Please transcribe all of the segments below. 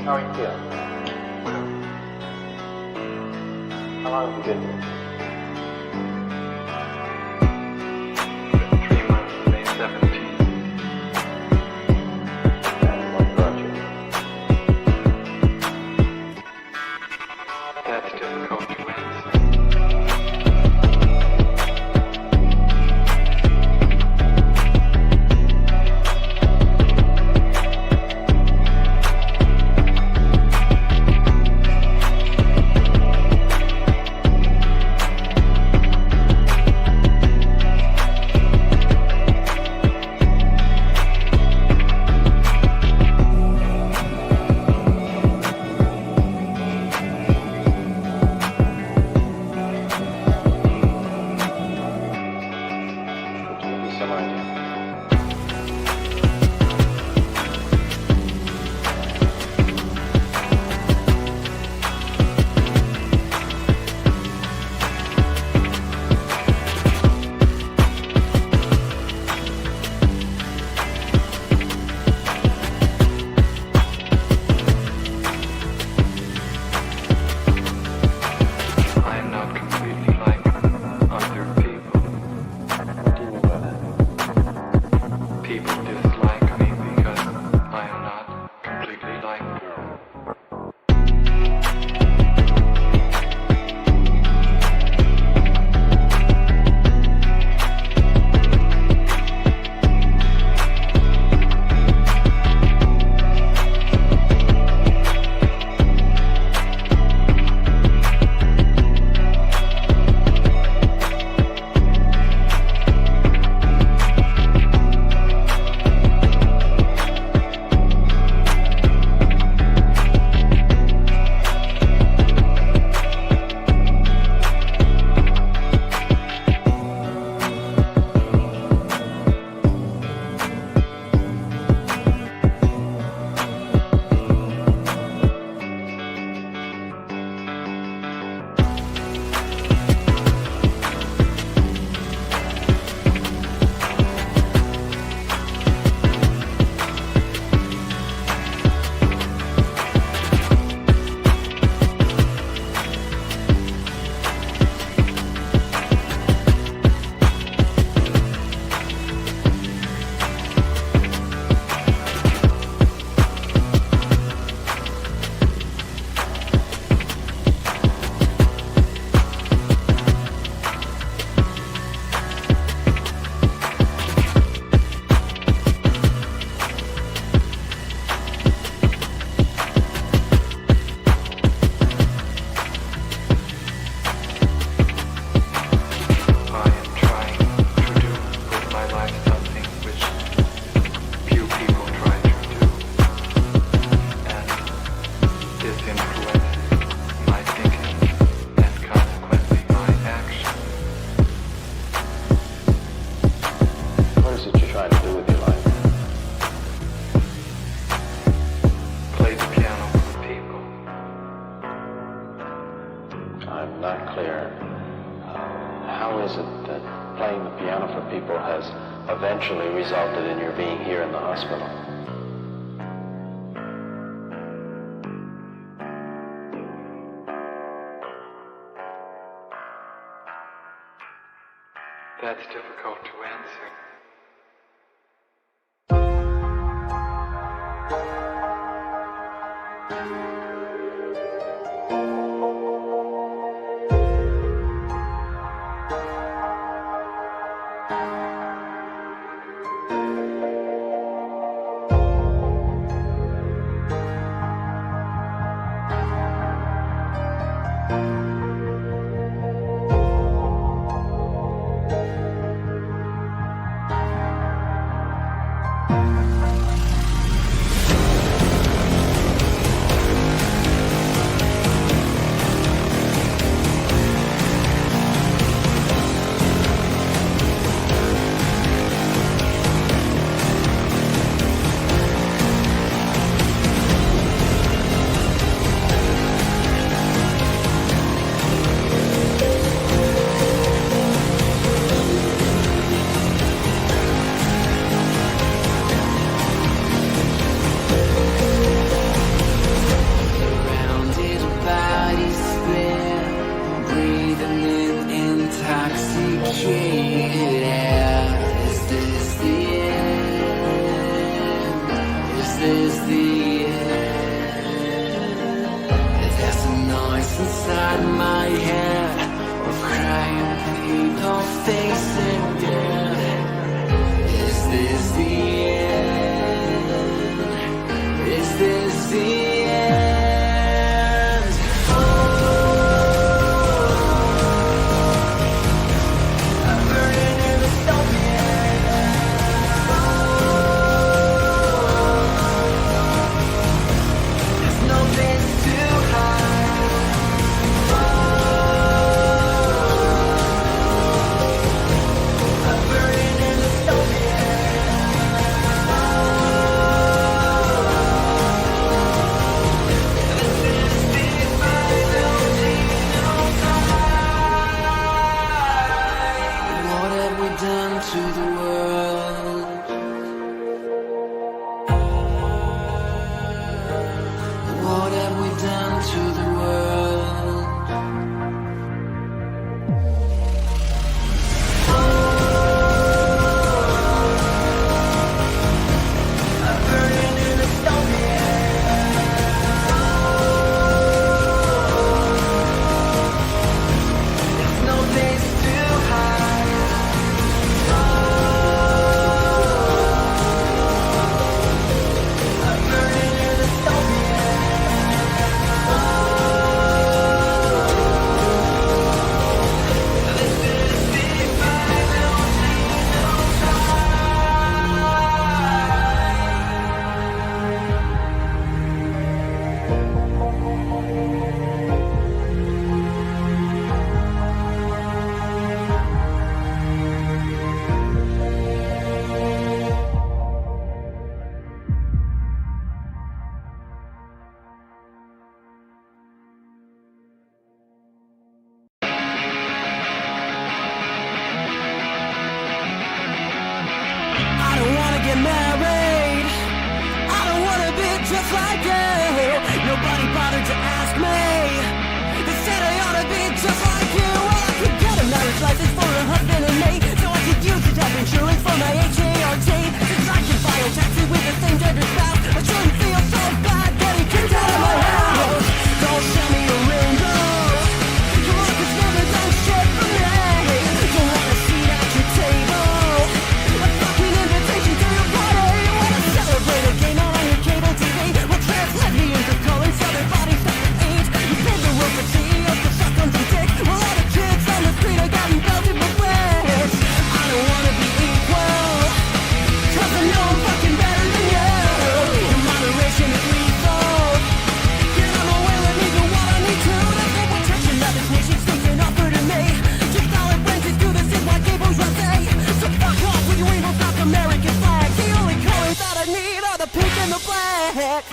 How are you feeling? How long have you been here? 3 months, May 17th. And what brought you? That's difficult to answer. Eventually resulted in your being here in the hospital. That's difficult to answer. is the end. There's a noise inside my head of crying people facing death. Is this the end? Is this the end? Oh, I'm burning in the stone. There's no place to hide. I'm burning in the stone. What have we done to the world? What have we done to the world? I'm burning in the stone. There's no place to hide. I'm burning in the stone. This is the final I don't wanna get married. I don't wanna be just like you. Nobody bothered to ask me. They said I ought to be just like you. Well, I could get a marriage license for a husband and me, so I could use it as insurance for my HART. Since I can file taxi with the same gender spouse, I shouldn't feel so bad getting kicked out of my house. Don't show me a rainbow. Your luck has never done shit for me. Don't want a seat at your table. A fucking invitation to your party. Wanna celebrate a game on your cable TV? Well, trans lesbians are calling southern bodies stuff to eat. You paid the world for CEOs to suck on some dick. Well, all the kids on the street are getting belted with whips. I don't wanna be equal, 'cause I know I'm fucking better than you. Your moderation is lethal. Get on my way, let me do what I need to. That's no protection that this nation's thinking offer to me. Just how it went to do this is why gay bourgeoisie. So fuck off with your rainbow South American flag. The only colors that I need are the pink and the black.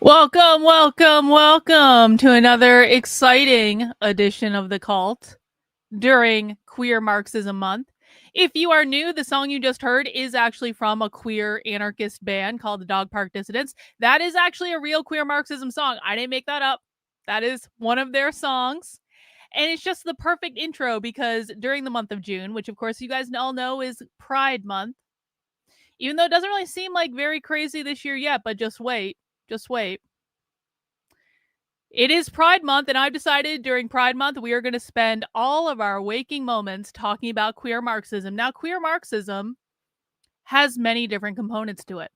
Welcome, welcome, welcome to another exciting edition of The Cult during Queer Marxism Month. If you are new, the song you just heard is actually from a queer anarchist band called the Dog Park Dissidents. That is actually a real queer Marxism song. I didn't make that up. That is one of their songs. And it's just the perfect intro because during the month of June, which of course you guys all know is Pride Month, even though it doesn't really seem like very crazy this year yet, but just wait. Just wait. It is Pride Month, and I've decided during Pride Month we are going to spend all of our waking moments talking about queer Marxism. Now, queer Marxism has many different components to it.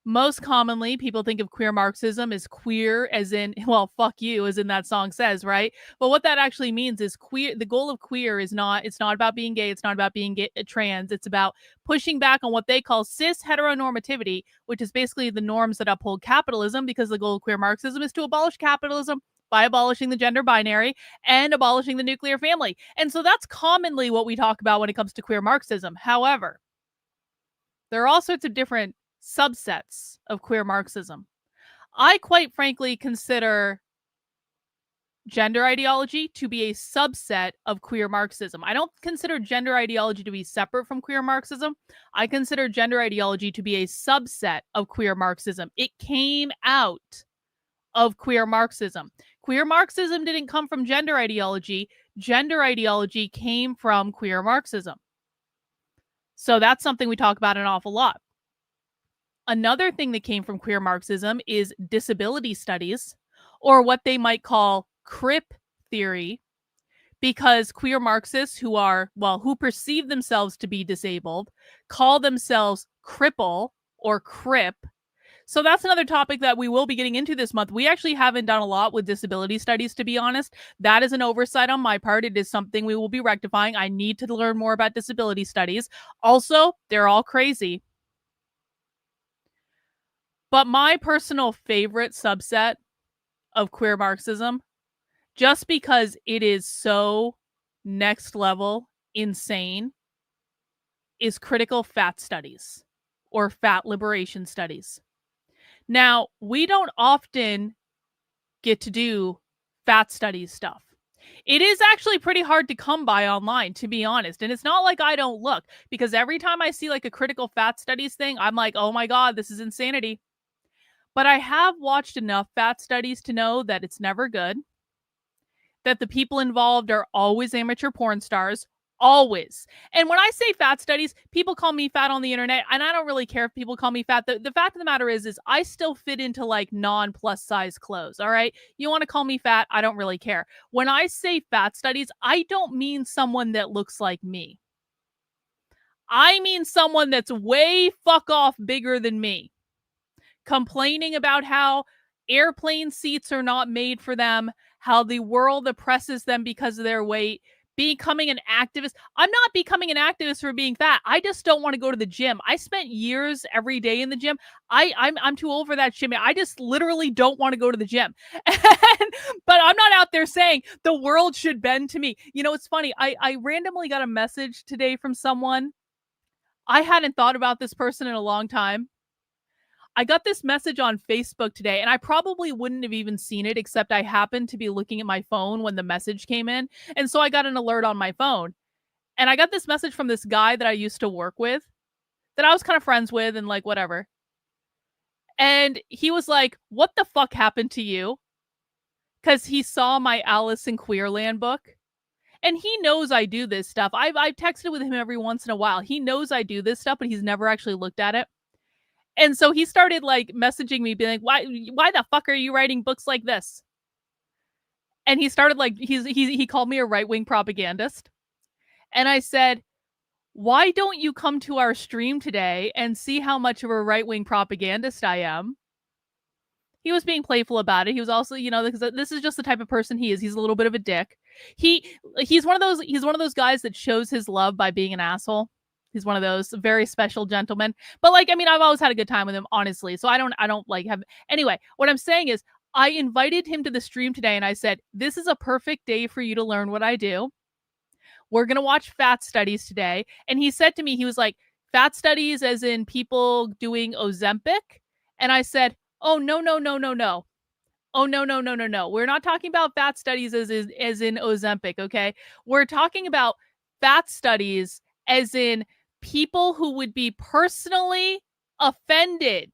Most commonly, people think of queer Marxism as queer as in, well, fuck you, as in that song says, right? But what that actually means is queer. The goal of queer is not, it's not about being gay. It's not about being gay, trans. It's about pushing back on what they call cis heteronormativity, which is basically the norms that uphold capitalism, because the goal of queer Marxism is to abolish capitalism by abolishing the gender binary and abolishing the nuclear family. And so that's commonly what we talk about when it comes to queer Marxism. However, there are all sorts of different subsets of queer Marxism. I quite frankly consider gender ideology to be a subset of queer Marxism. I don't consider gender ideology to be separate from queer Marxism. I consider gender ideology to be a subset of queer Marxism. It came out of queer Marxism. Queer Marxism didn't come from gender ideology. Gender ideology came from queer Marxism. So that's something we talk about an awful lot. Another thing that came from queer Marxism is disability studies, or what they might call crip theory, because queer Marxists who perceive themselves to be disabled call themselves cripple or crip. So that's another topic that we will be getting into this month. We actually haven't done a lot with disability studies, to be honest. That is an oversight on my part. It is something we will be rectifying. I need to learn more about disability studies. Also, they're all crazy. But my personal favorite subset of queer Marxism, just because it is so next level insane, is critical fat studies or fat liberation studies. Now, we don't often get to do fat studies stuff. It is actually pretty hard to come by online, to be honest. And it's not like I don't look, because every time I see like a critical fat studies thing, I'm like, oh my God, this is insanity. But I have watched enough fat studies to know that it's never good, that the people involved are always amateur porn stars, always. And when I say fat studies, people call me fat on the internet, and I don't really care if people call me fat. The fact of the matter is I still fit into like non-plus size clothes, all right? You want to call me fat, I don't really care. When I say fat studies, I don't mean someone that looks like me. I mean someone that's way fuck off bigger than me, complaining about how airplane seats are not made for them, how the world oppresses them because of their weight, becoming an activist. I'm not becoming an activist for being fat. I just don't want to go to the gym. I spent years every day in the gym. I'm too old for that shit. I just literally don't want to go to the gym. But I'm not out there saying the world should bend to me. You know, it's funny. I randomly got a message today from someone. I hadn't thought about this person in a long time. I got this message on Facebook today, and I probably wouldn't have even seen it, except I happened to be looking at my phone when the message came in. And so I got an alert on my phone. And I got this message from this guy that I used to work with, that I was kind of friends with and like whatever. And he was like, what the fuck happened to you? Because he saw my Alice in Queerland book. And he knows I do this stuff. I've texted with him every once in a while. He knows I do this stuff, but he's never actually looked at it. And so he started like messaging me, being like, why the fuck are you writing books like this? And he started like, he called me a right-wing propagandist. And I said, why don't you come to our stream today and see how much of a right-wing propagandist I am? He was being playful about it. He was also, you know, because this is just the type of person he is. He's a little bit of a dick. He's one of those guys that shows his love by being an asshole. He's one of those very special gentlemen. But like, I mean, I've always had a good time with him, honestly. So I don't like have. Anyway, what I'm saying is I invited him to the stream today and I said, this is a perfect day for you to learn what I do. We're going to watch fat studies today. And he said to me, he was like, fat studies as in people doing Ozempic. And I said, oh, no. Oh, no. We're not talking about fat studies as in Ozempic, okay? We're talking about fat studies as in people who would be personally offended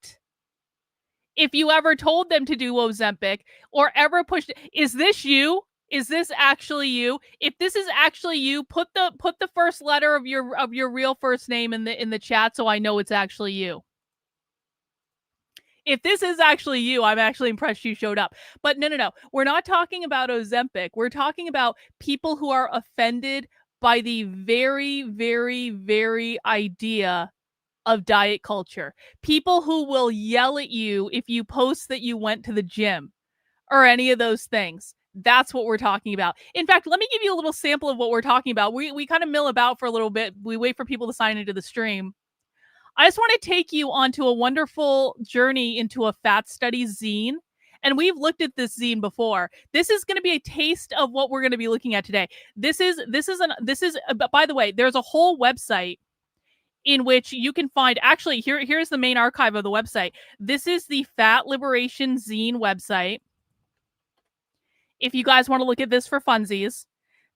if you ever told them to do Ozempic or ever pushed. Is this you? Is this actually you? If this is actually you, put the first letter of your real first name in the chat so I know it's actually you. If this is actually you, I'm actually impressed you showed up. But no. We're not talking about Ozempic. We're talking about people who are offended by the very, very, very idea of diet culture. People who will yell at you if you post that you went to the gym or any of those things. That's what we're talking about. In fact, let me give you a little sample of what we're talking about. We kind of mill about for a little bit. We wait for people to sign into the stream. I just want to take you onto a wonderful journey into a fat studies zine. And we've looked at this zine before. This is going to be a taste of what we're going to be looking at today. By the way, there's a whole website in which you can find, actually, here's the main archive of the website. This is the Fat Liberation Zine website. If you guys want to look at this for funsies,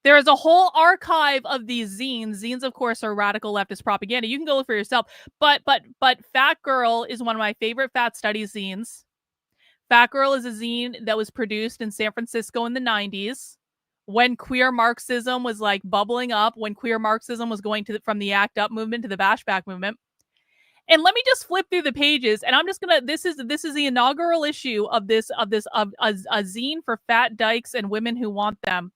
there is a whole archive of these zines. Zines, of course, are radical leftist propaganda. You can go look for yourself. But Fat Girl is one of my favorite fat studies zines. Fat Girl is a zine that was produced in San Francisco in the 90s when queer Marxism was like bubbling up, when queer Marxism was going from the ACT UP movement to the Bashback movement. And let me just flip through the pages, and I'm just gonna. This is the inaugural issue of a zine for fat dykes and women who want them.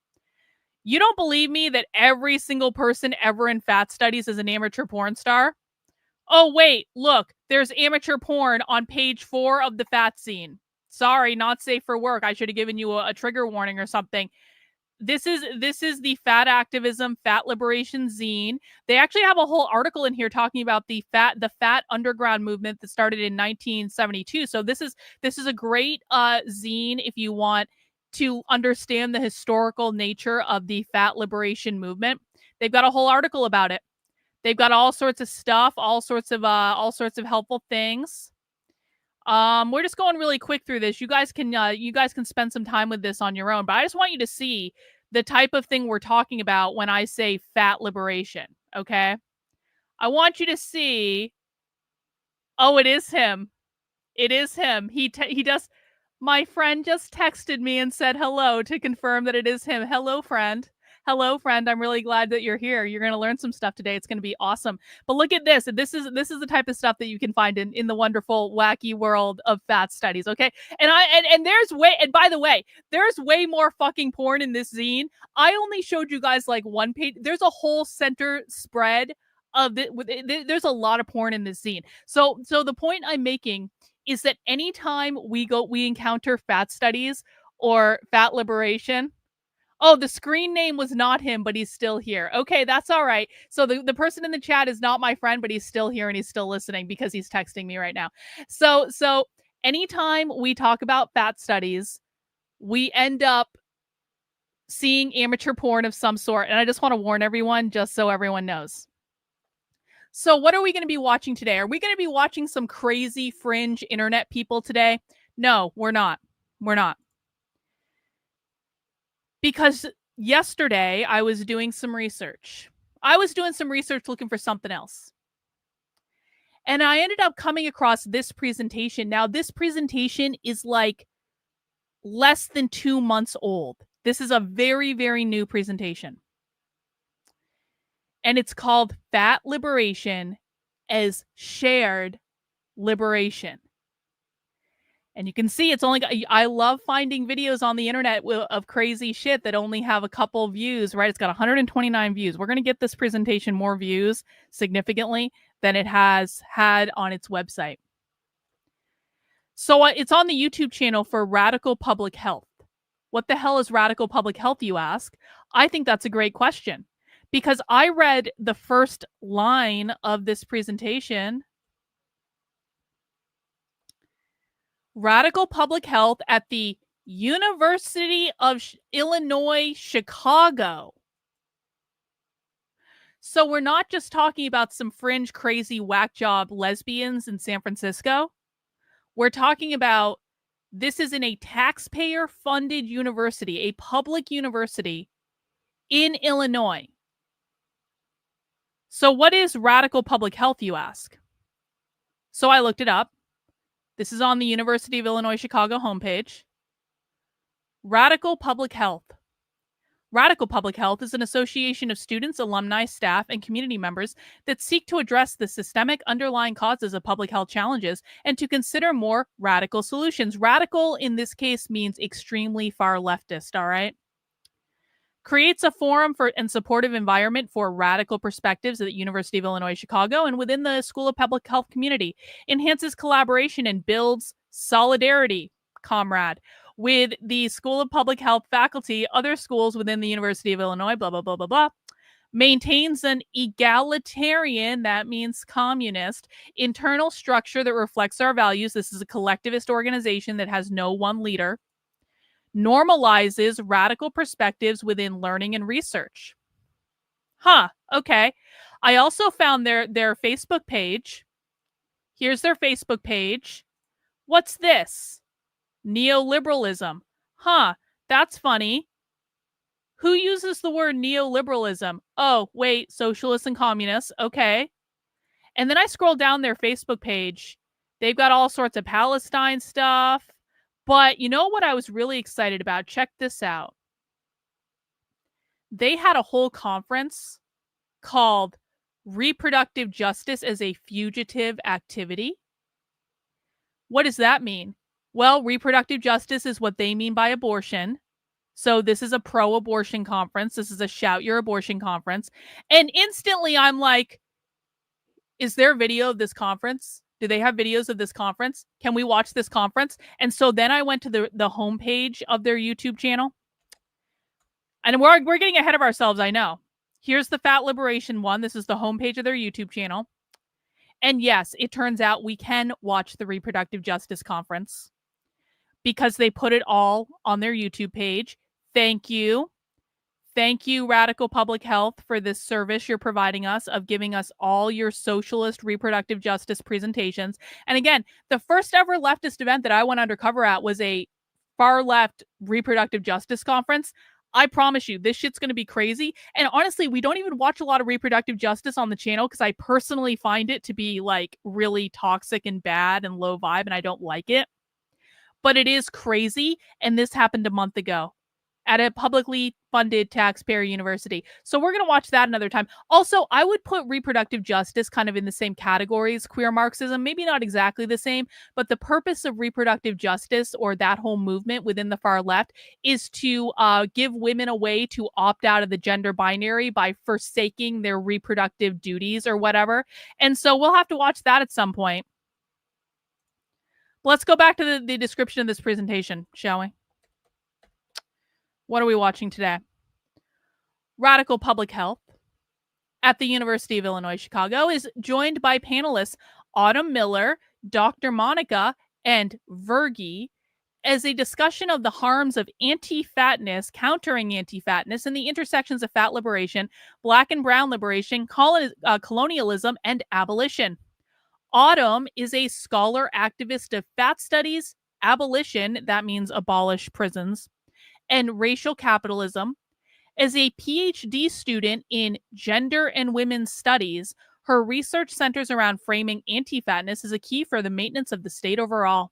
You don't believe me that every single person ever in fat studies is an amateur porn star? Oh wait, look, there's amateur porn on page 4 of the fat zine. Sorry, not safe for work. I should have given you a trigger warning or something. This is the Fat Activism, Fat Liberation zine. They actually have a whole article in here talking about the fat underground movement that started in 1972. So this is a great zine if you want to understand the historical nature of the fat liberation movement. They've got a whole article about it. They've got all sorts of stuff, all sorts of helpful things. We're just going really quick through this. You guys can spend some time with this on your own, but I just want you to see the type of thing we're talking about when I say fat liberation. Okay, I want you to see. Oh, it is him. It is him. He does. My friend just texted me and said hello to confirm that it is him. Hello, friend. Hello, friend. I'm really glad that you're here. You're going to learn some stuff today. It's going to be awesome. But look at this. This is the type of stuff that you can find in the wonderful, wacky world of fat studies. Okay. And by the way, there's way more fucking porn in this zine. I only showed you guys like one page. There's a whole center spread of it. There's a lot of porn in this zine. So the point I'm making is that anytime we encounter fat studies or fat liberation. Oh, the screen name was not him, but he's still here. Okay, that's all right. So the person in the chat is not my friend, but he's still here and he's still listening because he's texting me right now. So anytime we talk about fat studies, we end up seeing amateur porn of some sort. And I just want to warn everyone, just so everyone knows. So what are we going to be watching today? Are we going to be watching some crazy fringe internet people today? No, we're not. We're not. Because yesterday I was doing some research. I was doing some research looking for something else. And I ended up coming across this presentation. Now, this presentation is like less than 2 months old. This is a very, very new presentation. And it's called Fat Liberation as Shared Liberation. And you can see it's only I love finding videos on the internet of crazy shit that only have a couple views, right? It's got 129 views. We're going to get this presentation more views significantly than it has had on its website. So it's on the YouTube channel for Radical Public Health. What the hell is Radical Public Health, you ask? I think that's a great question because I read the first line of this presentation. Radical Public Health at the University of Illinois, Chicago. So we're not just talking about some fringe, crazy, whack job lesbians in San Francisco. We're talking about this is in a taxpayer-funded university, a public university in Illinois. So what is Radical Public Health, you ask? So I looked it up. This is on the University of Illinois Chicago homepage. Radical Public Health. Radical Public Health is an association of students, alumni, staff, and community members that seek to address the systemic underlying causes of public health challenges and to consider more radical solutions. Radical in this case means extremely far leftist, all right? Creates a forum for and supportive environment for radical perspectives at the University of Illinois Chicago and within the School of Public Health community. Enhances collaboration and builds solidarity, comrade, with the School of Public Health faculty, other schools within the University of Illinois, blah, blah, blah, blah, blah. Maintains an egalitarian, that means communist, internal structure that reflects our values. This is a collectivist organization that has no one leader. Normalizes radical perspectives within learning and research. Okay. I also found their Facebook page. Here's their Facebook page. What's this? Neoliberalism. That's funny. Who uses the word neoliberalism? Oh, wait, socialists and communists. Okay. And then I scroll down their Facebook page. They've got all sorts of Palestine stuff. But you know what I was really excited about? Check this out. They had a whole conference called Reproductive Justice as a Fugitive Activity. What does that mean? Well, reproductive justice is what they mean by abortion. So this is a pro-abortion conference. This is a Shout Your Abortion conference. And instantly I'm like, is there a video of this conference? Do they have videos of this conference? Can we watch this conference? And so then I went to the homepage of their YouTube channel. And we're getting ahead of ourselves, I know. Here's the Fat Liberation one. This is the homepage of their YouTube channel. And yes, it turns out we can watch the Reproductive Justice Conference because they put it all on their YouTube page. Thank you. Thank you, Radical Public Health, for this service you're providing us of giving us all your socialist reproductive justice presentations. And again, the first ever leftist event that I went undercover at was a far left reproductive justice conference. I promise you, this shit's going to be crazy. And honestly, we don't even watch a lot of reproductive justice on the channel because I personally find it to be like really toxic and bad and low vibe, and I don't like it. But it is crazy. And this happened a month ago at a publicly funded taxpayer university. So we're going to watch that another time. Also, I would put reproductive justice kind of in the same category as queer Marxism. Maybe not exactly the same, but the purpose of reproductive justice or that whole movement within the far left is to give women a way to opt out of the gender binary by forsaking their reproductive duties or whatever. And so we'll have to watch that at some point. Let's go back to the description of this presentation, shall we? What are we watching today? Radical Public Health at the University of Illinois Chicago is joined by panelists Autumn Miller, Dr. Monica, and Virgie as a discussion of the harms of anti-fatness, countering anti-fatness, and the intersections of fat liberation, Black and brown liberation, colonialism, and abolition. Autumn is a scholar activist of fat studies, abolition, that means abolish prisons, and racial capitalism. As a PhD student in gender and women's studies, her research centers around framing anti-fatness as a key for the maintenance of the state overall.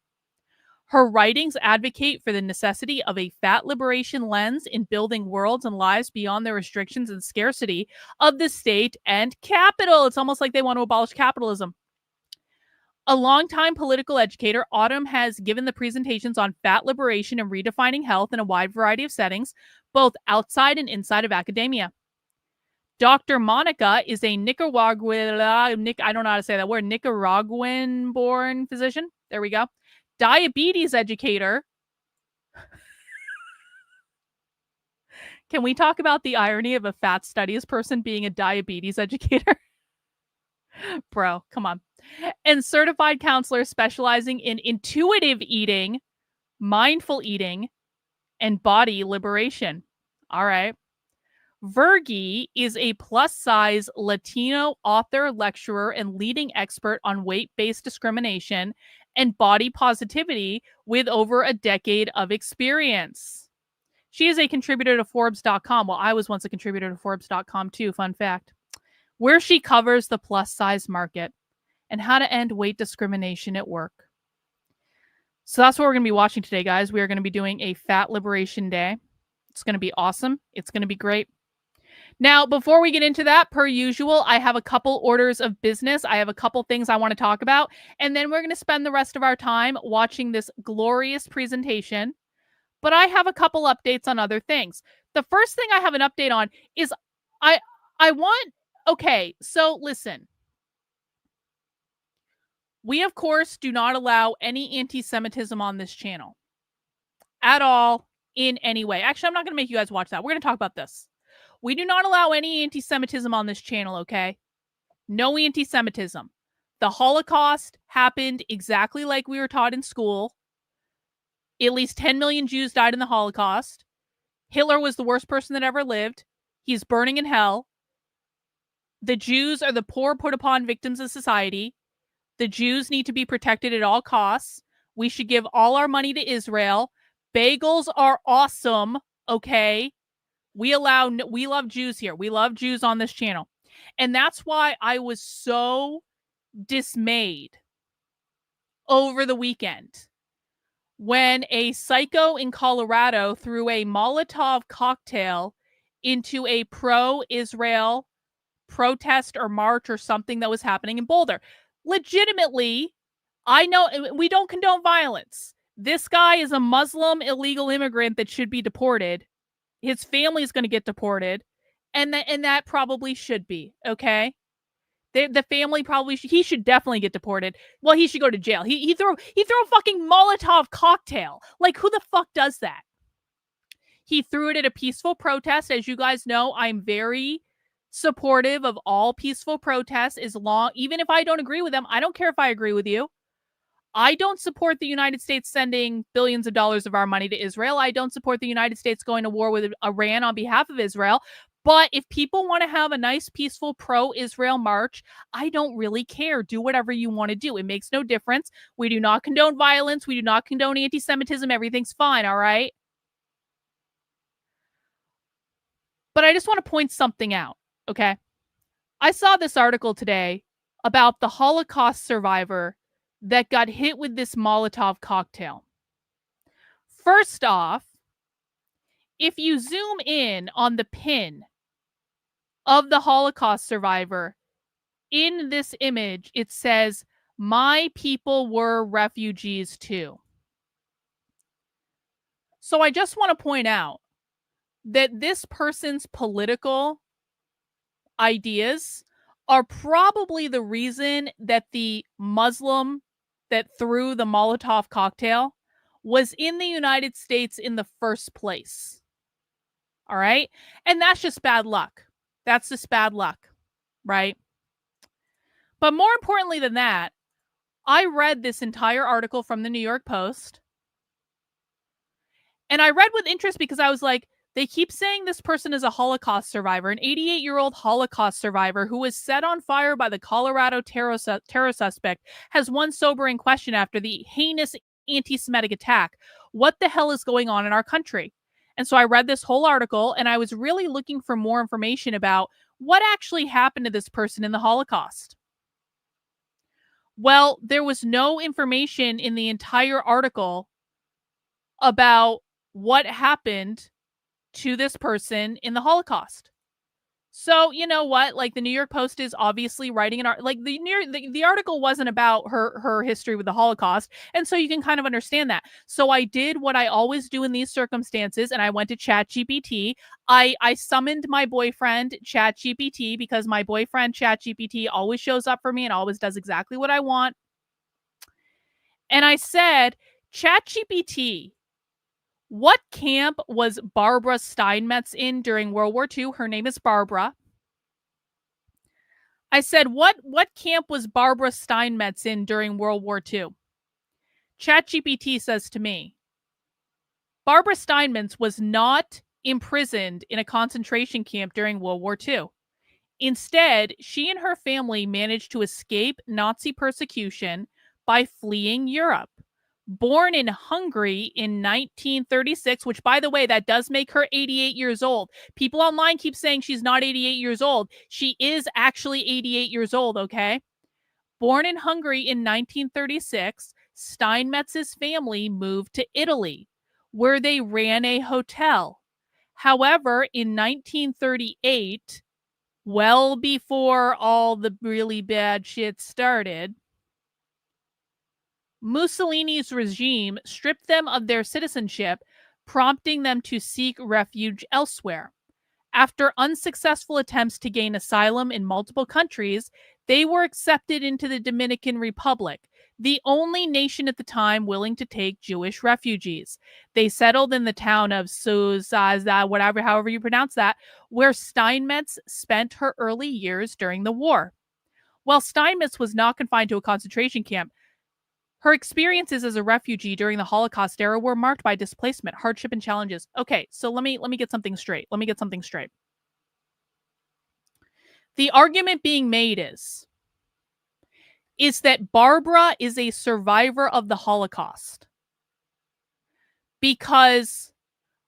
Her writings advocate for the necessity of a fat liberation lens in building worlds and lives beyond the restrictions and scarcity of the state and capital. It's almost like they want to abolish capitalism. A longtime political educator, Autumn has given the presentations on fat liberation and redefining health in a wide variety of settings, both outside and inside of academia. Dr. Monica is a Nicaraguan born physician. There we go. Diabetes educator. Can we talk about the irony of a fat studies person being a diabetes educator? Bro, come on. And certified counselor specializing in intuitive eating, mindful eating, and body liberation. All right. Virgie is a plus-size Latino author, lecturer, and leading expert on weight-based discrimination and body positivity with over a decade of experience. She is a contributor to Forbes.com. Well, I was once a contributor to Forbes.com too, fun fact, where she covers the plus-size market and how to end weight discrimination at work. So that's what we're going to be watching today, guys. We are going to be doing a Fat Liberation Day. It's going to be awesome. It's going to be great. Now, before we get into that, per usual, I have a couple orders of business. I have a couple things I want to talk about, and then we're going to spend the rest of our time watching this glorious presentation. But I have a couple updates on other things. The first thing I have an update on is okay, so listen. We, of course, do not allow any anti-Semitism on this channel at all in any way. Actually, I'm not going to make you guys watch that. We're going to talk about this. We do not allow any anti-Semitism on this channel, okay? No anti-Semitism. The Holocaust happened exactly like we were taught in school. At least 10 million Jews died in the Holocaust. Hitler was the worst person that ever lived. He's burning in hell. The Jews are the poor put upon victims of society. The Jews need to be protected at all costs. We should give all our money to Israel. Bagels are awesome, okay? We love Jews here. We love Jews on this channel. And that's why I was so dismayed over the weekend when a psycho in Colorado threw a Molotov cocktail into a pro-Israel protest or march or something that was happening in Boulder. Legitimately, I know we don't condone violence. This guy is a Muslim illegal immigrant that should be deported. His family is going to get deported, and that probably should be, okay? The family probably he should definitely get deported. Well, he should go to jail. He threw a fucking Molotov cocktail. Like, who the fuck does that? He threw it at a peaceful protest. As you guys know, I'm very supportive of all peaceful protests, even if I don't agree with them. I don't care if I agree with you. I don't support the United States sending billions of dollars of our money to Israel. I don't support the United States going to war with Iran on behalf of Israel. But if people want to have a nice, peaceful, pro-Israel march, I don't really care. Do whatever you want to do. It makes no difference. We do not condone violence. We do not condone anti-Semitism. Everything's fine, all right? But I just want to point something out, okay? I saw this article today about the Holocaust survivor that got hit with this Molotov cocktail. First off, if you zoom in on the pin of the Holocaust survivor, in this image, it says, "My people were refugees too." So I just want to point out that this person's political ideas are probably the reason that the Muslim that threw the Molotov cocktail was in the United States in the first place. All right? And that's just bad luck. That's just bad luck, right? But more importantly than that, I read this entire article from the New York Post. And I read with interest because I was like, they keep saying this person is a Holocaust survivor, an 88-year-old Holocaust survivor who was set on fire by the Colorado terror suspect, has one sobering question after the heinous anti-Semitic attack. What the hell is going on in our country? And so I read this whole article, and I was really looking for more information about what actually happened to this person in the Holocaust. Well, there was no information in the entire article about what happened to this person in the Holocaust. So, you know what? Like, the New York Post is obviously writing an art. Like, the article wasn't about her history with the Holocaust, and so you can kind of understand that. So I did what I always do in these circumstances, and I went to ChatGPT. I summoned my boyfriend ChatGPT because my boyfriend ChatGPT always shows up for me and always does exactly what I want. And I said, ChatGPT, what camp was Barbara Steinmetz in during World War II? Her name is Barbara. I said, what camp was Barbara Steinmetz in during World War II? ChatGPT says to me, Barbara Steinmetz was not imprisoned in a concentration camp during World War II. Instead, she and her family managed to escape Nazi persecution by fleeing Europe. Born in Hungary in 1936, which, by the way, that does make her 88 years old. People online keep saying she's not 88 years old. She is actually 88 years old, okay? Born in Hungary in 1936, Steinmetz's family moved to Italy, where they ran a hotel. However, in 1938, well before all the really bad shit started, Mussolini's regime stripped them of their citizenship, prompting them to seek refuge elsewhere. After unsuccessful attempts to gain asylum in multiple countries, they were accepted into the Dominican Republic, the only nation at the time willing to take Jewish refugees. They settled in the town of Suzaza, whatever, however you pronounce that, where Steinmetz spent her early years during the war. While Steinmetz was not confined to a concentration camp, her experiences as a refugee during the Holocaust era were marked by displacement, hardship, and challenges. Okay, so let me get something straight. The argument being made is that Barbara is a survivor of the Holocaust because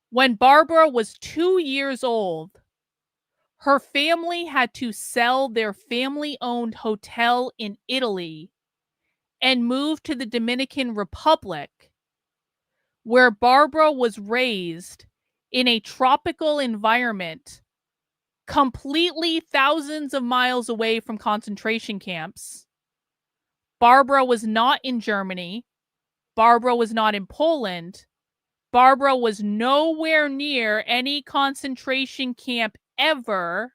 when Barbara was 2 years old, her family had to sell their family-owned hotel in Italy and move to the Dominican Republic, where Barbara was raised in a tropical environment, completely thousands of miles away from concentration camps. Barbara was not in Germany. Barbara was not in Poland. Barbara was nowhere near any concentration camp ever.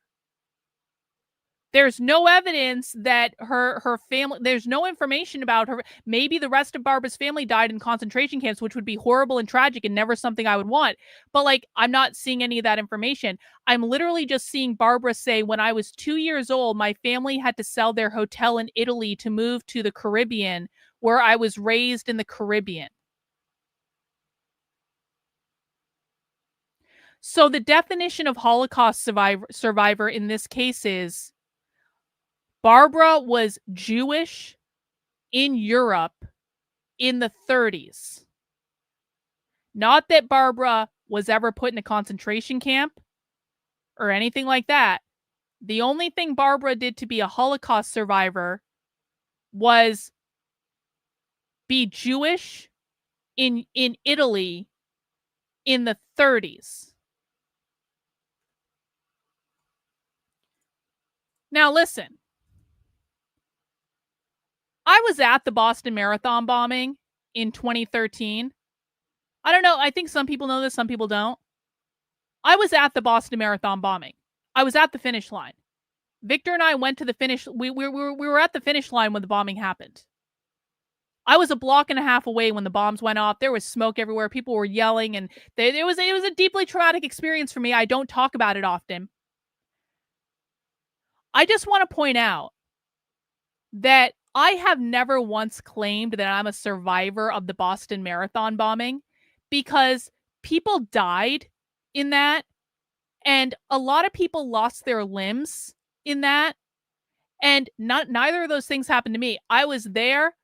There's no evidence that her family, there's no information about her. Maybe the rest of Barbara's family died in concentration camps, which would be horrible and tragic and never something I would want. But like, I'm not seeing any of that information. I'm literally just seeing Barbara say, when I was 2 years old, my family had to sell their hotel in Italy to move to the Caribbean, where I was raised in the Caribbean. So the definition of Holocaust survivor in this case is Barbara was Jewish in Europe in the 30s. Not that Barbara was ever put in a concentration camp or anything like that. The only thing Barbara did to be a Holocaust survivor was be Jewish in Italy in the 30s. Now listen. I was at the Boston Marathon bombing in 2013. I don't know. I think some people know this, some people don't. I was at the Boston Marathon bombing. I was at the finish line. Victor and I went to the finish. We were at the finish line when the bombing happened. I was a block and a half away when the bombs went off. There was smoke everywhere. People were yelling, and it was a deeply traumatic experience for me. I don't talk about it often. I just want to point out that I have never once claimed that I'm a survivor of the Boston Marathon bombing, because people died in that, and a lot of people lost their limbs in that, and neither of those things happened to me. I was there.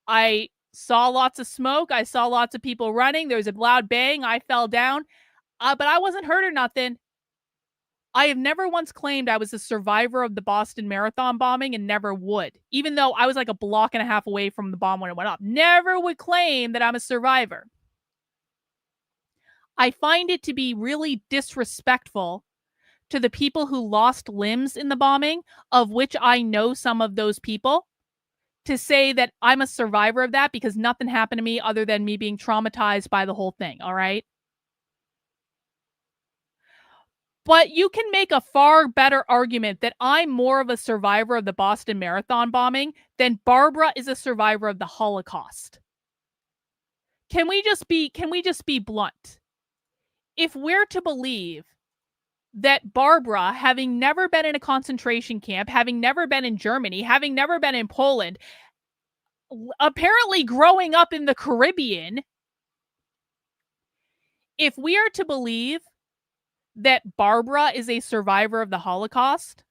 I saw lots of smoke. I saw lots of people running. There was a loud bang. I fell down, but I wasn't hurt or nothing. I have never once claimed I was a survivor of the Boston Marathon bombing, and never would, even though I was like a block and a half away from the bomb when it went off. Never would claim that I'm a survivor. I find it to be really disrespectful to the people who lost limbs in the bombing, of which I know some of those people, to say that I'm a survivor of that because nothing happened to me other than me being traumatized by the whole thing, all right? But you can make a far better argument that I'm more of a survivor of the Boston Marathon bombing than Barbara is a survivor of the Holocaust. Can we just be blunt? If we're to believe that Barbara, having never been in a concentration camp, having never been in Germany, having never been in Poland, apparently growing up in the Caribbean, if we are to believe that Barbara is a survivor of the Holocaust,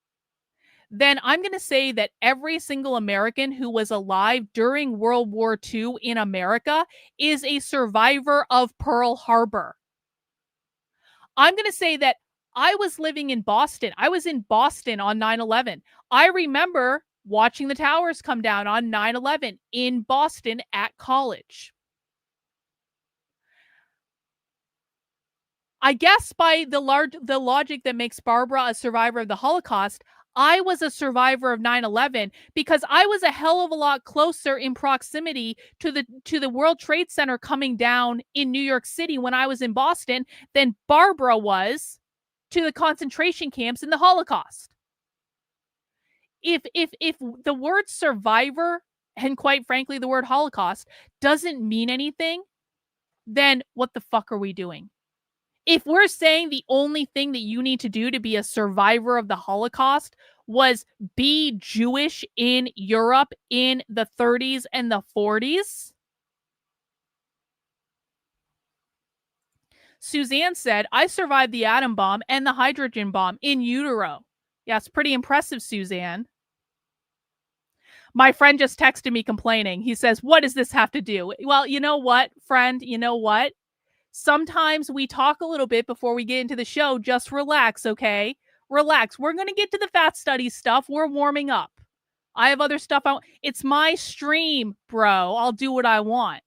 then I'm going to say that every single American who was alive during World War II in America is a survivor of Pearl Harbor. I'm going to say that I was living in Boston. I was in Boston on 9/11. I remember watching the towers come down on 9/11 in Boston at college. I guess by the logic that makes Barbara a survivor of the Holocaust, I was a survivor of 9/11 because I was a hell of a lot closer in proximity to the World Trade Center coming down in New York City when I was in Boston than Barbara was to the concentration camps in the Holocaust. If the word survivor and quite frankly the word Holocaust doesn't mean anything, then what the fuck are we doing? If we're saying the only thing that you need to do to be a survivor of the Holocaust was be Jewish in Europe in the 30s and the 40s, Suzanne said, I survived the atom bomb and the hydrogen bomb in utero. Yeah, it's pretty impressive, Suzanne. My friend just texted me complaining. He says, what does this have to do? Well, you know what, friend? You know what? Sometimes we talk a little bit before we get into the show. Just relax, okay? Relax. We're going to get to the fat studies stuff. We're warming up. I have other stuff. It's my stream, bro. I'll do what I want.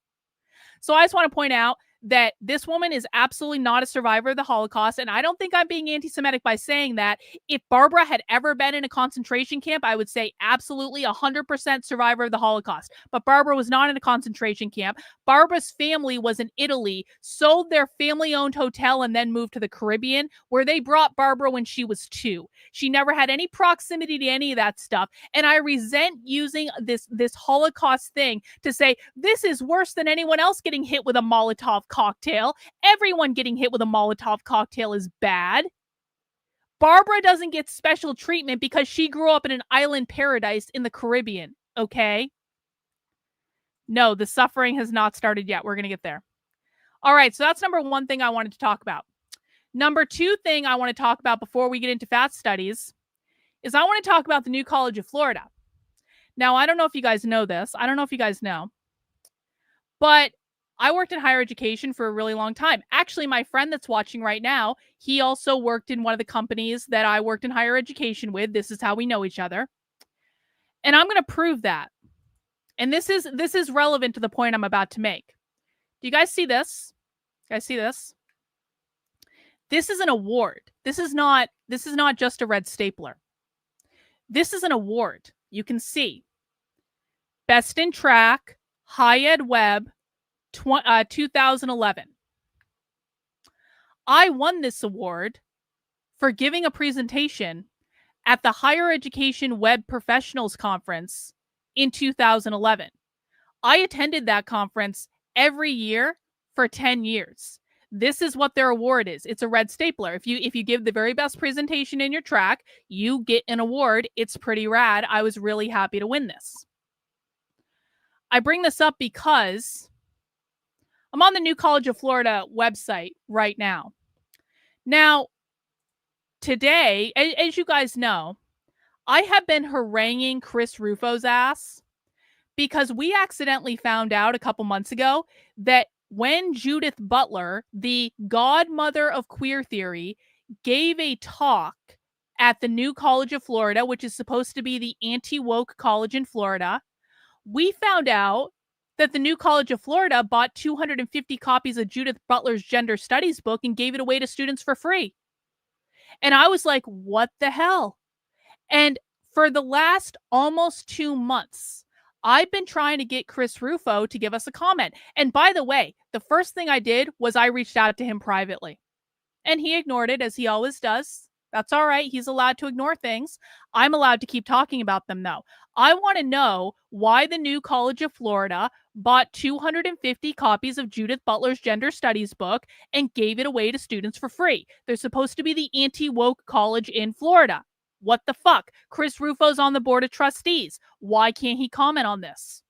So I just want to point out that this woman is absolutely not a survivor of the Holocaust. And I don't think I'm being anti-Semitic by saying that. If Barbara had ever been in a concentration camp, I would say absolutely 100% survivor of the Holocaust. But Barbara was not in a concentration camp. Barbara's family was in Italy, sold their family-owned hotel, and then moved to the Caribbean, where they brought Barbara when she was 2. She never had any proximity to any of that stuff. And I resent using this Holocaust thing to say, this is worse than anyone else getting hit with a Molotov cocktail. Everyone getting hit with a Molotov cocktail is bad. Barbara doesn't get special treatment because she grew up in an island paradise in the Caribbean, okay? No, the suffering has not started yet. We're going to get there. All right, so that's number one thing I wanted to talk about. Number two thing I want to talk about before we get into fat studies is I want to talk about the new College of Florida. Now, I don't know if you guys know this. I don't know if you guys know. But I worked in higher education for a really long time. Actually, my friend that's watching right now, he also worked in one of the companies that I worked in higher education with. This is how we know each other. And I'm going to prove that. And this is relevant to the point I'm about to make. Do you guys see this? You guys see this? This is an award. This is not just a red stapler. This is an award. You can see. Best in Track, High Ed Web, 2011. I won this award for giving a presentation at the Higher Education Web Professionals Conference in 2011. I attended that conference every year for 10 years. This is what their award is. It's a red stapler. If you give the very best presentation in your track, you get an award. It's pretty rad. I was really happy to win this. I bring this up because I'm on the new College of Florida website right now. Now, today, as you guys know, I have been haranguing Chris Rufo's ass because we accidentally found out a couple months ago that when Judith Butler, the godmother of queer theory, gave a talk at the new College of Florida, which is supposed to be the anti-woke college in Florida, we found out that the new College of Florida bought 250 copies of Judith Butler's gender studies book and gave it away to students for free. And I was like, what the hell? And for the last almost 2 months, I've been trying to get Chris Rufo to give us a comment. And by the way, the first thing I did was I reached out to him privately. And he ignored it, as he always does. That's all right. He's allowed to ignore things. I'm allowed to keep talking about them, though. I want to know why the new College of Florida bought 250 copies of Judith Butler's gender studies book and gave it away to students for free. They're supposed to be the anti-woke college in Florida. What the fuck? Chris Rufo's on the board of trustees. Why can't he comment on this?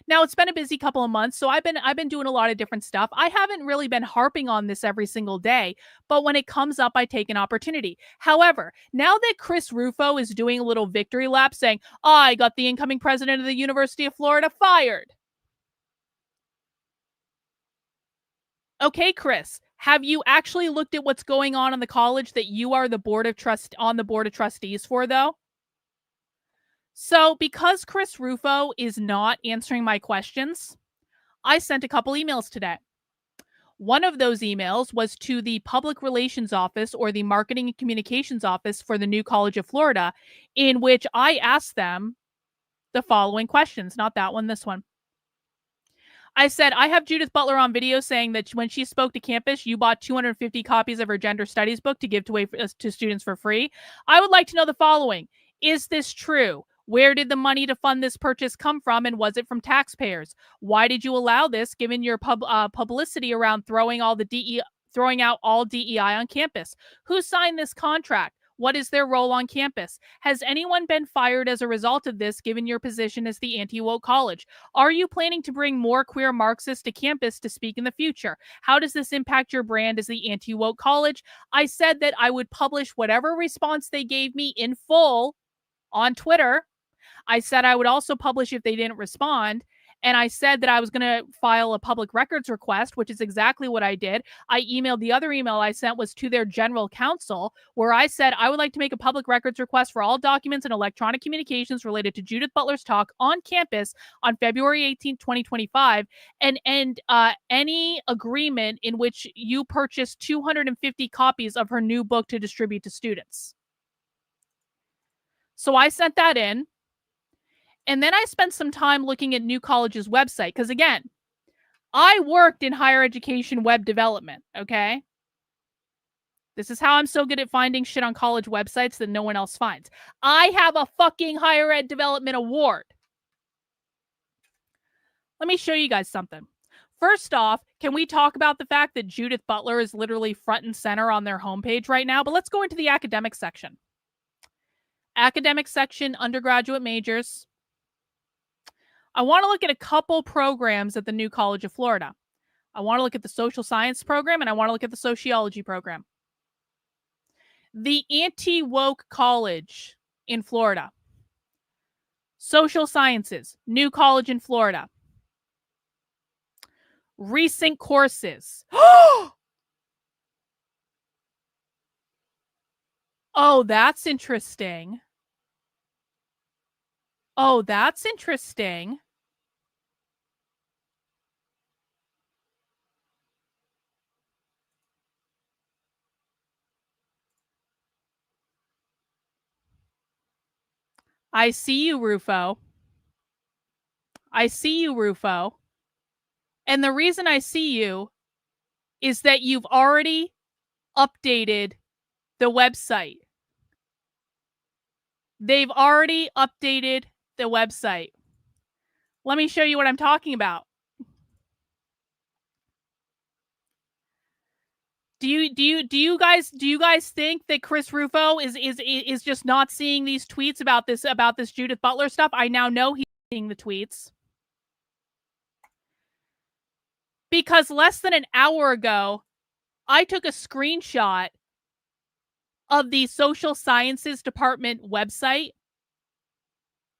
Now, it's been a busy couple of months, so I've been doing a lot of different stuff. I haven't really been harping on this every single day, but when it comes up, I take an opportunity. However, now that Chris Rufo is doing a little victory lap saying, I got the incoming president of the University of Florida fired. Okay, Chris, have you actually looked at what's going on in the college that you are on the board of trustees for, though? So because Chris Rufo is not answering my questions, I sent a couple emails today. One of those emails was to the public relations office or the marketing and communications office for the New College of Florida, in which I asked them the following questions. Not that one, this one. I said, I have Judith Butler on video saying that when she spoke to campus, you bought 250 copies of her gender studies book to give to students for free. I would like to know the following. Is this true? Where did the money to fund this purchase come from, and was it from taxpayers? Why did you allow this, given your publicity around throwing out all DEI on campus? Who signed this contract? What is their role on campus? Has anyone been fired as a result of this, given your position as the anti-woke college? Are you planning to bring more queer Marxists to campus to speak in the future? How does this impact your brand as the anti-woke college? I said that I would publish whatever response they gave me in full on Twitter. I said I would also publish if they didn't respond. And I said that I was going to file a public records request, which is exactly what I did. I emailed, the other email I sent was to their general counsel, where I said I would like to make a public records request for all documents and electronic communications related to Judith Butler's talk on campus on February 18, 2025, and any agreement in which you purchased 250 copies of her new book to distribute to students. So I sent that in. And then I spent some time looking at New College's website, because again, I worked in higher education web development, okay? This is how I'm so good at finding shit on college websites that no one else finds. I have a fucking higher ed development award. Let me show you guys something. First off, can we talk about the fact that Judith Butler is literally front and center on their homepage right now? But let's go into the academic section. Academic section, undergraduate majors. I want to look at a couple programs at the New College of Florida. I want to look at the social science program, and I want to look at the sociology program. The anti-woke college in Florida. Social sciences, New College in Florida. Recent courses. Oh, that's interesting. Oh, that's interesting. I see you, Rufo. I see you, Rufo. And the reason I see you is that you've already updated the website. They've already updated the website. Let me show you what I'm talking about. Do you guys think that Chris Rufo is just not seeing these tweets about this Judith Butler stuff? I now know he's seeing the tweets. Because less than an hour ago, I took a screenshot of the social sciences department website,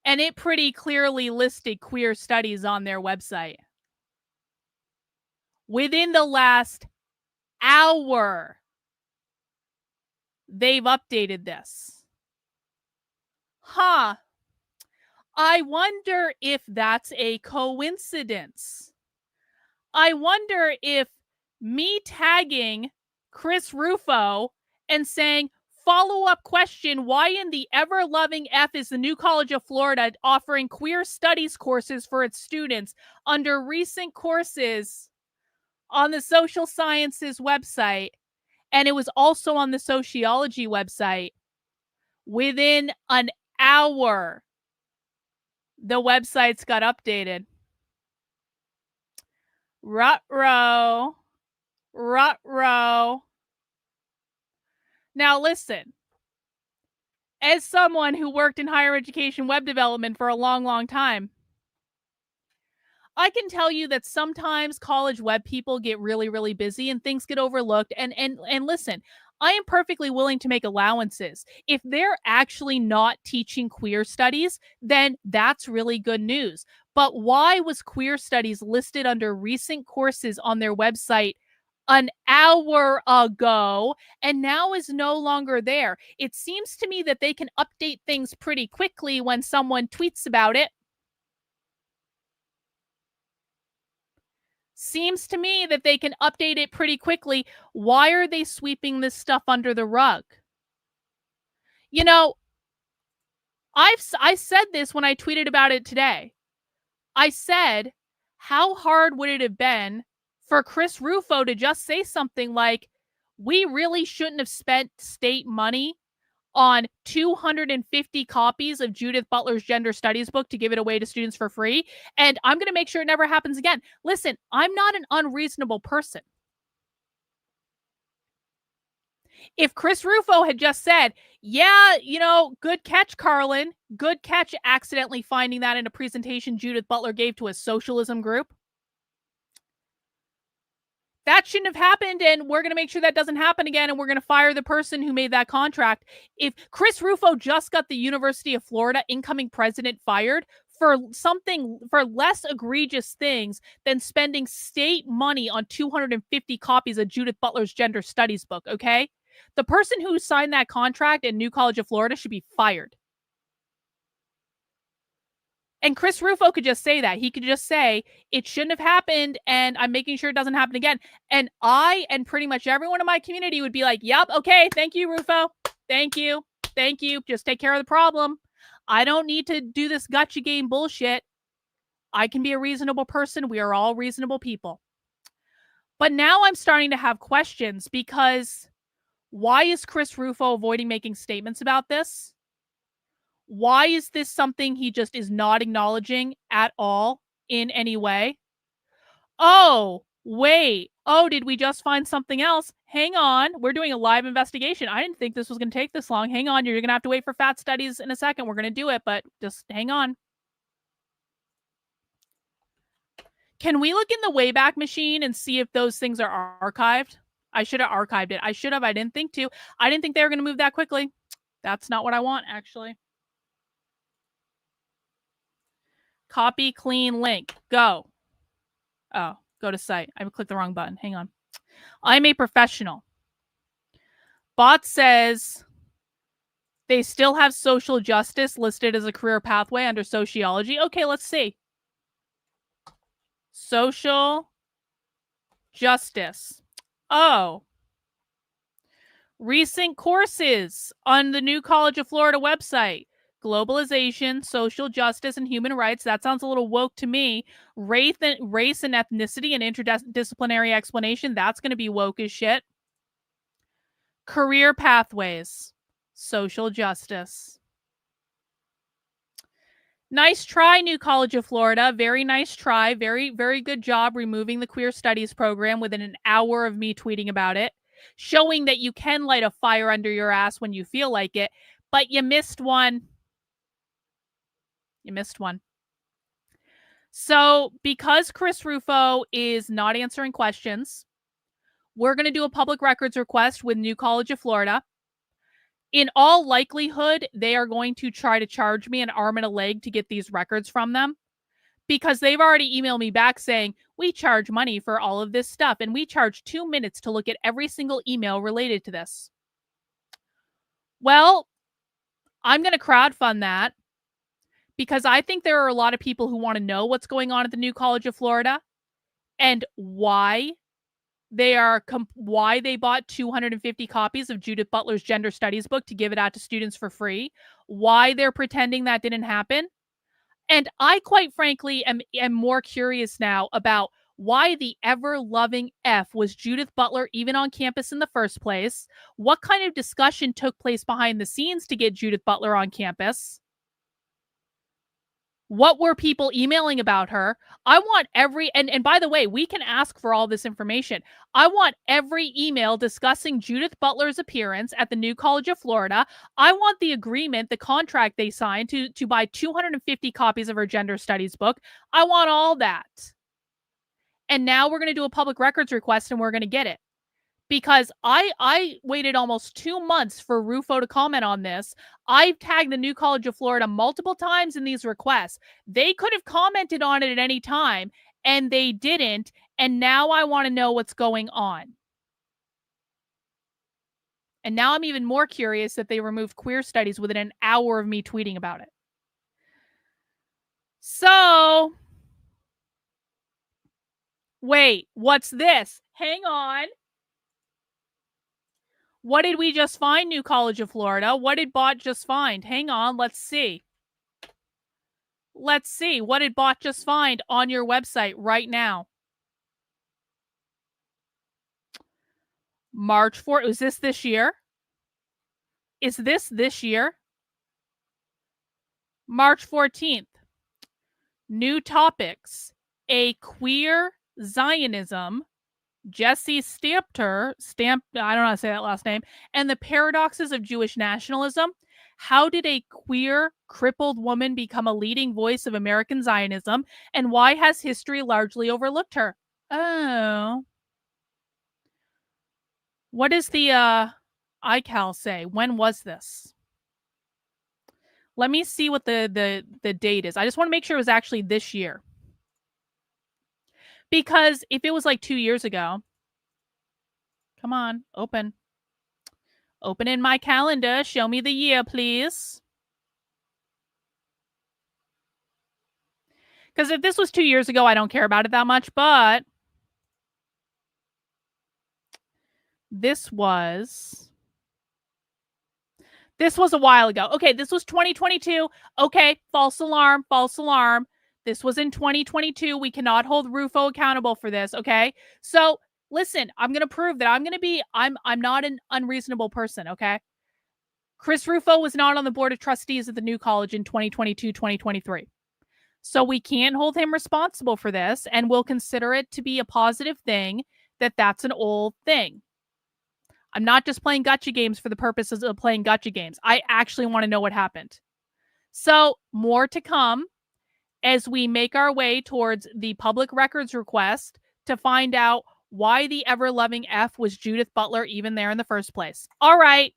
and it pretty clearly listed queer studies on their website. Within the last hour, they've updated this. Huh. I wonder if that's a coincidence. I wonder if me tagging Chris Rufo and saying, follow-up question, why in the ever-loving F is the New College of Florida offering queer studies courses for its students under recent courses on the social sciences website, and it was also on the sociology website. Within an hour, the websites got updated. Ruh-roh. Ruh-roh. Now listen, as someone who worked in higher education web development for a long, long time, I can tell you that sometimes college web people get really, really busy and things get overlooked. And listen, I am perfectly willing to make allowances. If they're actually not teaching queer studies, then that's really good news. But why was queer studies listed under recent courses on their website an hour ago and now is no longer there? It seems to me that they can update things pretty quickly when someone tweets about it. Seems to me that they can update it pretty quickly. Why are they sweeping this stuff under the rug? You know, I said this when I tweeted about it today. I said, how hard would it have been for Chris Rufo to just say something like, we really shouldn't have spent state money on 250 copies of Judith Butler's gender studies book to give it away to students for free, and I'm going to make sure it never happens again. Listen, I'm not an unreasonable person. If Chris Rufo had just said, yeah, good catch, Karlyn, good catch accidentally finding that in a presentation Judith Butler gave to a socialism group, that shouldn't have happened, and we're going to make sure that doesn't happen again, and we're going to fire the person who made that contract. If Chris Rufo just got the University of Florida incoming president fired for less egregious things than spending state money on 250 copies of Judith Butler's gender studies book, okay? The person who signed that contract at New College of Florida should be fired. And Chris Rufo could just say that. He could just say, it shouldn't have happened, and I'm making sure it doesn't happen again. And I and pretty much everyone in my community would be like, yep, okay, thank you, Rufo. Thank you. Thank you. Just take care of the problem. I don't need to do this gotcha game bullshit. I can be a reasonable person. We are all reasonable people. But now I'm starting to have questions, because why is Chris Rufo avoiding making statements about this? Why is this something he just is not acknowledging at all in any way? Oh, wait. Oh, did we just find something else? Hang on. We're doing a live investigation. I didn't think this was going to take this long. Hang on. You're going to have to wait for Fat Studies in a second. We're going to do it, but just hang on. Can we look in the Wayback Machine and see if those things are archived? I should have archived it. I should have. I didn't think to. I didn't think they were going to move that quickly. That's not what I want, actually. Copy, clean, link. Go. Oh, go to site. I clicked the wrong button. Hang on. I'm a professional. Bot says they still have social justice listed as a career pathway under sociology. Okay, let's see. Social justice. Oh. Recent courses on the New College of Florida website. Globalization, social justice, and human rights. That sounds a little woke to me. Race and ethnicity and interdisciplinary explanation. That's going to be woke as shit. Career pathways. Social justice. Nice try, New College of Florida. Very nice try. Very, very good job removing the queer studies program within an hour of me tweeting about it. Showing that you can light a fire under your ass when you feel like it. But you missed one. You missed one. So because Chris Rufo is not answering questions, we're going to do a public records request with New College of Florida. In all likelihood, they are going to try to charge me an arm and a leg to get these records from them, because they've already emailed me back saying, we charge money for all of this stuff, and we charge 2 minutes to look at every single email related to this. Well, I'm going to crowdfund that, because I think there are a lot of people who want to know what's going on at the New College of Florida and why they bought 250 copies of Judith Butler's gender studies book to give it out to students for free, why they're pretending that didn't happen. And I, quite frankly, am more curious now about why the ever-loving F was Judith Butler even on campus in the first place, what kind of discussion took place behind the scenes to get Judith Butler on campus. What were people emailing about her? I want and by the way, we can ask for all this information. I want every email discussing Judith Butler's appearance at the New College of Florida. I want the agreement, the contract they signed to buy 250 copies of her gender studies book. I want all that. And now we're going to do a public records request, and we're going to get it. Because I waited almost 2 months for Rufo to comment on this. I've tagged the New College of Florida multiple times in these requests. They could have commented on it at any time, and they didn't. And now I want to know what's going on. And now I'm even more curious that they removed queer studies within an hour of me tweeting about it. So Wait, what's this? Hang on. What did we just find, New College of Florida? What did Bot just find? Hang on, let's see. Let's see. What did Bot just find on your website right now? March 4th. Is this year? Is this year? March 14th. New topics. A queer Zionism. Jesse Stampter, I don't know how to say that last name, and the paradoxes of Jewish nationalism. How did a queer, crippled woman become a leading voice of American Zionism, and why has history largely overlooked her? Oh. What does the iCal say? When was this? Let me see what the date is. I just want to make sure it was actually this year. Because if it was like 2 years ago, come on, open. Open in my calendar. Show me the year, please. Because if this was 2 years ago, I don't care about it that much, but this was a while ago. Okay, this was 2022. Okay, false alarm, false alarm. This was in 2022. We cannot hold Rufo accountable for this, okay? So, listen, I'm going to prove that I'm not an unreasonable person, okay? Chris Rufo was not on the board of trustees at the new college in 2022, 2023. So we can't hold him responsible for this, and we'll consider it to be a positive thing that that's an old thing. I'm not just playing gotcha games for the purposes of playing gotcha games. I actually want to know what happened. So more to come as we make our way towards the public records request to find out why the ever-loving F was Judith Butler even there in the first place. All right.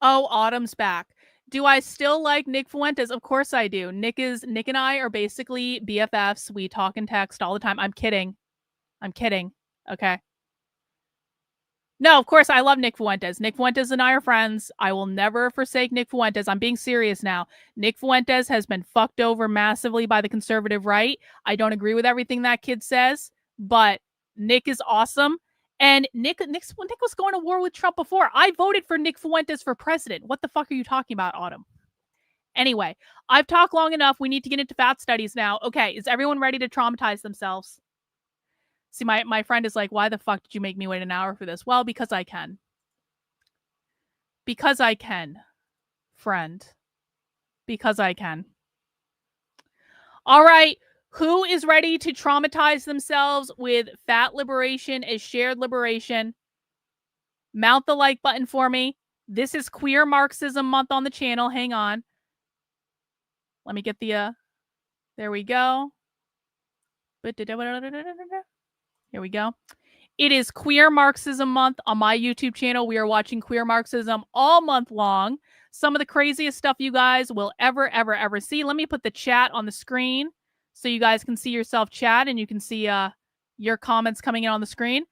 Oh, Autumn's back. Do I still like Nick Fuentes? Of course I do. Nick and I are basically BFFs. We talk and text all the time. I'm kidding. Okay. No, of course I love Nick Fuentes. Nick Fuentes and I are friends. I will never forsake Nick Fuentes. I'm being serious now. Nick Fuentes has been fucked over massively by the conservative right. I don't agree with everything that kid says, but Nick is awesome. And Nick was going to war with Trump before. I voted for Nick Fuentes for president. What the fuck are you talking about, Autumn? Anyway, I've talked long enough. We need to get into fat studies now. Okay, is everyone ready to traumatize themselves? See, my friend is like, why the fuck did you make me wait an hour for this? Well, because I can. Because I can, friend. Because I can. All right. Who is ready to traumatize themselves with fat liberation as shared liberation? Mount the like button for me. This is Queer Marxism Month on the channel. Hang on. Let me get the, there we go. Here we go. It is Queer Marxism Month on my YouTube channel. We are watching Queer Marxism all month long. Some of the craziest stuff you guys will ever see. Let me put the chat on the screen so you guys can see yourself chat and you can see your comments coming in on the screen.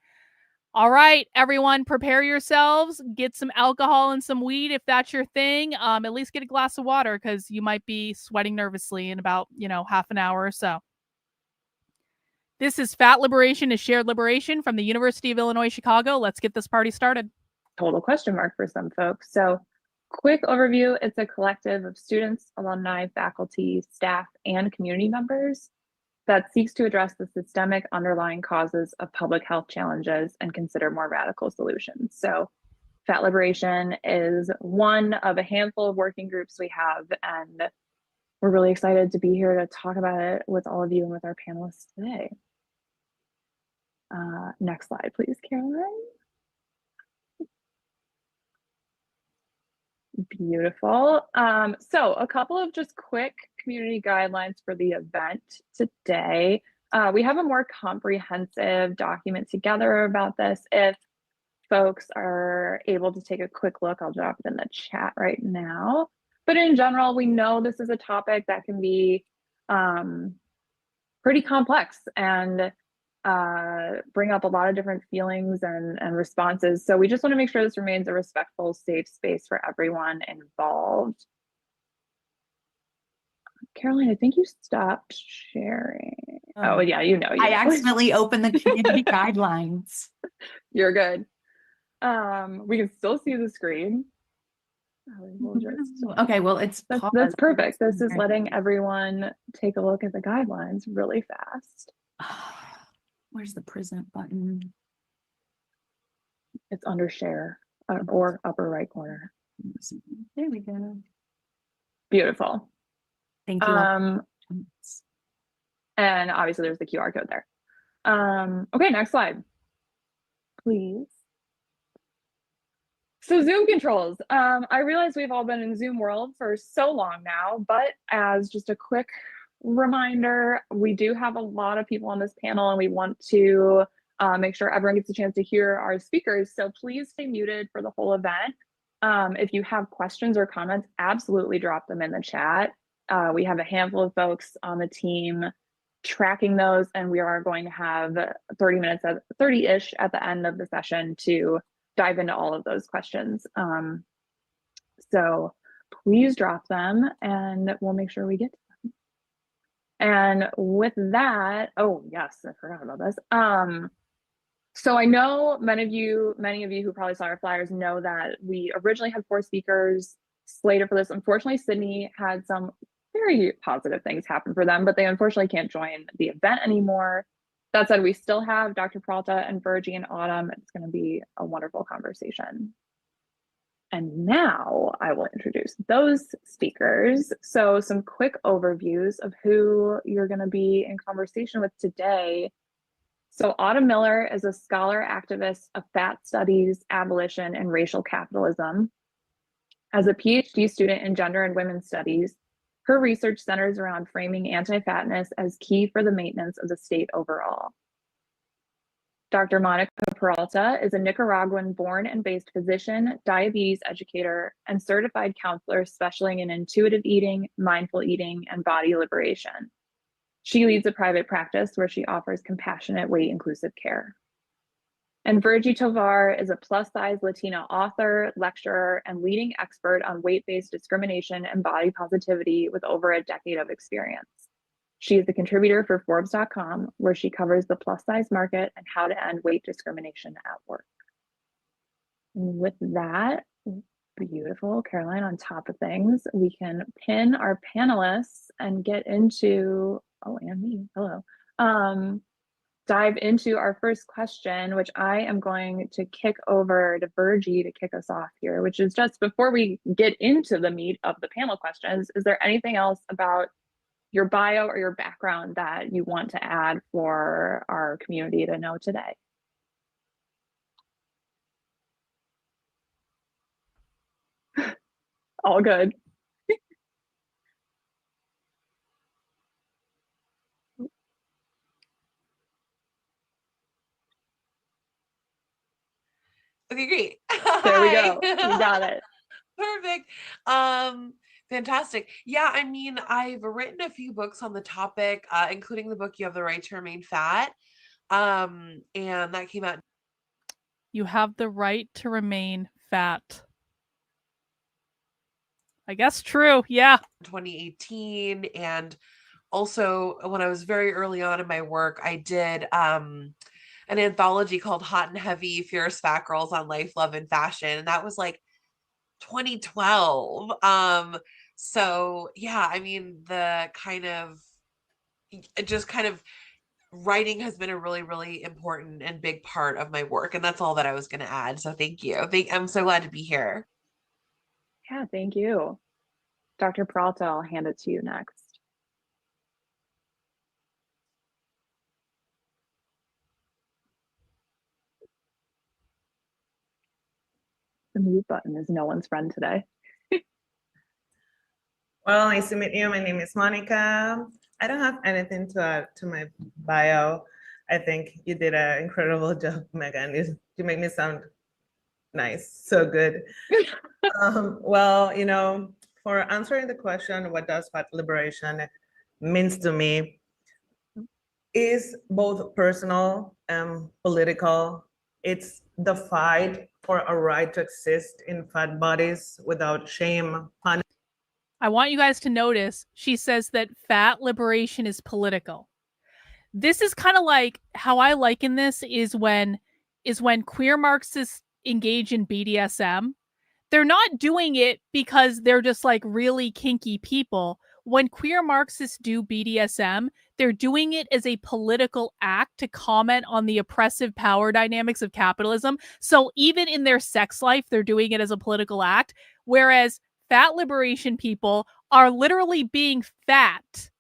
All right, everyone, prepare yourselves. Get some alcohol and some weed if that's your thing. At least get a glass of water because you might be sweating nervously in about, half an hour or so. This is Fat Liberation is Shared Liberation from the University of Illinois, Chicago. Let's get this party started. Total question mark for some folks. So quick overview, it's a collective of students, alumni, faculty, staff, and community members that seeks to address the systemic underlying causes of public health challenges and consider more radical solutions. So Fat Liberation is one of a handful of working groups we have, and we're really excited to be here to talk about it with all of you and with our panelists today. Next slide, please, Karlyn. Beautiful. So a couple of just quick community guidelines for the event today. We have a more comprehensive document together about this. If folks are able to take a quick look, I'll drop it in the chat right now. But in general, we know this is a topic that can be pretty complex and bring up a lot of different feelings and responses. So we just want to make sure this remains a respectful, safe space for everyone involved. Karlyn, I think you stopped sharing. Oh yeah, you know. I accidentally opened the community guidelines. You're good. We can still see the screen. We'll just, Okay, well, it's that's paused. perfect. This is letting everyone take a look at the guidelines really fast. Where's the present button? It's under share or upper right corner. There we go. Beautiful. Thank you. And obviously there's the QR code there. Okay, next slide, please. So Zoom controls. I realize we've all been in Zoom world for so long now, but as just a quick reminder, we do have a lot of people on this panel and we want to make sure everyone gets a chance to hear our speakers. So please stay muted for the whole event. If you have questions or comments, absolutely drop them in the chat. We have a handful of folks on the team tracking those, and we are going to have 30-ish at the end of the session to dive into all of those questions. So please drop them and we'll make sure we get to them. And with that, oh yes, I forgot about this. So I know many of you who probably saw our flyers know that we originally had 4 speakers slated for this. Unfortunately, Sydney had some very positive things happen for them, but they unfortunately can't join the event anymore. That said, we still have Dr. Peralta and Virgie and Autumn. It's going to be a wonderful conversation. And now I will introduce those speakers. So some quick overviews of who you're going to be in conversation with today. So Autumn Miller is a scholar activist of fat studies, abolition, and racial capitalism. As a PhD student in gender and women's studies, her research centers around framing anti-fatness as key for the maintenance of the state overall. Dr. Monica Peralta is a Nicaraguan born and based physician, diabetes educator, and certified counselor specializing in intuitive eating, mindful eating, and body liberation. She leads a private practice where she offers compassionate, weight-inclusive care. And Virgie Tovar is a plus-size Latina author, lecturer, and leading expert on weight-based discrimination and body positivity with over a decade of experience. She is a contributor for Forbes.com, where she covers the plus-size market and how to end weight discrimination at work. And with that, beautiful, Caroline, on top of things, we can pin our panelists and get into, oh, and me, hello. Dive into our first question, which I am going to kick over to Virgie to kick us off here, which is just before we get into the meat of the panel questions, is there anything else about your bio or your background that you want to add for our community to know today? All good. Okay, great. There we go. You got it. Perfect. Fantastic. Yeah, I mean, I've written a few books on the topic, including the book You Have the Right to Remain Fat. And that came out. You have the right to remain fat. I guess true. Yeah. 2018. And also when I was very early on in my work, I did an anthology called Hot and Heavy Fierce Fat Girls on Life, Love, and Fashion. And that was like 2012. So yeah, I mean, the kind of writing has been a really, really important and big part of my work. And that's all that I was going to add. So thank you. I'm so glad to be here. Yeah, thank you. Dr. Peralta, I'll hand it to you next. The mute button is no one's friend today. Well, nice to meet you. My name is Monica. I don't have anything to add to my bio. I think you did an incredible job, Megan. You make me sound nice, so good. Well, you know, for answering the question, what does fat liberation means to me, is both personal and political. It's the fight for a right to exist in fat bodies without shame, punishment. I want you guys to notice she says that fat liberation is political. This is kind of like how I liken this is when queer Marxists engage in BDSM. They're not doing it because they're just like really kinky people. When queer Marxists do BDSM, they're doing it as a political act to comment on the oppressive power dynamics of capitalism. So even in their sex life, they're doing it as a political act. Whereas fat liberation people are literally being fat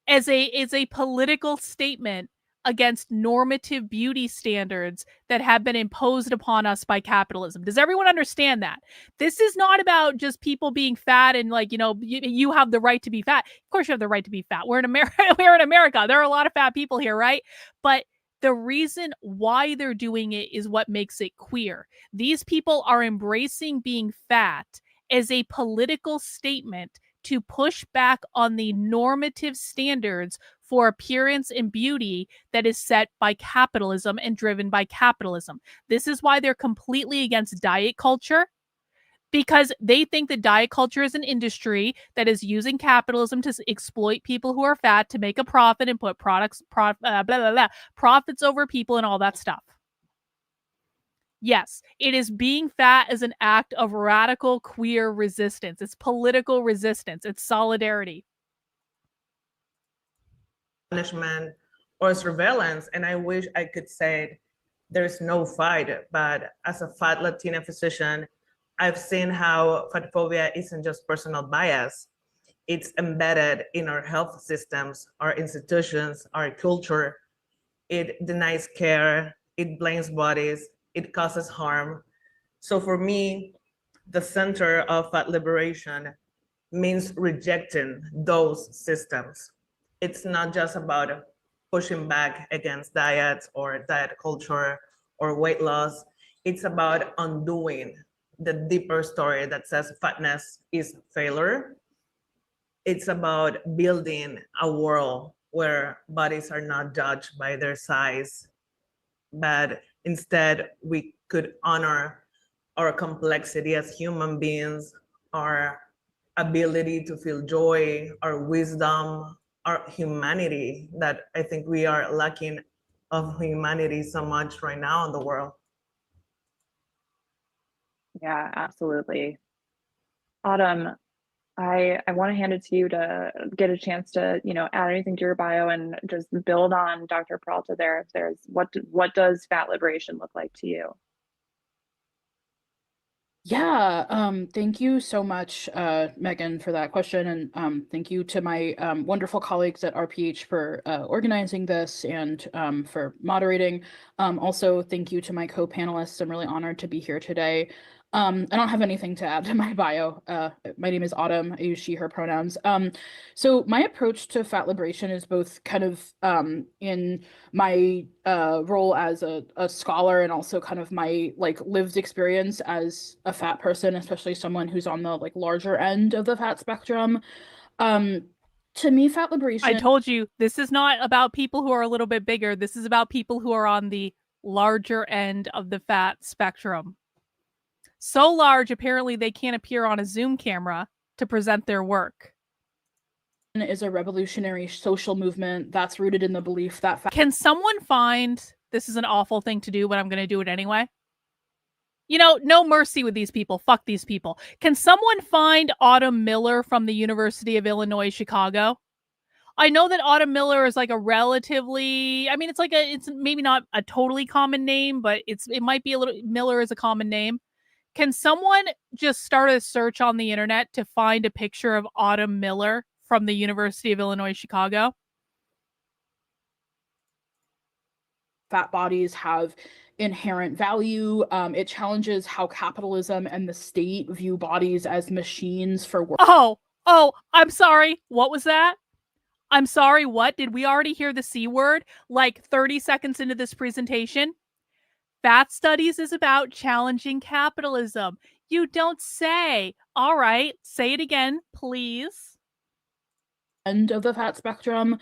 as a political statement against normative beauty standards that have been imposed upon us by capitalism. Does everyone understand that? This is not about just people being fat and like, you have the right to be fat. Of course you have the right to be fat. We're in America. We're in America. There are a lot of fat people here, right? But the reason why they're doing it is what makes it queer. These people are embracing being fat as a political statement to push back on the normative standards for appearance and beauty that is set by capitalism and driven by capitalism. This is why they're completely against diet culture, because they think that diet culture is an industry that is using capitalism to exploit people who are fat to make a profit and put profits over people and all that stuff. Yes, it is being fat as an act of radical queer resistance. It's political resistance. It's solidarity. Punishment or surveillance. And I wish I could say there's no fight, but as a fat Latina physician, I've seen how fat phobia isn't just personal bias. It's embedded in our health systems, our institutions, our culture. It denies care, it blames bodies, it causes harm. So for me, the center of fat liberation means rejecting those systems. It's not just about pushing back against diets or diet culture or weight loss. It's about undoing the deeper story that says fatness is failure. It's about building a world where bodies are not judged by their size, but instead we could honor our complexity as human beings, our ability to feel joy, our wisdom, our humanity, that I think we are lacking of humanity so much right now in the world. Yeah, absolutely. Autumn, I want to hand it to you to get a chance to, add anything to your bio and just build on Dr. Peralta there. If there's what does fat liberation look like to you? Yeah, thank you so much, Megan, for that question. And thank you to my wonderful colleagues at RPH for organizing this and for moderating. Also, thank you to my co-panelists. I'm really honored to be here today. I don't have anything to add to my bio. My name is Autumn. I use she, her pronouns. So my approach to fat liberation is both kind of in my role as a scholar and also kind of my lived experience as a fat person, especially someone who's on the larger end of the fat spectrum. To me, fat liberation. I told you, this is not about people who are a little bit bigger. This is about people who are on the larger end of the fat spectrum. So large, apparently they can't appear on a Zoom camera to present their work. Is a revolutionary social movement that's rooted in the belief that Can someone find, this is an awful thing to do, but I'm going to do it anyway. No mercy with these people. Fuck these people. Can someone find Autumn Miller from the University of Illinois, Chicago? I know that Autumn Miller is a relatively, it's maybe not a totally common name, but it might be a little, Miller is a common name. Can someone just start a search on the internet to find a picture of Autumn Miller from the University of Illinois, Chicago? Fat bodies have inherent value. It challenges how capitalism and the state view bodies as machines for work. Oh, I'm sorry. What was that? I'm sorry, what? Did we already hear the C word 30 seconds into this presentation? Fat Studies is about challenging capitalism. You don't say. All right, say it again, please. End of the fat spectrum.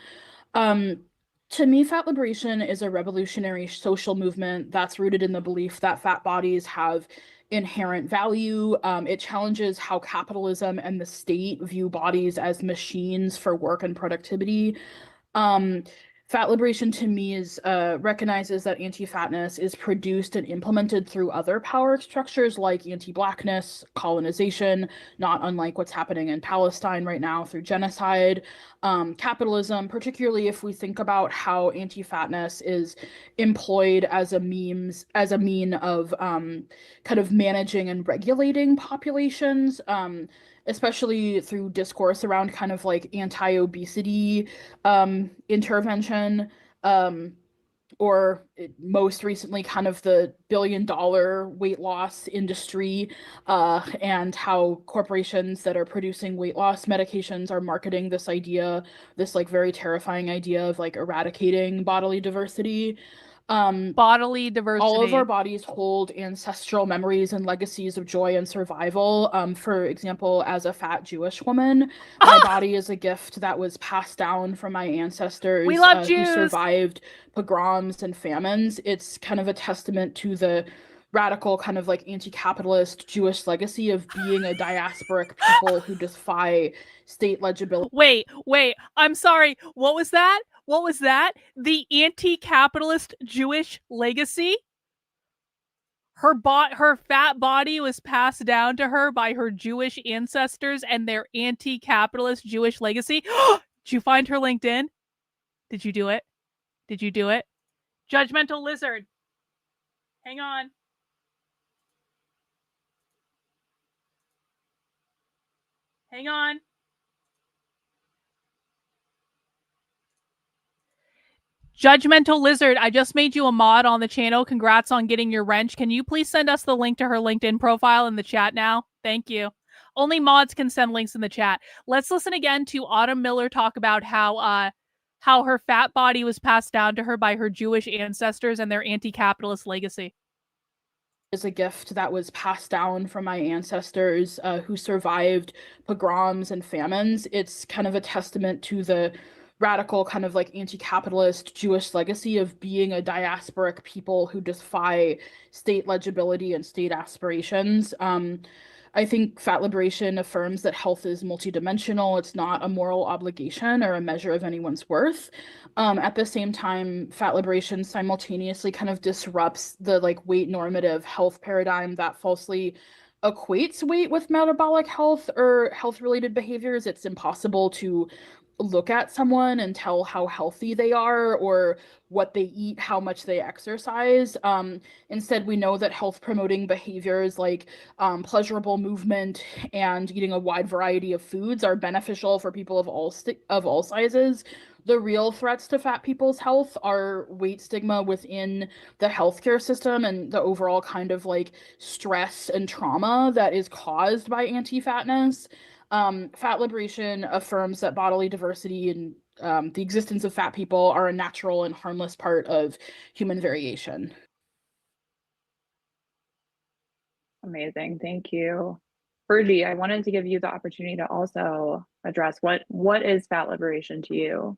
To me, fat liberation is a revolutionary social movement that's rooted in the belief that fat bodies have inherent value. It challenges how capitalism and the state view bodies as machines for work and productivity. Fat liberation to me is recognizes that anti-fatness is produced and implemented through other power structures like anti-blackness, colonization, not unlike what's happening in Palestine right now through genocide, capitalism, particularly if we think about how anti-fatness is employed as a mean of kind of managing and regulating populations, especially through discourse around kind of like anti-obesity intervention, or most recently kind of the billion-dollar weight loss industry, and how corporations that are producing weight loss medications are marketing this idea, this like very terrifying idea of like eradicating bodily diversity. Bodily diversity. All of our bodies hold ancestral memories and legacies of joy and survival. For example, as a fat Jewish woman, my body is a gift that was passed down from my ancestors We love who Jews. survived pogroms and famines. It's kind of a testament to the radical kind of like anti-capitalist Jewish legacy of being a diasporic people who defy state legibility. Wait, I'm sorry. What was that? What was that? The anti-capitalist Jewish legacy? Her fat body was passed down to her by her Jewish ancestors and their anti-capitalist Jewish legacy. Did you find her LinkedIn? Did you do it? Did you do it? Judgmental lizard. Hang on. Hang on. Judgmental Lizard, I just made you a mod on the channel. Congrats on getting your wrench. Can you please send us the link to her LinkedIn profile in the chat now? Thank you. Only mods can send links in the chat. Let's listen again to Autumn Miller talk about how her fat body was passed down to her by her Jewish ancestors and their anti-capitalist legacy. Is a gift that was passed down from my ancestors who survived pogroms and famines. It's kind of a testament to the radical kind of like anti-capitalist Jewish legacy of being a diasporic people who defy state legibility and state aspirations. I think fat liberation affirms that health is multidimensional. It's not a moral obligation or a measure of anyone's worth. At the same time, fat liberation simultaneously kind of disrupts the like weight normative health paradigm that falsely equates weight with metabolic health or health related behaviors. It's impossible to look at someone and tell how healthy they are or what they eat, how much they exercise. Instead, we know that health promoting behaviors like pleasurable movement and eating a wide variety of foods are beneficial for people of all sizes. The real threats to fat people's health are weight stigma within the healthcare system and the overall kind of like stress and trauma that is caused by anti-fatness. Fat liberation affirms that bodily diversity and the existence of fat people are a natural and harmless part of human variation. Amazing. Thank you. Fergie, I wanted to give you the opportunity to also address what is fat liberation to you?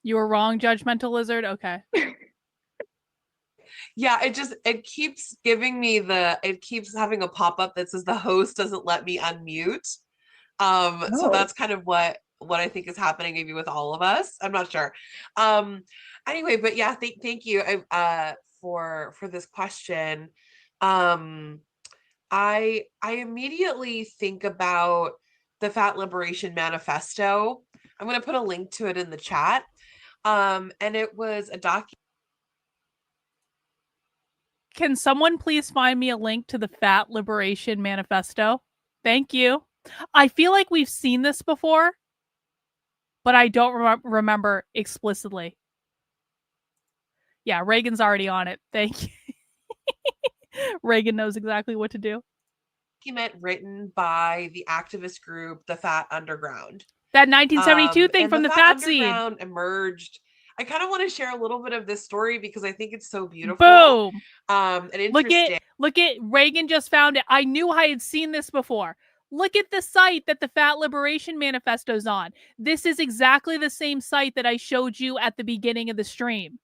You were wrong, Judgmental Lizard. Okay. Yeah, it keeps giving me it keeps having a pop-up that says the host doesn't let me unmute. So that's kind of what I think is happening maybe with all of us. I'm not sure. Anyway, but yeah, thank you for this question. I immediately think about the Fat Liberation Manifesto. I'm going to put a link to it in the chat. And it was a document. Can someone please find me a link to the Fat Liberation Manifesto? Thank you. I feel like we've seen this before, but I don't remember explicitly. Yeah, Reagan's already on it. Thank you. Reagan knows exactly what to do. Document written by the activist group, the Fat Underground. That 1972 thing from the Fat Seed emerged. I kind of want to share a little bit of this story because I think it's so beautiful. Boom. And interesting. Look at Reagan just found it. I knew I had seen this before. Look at the site that the Fat Liberation Manifesto's on. This is exactly the same site that I showed you at the beginning of the stream.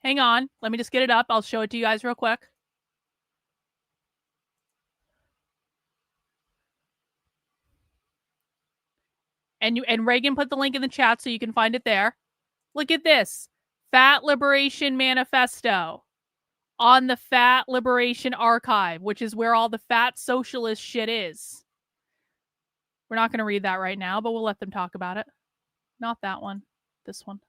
Hang on. Let me just get it up. I'll show it to you guys real quick. And Reagan put the link in the chat so you can find it there. Look at this. Fat Liberation Manifesto on the Fat Liberation Archive, which is where all the fat socialist shit is. We're not going to read that right now, but we'll let them talk about it. Not that one. This one.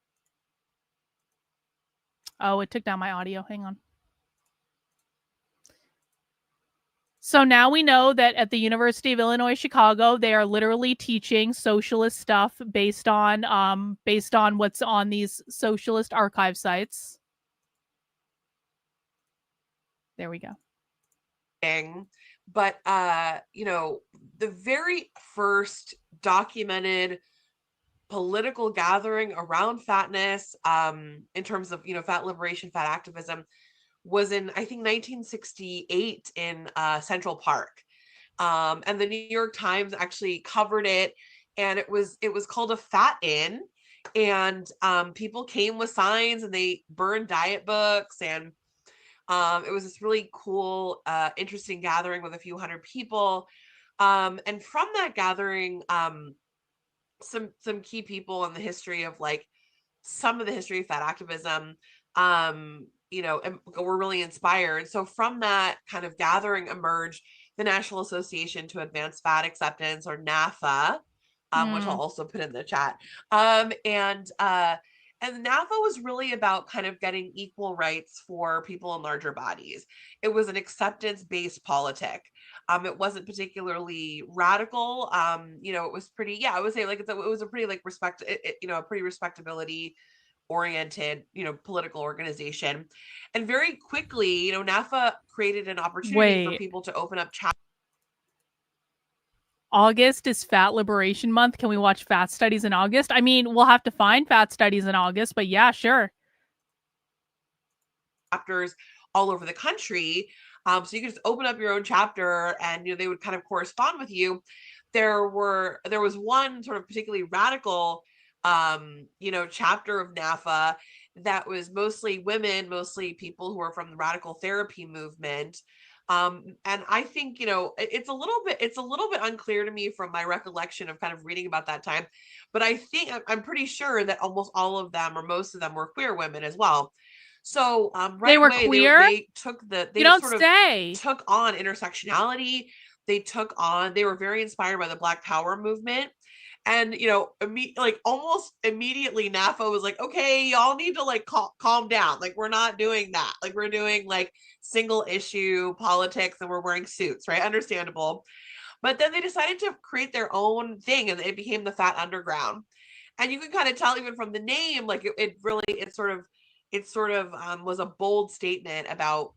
Oh, it took down my audio. Hang on. So now we know that at the University of Illinois Chicago, they are literally teaching socialist stuff based on what's on these socialist archive sites. There we go. But you know, the very first documented political gathering around fatness, in terms of, you know, fat liberation, fat activism, was in, I think, 1968 in Central Park. And the New York Times actually covered it, and it was called a fat in, and people came with signs and they burned diet books, and it was this really cool, interesting gathering with a few hundred people. And from that gathering, some key people in the history of, like, some of the history of fat activism, you know, were really inspired. So from that kind of gathering emerged the National Association to Advance Fat Acceptance, or NAFA, which I'll also put in the chat. And NAFA was really about kind of getting equal rights for people in larger bodies. It was an acceptance-based politic. It wasn't particularly radical. You know, it was pretty, yeah, I would say, like, it was a pretty, like, you know, a pretty respectability oriented, you know, political organization. And very quickly, you know, NAFA created an opportunity for people to open up chapters. August is Fat Liberation Month. Can we watch Fat Studies in August? I mean, we'll have to find Fat Studies in August, but yeah, sure. Chapters all over the country. So you could just open up your own chapter, and, you know, they would kind of correspond with you. There was one sort of particularly radical, you know, chapter of NAFA that was mostly women, mostly people who are from the radical therapy movement. And I think, you know, it's a little bit unclear to me from my recollection of kind of reading about that time, but I think I'm pretty sure that almost all of them, or most of them, were queer women as well. So right they were away, queer. They took took on intersectionality. They were very inspired by the Black Power movement. And, you know, almost immediately NAFA was like, okay, y'all need to, like, calm down. Like, we're not doing that. Like, we're doing, like, single issue politics, and we're wearing suits, right? Understandable. But then they decided to create their own thing, and it became the Fat Underground. And you can kind of tell even from the name, like, it sort of was a bold statement about,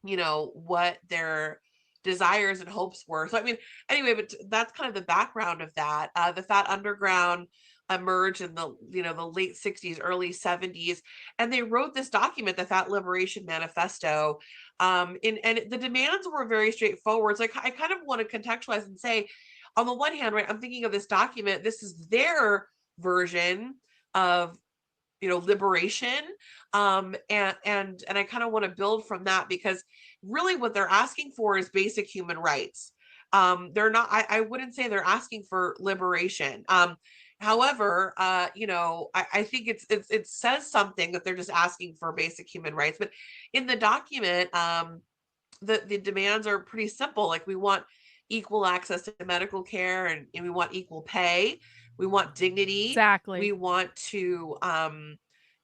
you know, what their desires and hopes were. So I mean, anyway, but that's kind of the background of that. The Fat Underground emerged in the, you know, the late 60s, early 70s, and they wrote this document, the Fat Liberation Manifesto. And the demands were very straightforward. So I kind of want to contextualize and say, on the one hand, right, I'm thinking of this document, this is their version of, you know, liberation. And I kind of want to build from that, because really what they're asking for is basic human rights. They're not, I wouldn't say they're asking for liberation. However, you know, I think it says something that they're just asking for basic human rights. But in the document, the demands are pretty simple. Like, we want equal access to medical care, and we want equal pay. We want dignity. Exactly. We want to,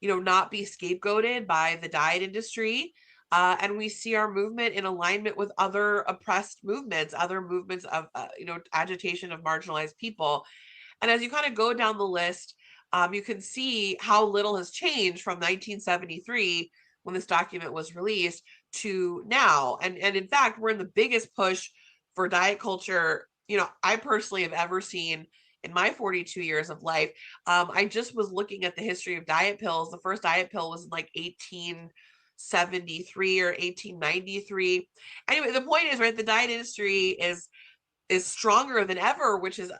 you know, not be scapegoated by the diet industry. And we see our movement in alignment with other oppressed movements, other movements of, you know, agitation of marginalized people. And as you kind of go down the list, you can see how little has changed from 1973, when this document was released, to now. And in fact, we're in the biggest push for diet culture, you know, I personally have ever seen in my 42 years of life. I just was looking at the history of diet pills. The first diet pill was in, like, 1873 or 1893. Anyway, the point is, right, the diet industry is stronger than ever, which is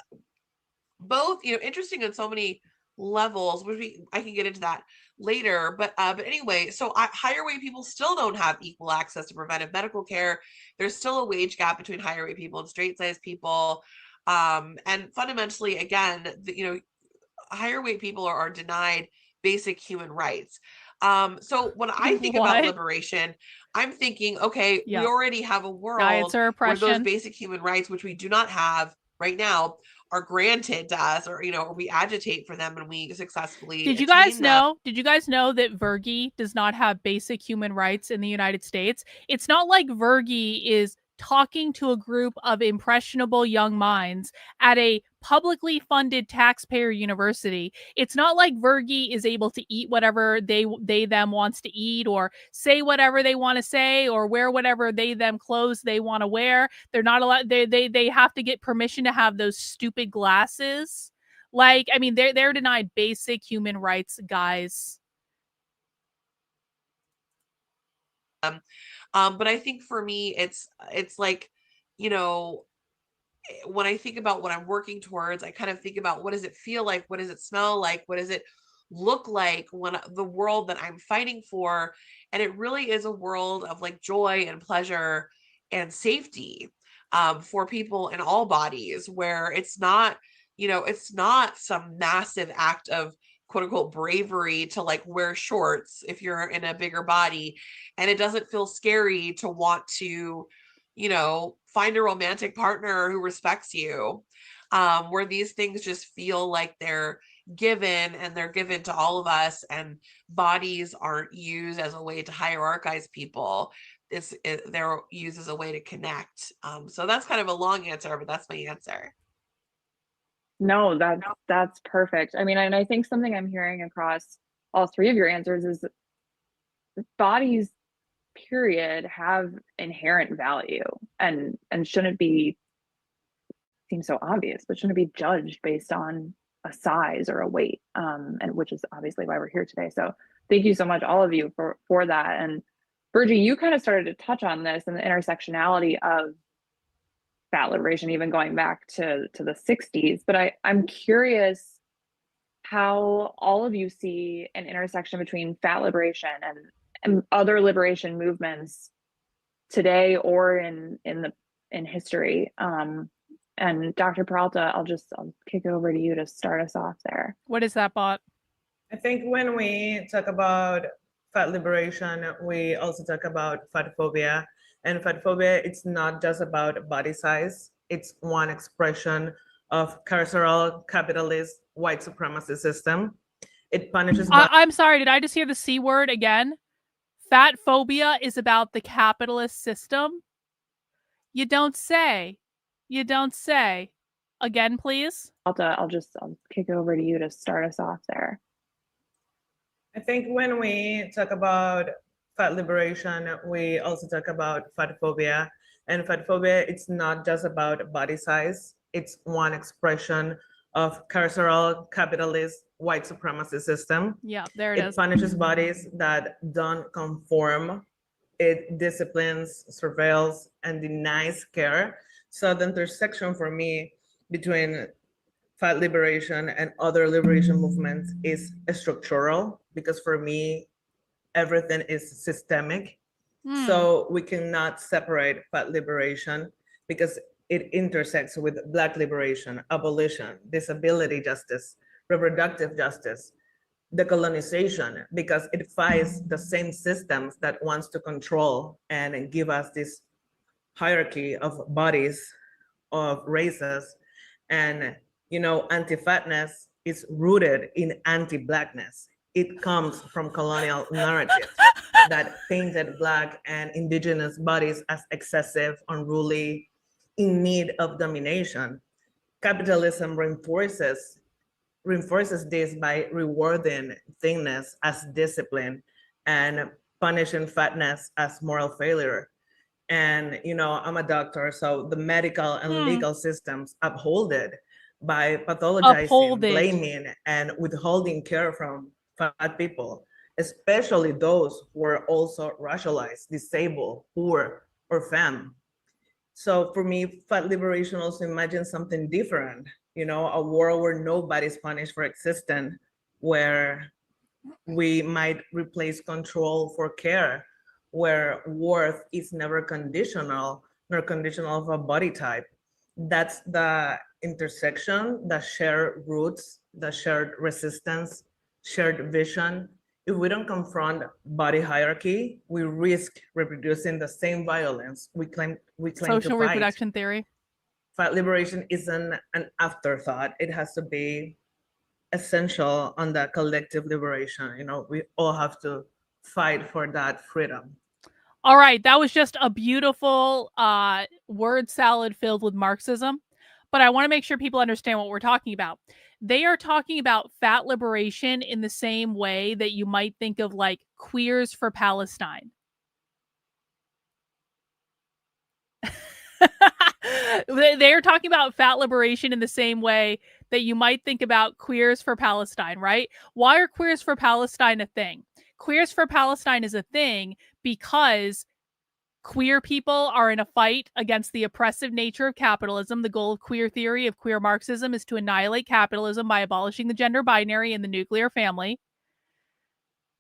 both, you know, interesting on so many levels, which I can get into that later. But anyway, so higher wage people still don't have equal access to preventive medical care. There's still a wage gap between higher wage people and straight size people. And fundamentally, again, higher weight people are denied basic human rights. So when I think about What? liberation, I'm thinking, okay, we Yep. already have a Diets world are where those oppression. basic human rights, which we do not have right now, are granted to us, or or we agitate for them and we successfully Did you attain guys them. know? Did you guys know that Vergi does not have basic human rights in the United States? It's not like Vergi is talking to a group of impressionable young minds at a publicly funded taxpayer university. It's not like Vergi is able to eat whatever they them wants to eat, or say whatever they want to say, or wear whatever they them clothes they want to wear. They're not allowed. They have to get permission to have those stupid glasses. Like, I mean, they're denied basic human rights, guys. But I think for me, it's like, when I think about what I'm working towards, I kind of think about, what does it feel like? What does it smell like? What does it look like when the world that I'm fighting for? And it really is a world of like joy and pleasure and safety for people in all bodies, where it's not, it's not some massive act of quote unquote bravery to like wear shorts if you're in a bigger body. And it doesn't feel scary to want to, find a romantic partner who respects you, where these things just feel like they're given, and they're given to all of us, and bodies aren't used as a way to hierarchize people. They're used as a way to connect. So that's kind of a long answer, but that's my answer. No, that's perfect. I mean, and I think something I'm hearing across all three of your answers is bodies, period, have inherent value and shouldn't be, seems so obvious, but shouldn't be judged based on a size or a weight, and which is obviously why we're here today. So thank you so much, all of you, for that. And Virgie, you kind of started to touch on this and the intersectionality of fat liberation, even going back to the 60s. But I'm curious how all of you see an intersection between fat liberation and other liberation movements today or in history. And Dr. Peralta, I'll kick it over to you to start us off there. What is that, Bot? I think when we talk about fat liberation, we also talk about fat phobia. And fat phobia, it's not just about body size. It's one expression of carceral capitalist white supremacy system. It punishes. I'm sorry, did I just hear the C word again? Fat phobia is about the capitalist system? You don't say. You don't say. Again, please. I'll kick it over to you to start us off there. I think when we talk about fat liberation, we also talk about fat phobia. And fat phobia, it's not just about body size. It's one expression of carceral capitalist white supremacy system. Yeah, there it is. It punishes bodies that don't conform. It disciplines, surveils, and denies care. So the intersection for me between fat liberation and other liberation movements is structural, because for me, everything is systemic. So we cannot separate fat liberation because it intersects with Black liberation, abolition, disability justice, reproductive justice, decolonization, because it fights the same systems that wants to control and give us this hierarchy of bodies, of races. And anti-fatness is rooted in anti-Blackness. It comes from colonial narratives that painted Black and Indigenous bodies as excessive, unruly, in need of domination. Capitalism reinforces this by rewarding thinness as discipline and punishing fatness as moral failure. And I'm a doctor, so the medical and legal systems uphold it by pathologizing, blaming, and withholding care from fat people, especially those who are also racialized, disabled, poor, or femme. So for me, fat liberation also imagines something different, a world where nobody's punished for existing, where we might replace control for care, where worth is never conditional, nor conditional of a body type. That's the intersection, that shared roots, that shared resistance, shared vision. If we don't confront body hierarchy, we risk reproducing the same violence we claim Social to fight. reproduction theory. Fight liberation isn't an afterthought. It has to be essential on that collective liberation. You know, we all have to fight for that freedom. All right, that was just a beautiful word salad filled with Marxism. But I want to make sure people understand what we're talking about. They are talking about fat liberation in the same way that you might think of like Queers for Palestine. They are talking about fat liberation in the same way that you might think about Queers for Palestine, right? Why are Queers for Palestine a thing? Queers for Palestine is a thing because queer people are in a fight against the oppressive nature of capitalism. The goal of queer theory, of queer Marxism, is to annihilate capitalism by abolishing the gender binary and the nuclear family.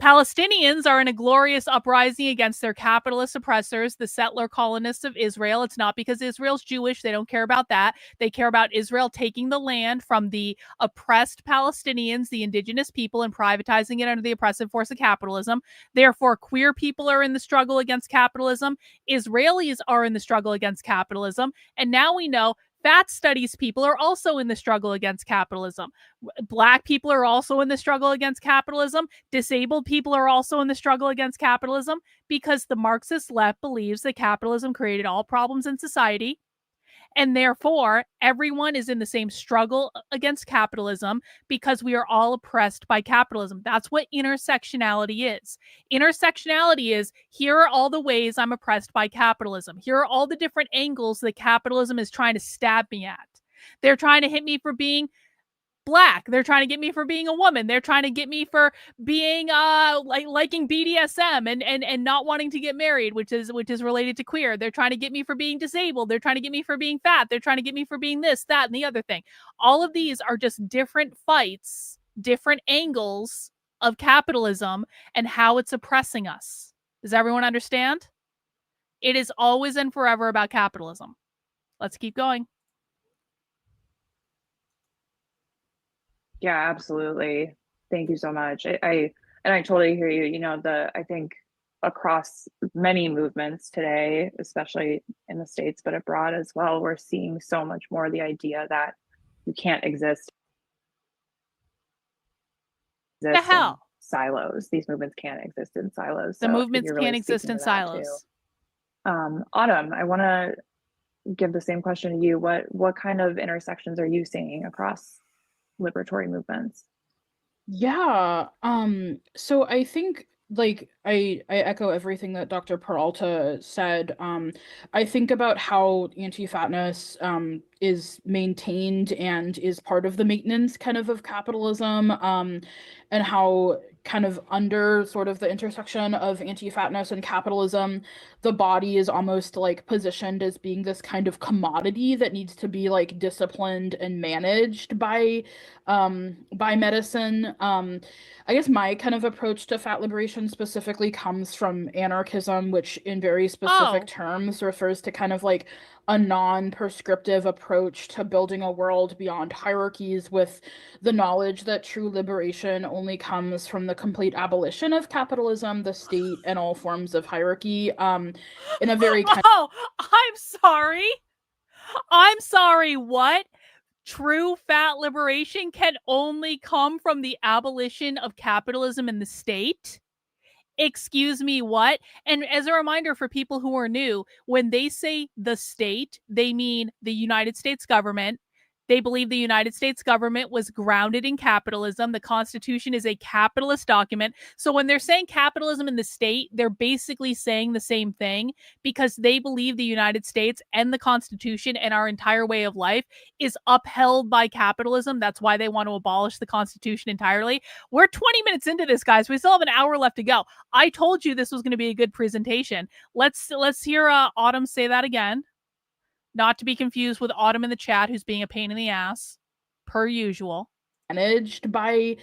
Palestinians are in a glorious uprising against their capitalist oppressors, the settler colonists of Israel. It's not because Israel's Jewish. They don't care about that. They care about Israel taking the land from the oppressed Palestinians, the indigenous people, and privatizing it under the oppressive force of capitalism. Therefore, queer people are in the struggle against capitalism. Israelis are in the struggle against capitalism. And now we know fat studies people are also in the struggle against capitalism. Black people are also in the struggle against capitalism. Disabled people are also in the struggle against capitalism because the Marxist left believes that capitalism created all problems in society. And therefore, everyone is in the same struggle against capitalism because we are all oppressed by capitalism. That's what intersectionality is. Intersectionality is, here are all the ways I'm oppressed by capitalism. Here are all the different angles that capitalism is trying to stab me at. They're trying to hit me for being Black. They're trying to get me for being a woman. They're trying to get me for being liking BDSM and not wanting to get married, which is related to queer. They're trying to get me for being disabled. They're trying to get me for being fat. They're trying to get me for being this, that, and the other thing. All of these are just different fights, different angles of capitalism and how it's oppressing us. Does everyone understand? It is always and forever about capitalism. Let's keep going. Yeah, absolutely. Thank you so much. I totally hear you. You know, I think across many movements today, especially in the States, but abroad as well, we're seeing so much more the idea that you can't exist The hell? in silos. These movements can't exist in silos. The So movements you're really can't exist speaking in to that silos. too. Autumn, I want to give the same question to you. What kind of intersections are you seeing across liberatory movements? Yeah. So I think like I echo everything that Dr. Peralta said. I think about how anti-fatness is maintained and is part of the maintenance kind of capitalism, and how kind of under sort of the intersection of anti-fatness and capitalism, the body is almost like positioned as being this kind of commodity that needs to be like disciplined and managed by medicine. I guess my kind of approach to fat liberation specifically comes from anarchism, which in very specific terms refers to kind of like a non-prescriptive approach to building a world beyond hierarchies, with the knowledge that true liberation only comes from the complete abolition of capitalism, the state, and all forms of hierarchy. In a very kind Oh, I'm sorry, what? True fat liberation can only come from the abolition of capitalism in the state? Excuse me, what? And as a reminder for people who are new, when they say the state, they mean the United States government. They believe the United States government was grounded in capitalism. The Constitution is a capitalist document. So when they're saying capitalism in the state, they're basically saying the same thing because they believe the United States and the Constitution and our entire way of life is upheld by capitalism. That's why they want to abolish the Constitution entirely. We're 20 minutes into this, guys. We still have an hour left to go. I told you this was going to be a good presentation. Let's hear Autumn say that again. Not to be confused with Autumn in the chat, who's being a pain in the ass, per usual. managed by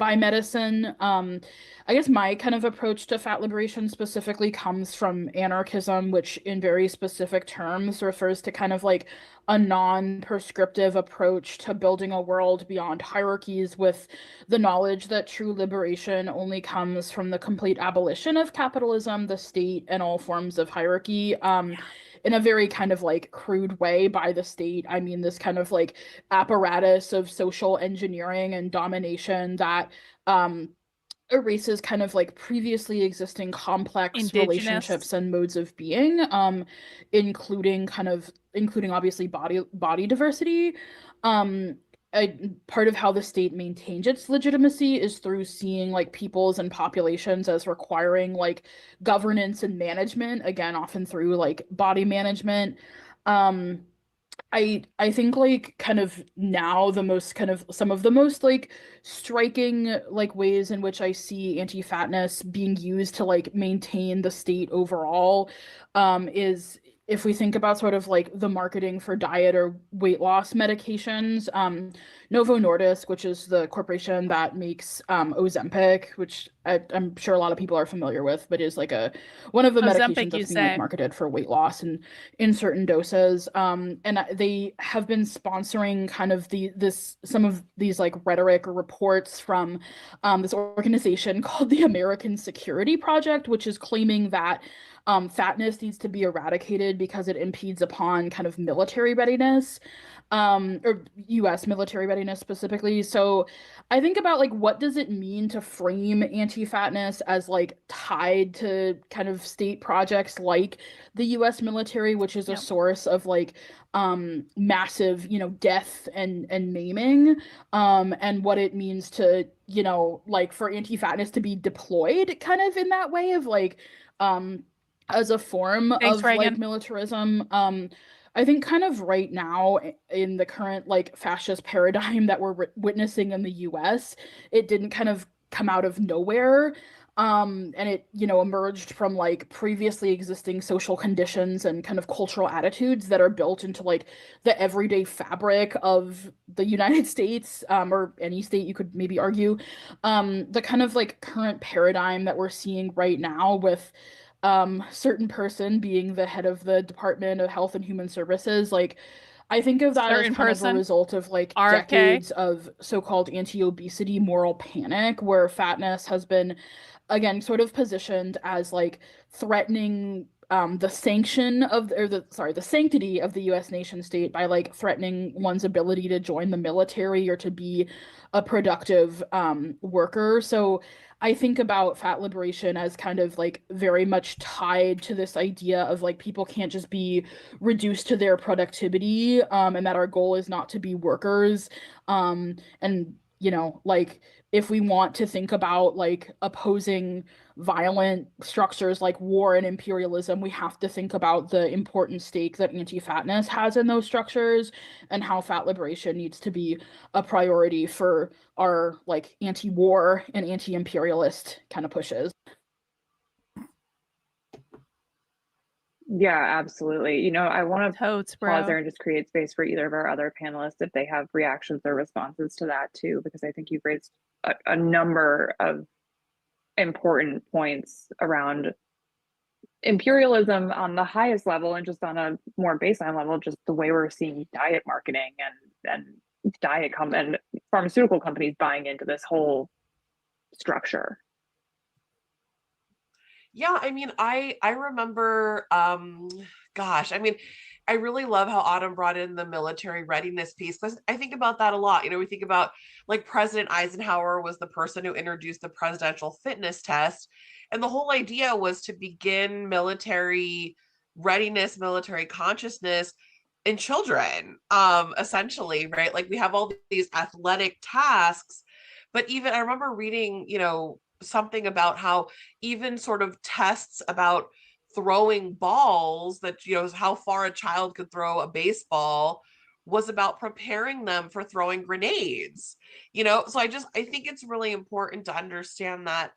medicine. I guess my kind of approach to fat liberation specifically comes from anarchism, which in very specific terms refers to kind of like a non-prescriptive approach to building a world beyond hierarchies, with the knowledge that true liberation only comes from the complete abolition of capitalism, the state, and all forms of hierarchy. In a very kind of like crude way. By the state, I mean this kind of like apparatus of social engineering and domination that erases kind of like previously existing complex relationships and modes of being, including obviously body diversity. Part of how the state maintains its legitimacy is through seeing like peoples and populations as requiring like governance and management, again, often through like body management. I think like kind of now the most kind of some of the most like striking like ways in which I see anti-fatness being used to like maintain the state overall is if we think about sort of like the marketing for diet or weight loss medications. Novo Nordisk, which is the corporation that makes Ozempic, which I'm sure a lot of people are familiar with, but is like one of the medications that's being like, marketed for weight loss and in certain doses. And they have been sponsoring kind of some of these like rhetoric or reports from this organization called the American Security Project, which is claiming that fatness needs to be eradicated because it impedes upon kind of military readiness, or U.S. military readiness specifically. So I think about like, what does it mean to frame anti-fatness as like tied to kind of state projects like the U.S. military, which is a source of like massive, death and maiming, and what it means to, like for anti-fatness to be deployed kind of in that way of like, as a form of like militarism. I think kind of right now in the current like fascist paradigm that we're witnessing in the US, it didn't kind of come out of nowhere. And it, emerged from like previously existing social conditions and kind of cultural attitudes that are built into like the everyday fabric of the United States, or any state, you could maybe argue. The kind of like current paradigm that we're seeing right now with certain person being the head of the Department of Health and Human Services, like I think of that as kind of a result of like decades of so-called anti-obesity moral panic, where fatness has been again sort of positioned as like threatening the sanctity of the US nation state by like threatening one's ability to join the military or to be a productive worker. So I think about fat liberation as kind of like very much tied to this idea of like people can't just be reduced to their productivity, and that our goal is not to be workers. And like if we want to think about like opposing violent structures like war and imperialism, we have to think about the important stake that anti-fatness has in those structures and how fat liberation needs to be a priority for our like anti-war and anti-imperialist kind of pushes. Yeah, absolutely. I want to pause there and just create space for either of our other panelists if they have reactions or responses to that too, because I think you've raised a number of important points around imperialism on the highest level and just on a more baseline level, just the way we're seeing diet marketing and and pharmaceutical companies buying into this whole structure. Yeah, I mean, I remember, I really love how Autumn brought in the military readiness piece, because I think about that a lot. We think about like President Eisenhower was the person who introduced the presidential fitness test. And the whole idea was to begin military readiness, military consciousness in children, essentially, right? Like we have all these athletic tasks, but even I remember reading, something about how even sort of tests about throwing balls, that how far a child could throw a baseball, was about preparing them for throwing grenades. So I think it's really important to understand that,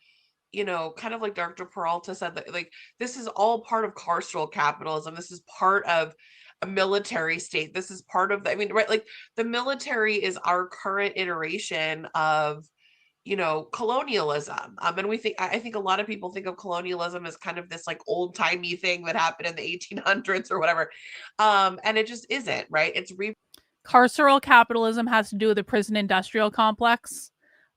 kind of like Dr. Peralta said, that like this is all part of carceral capitalism. This is part of a military state. This is part of the, I mean, right, like the military is our current iteration of, you know, colonialism. And I think a lot of people think of colonialism as kind of this like old timey thing that happened in the 1800s or whatever. And it just isn't, right? It's carceral capitalism has to do with the prison industrial complex.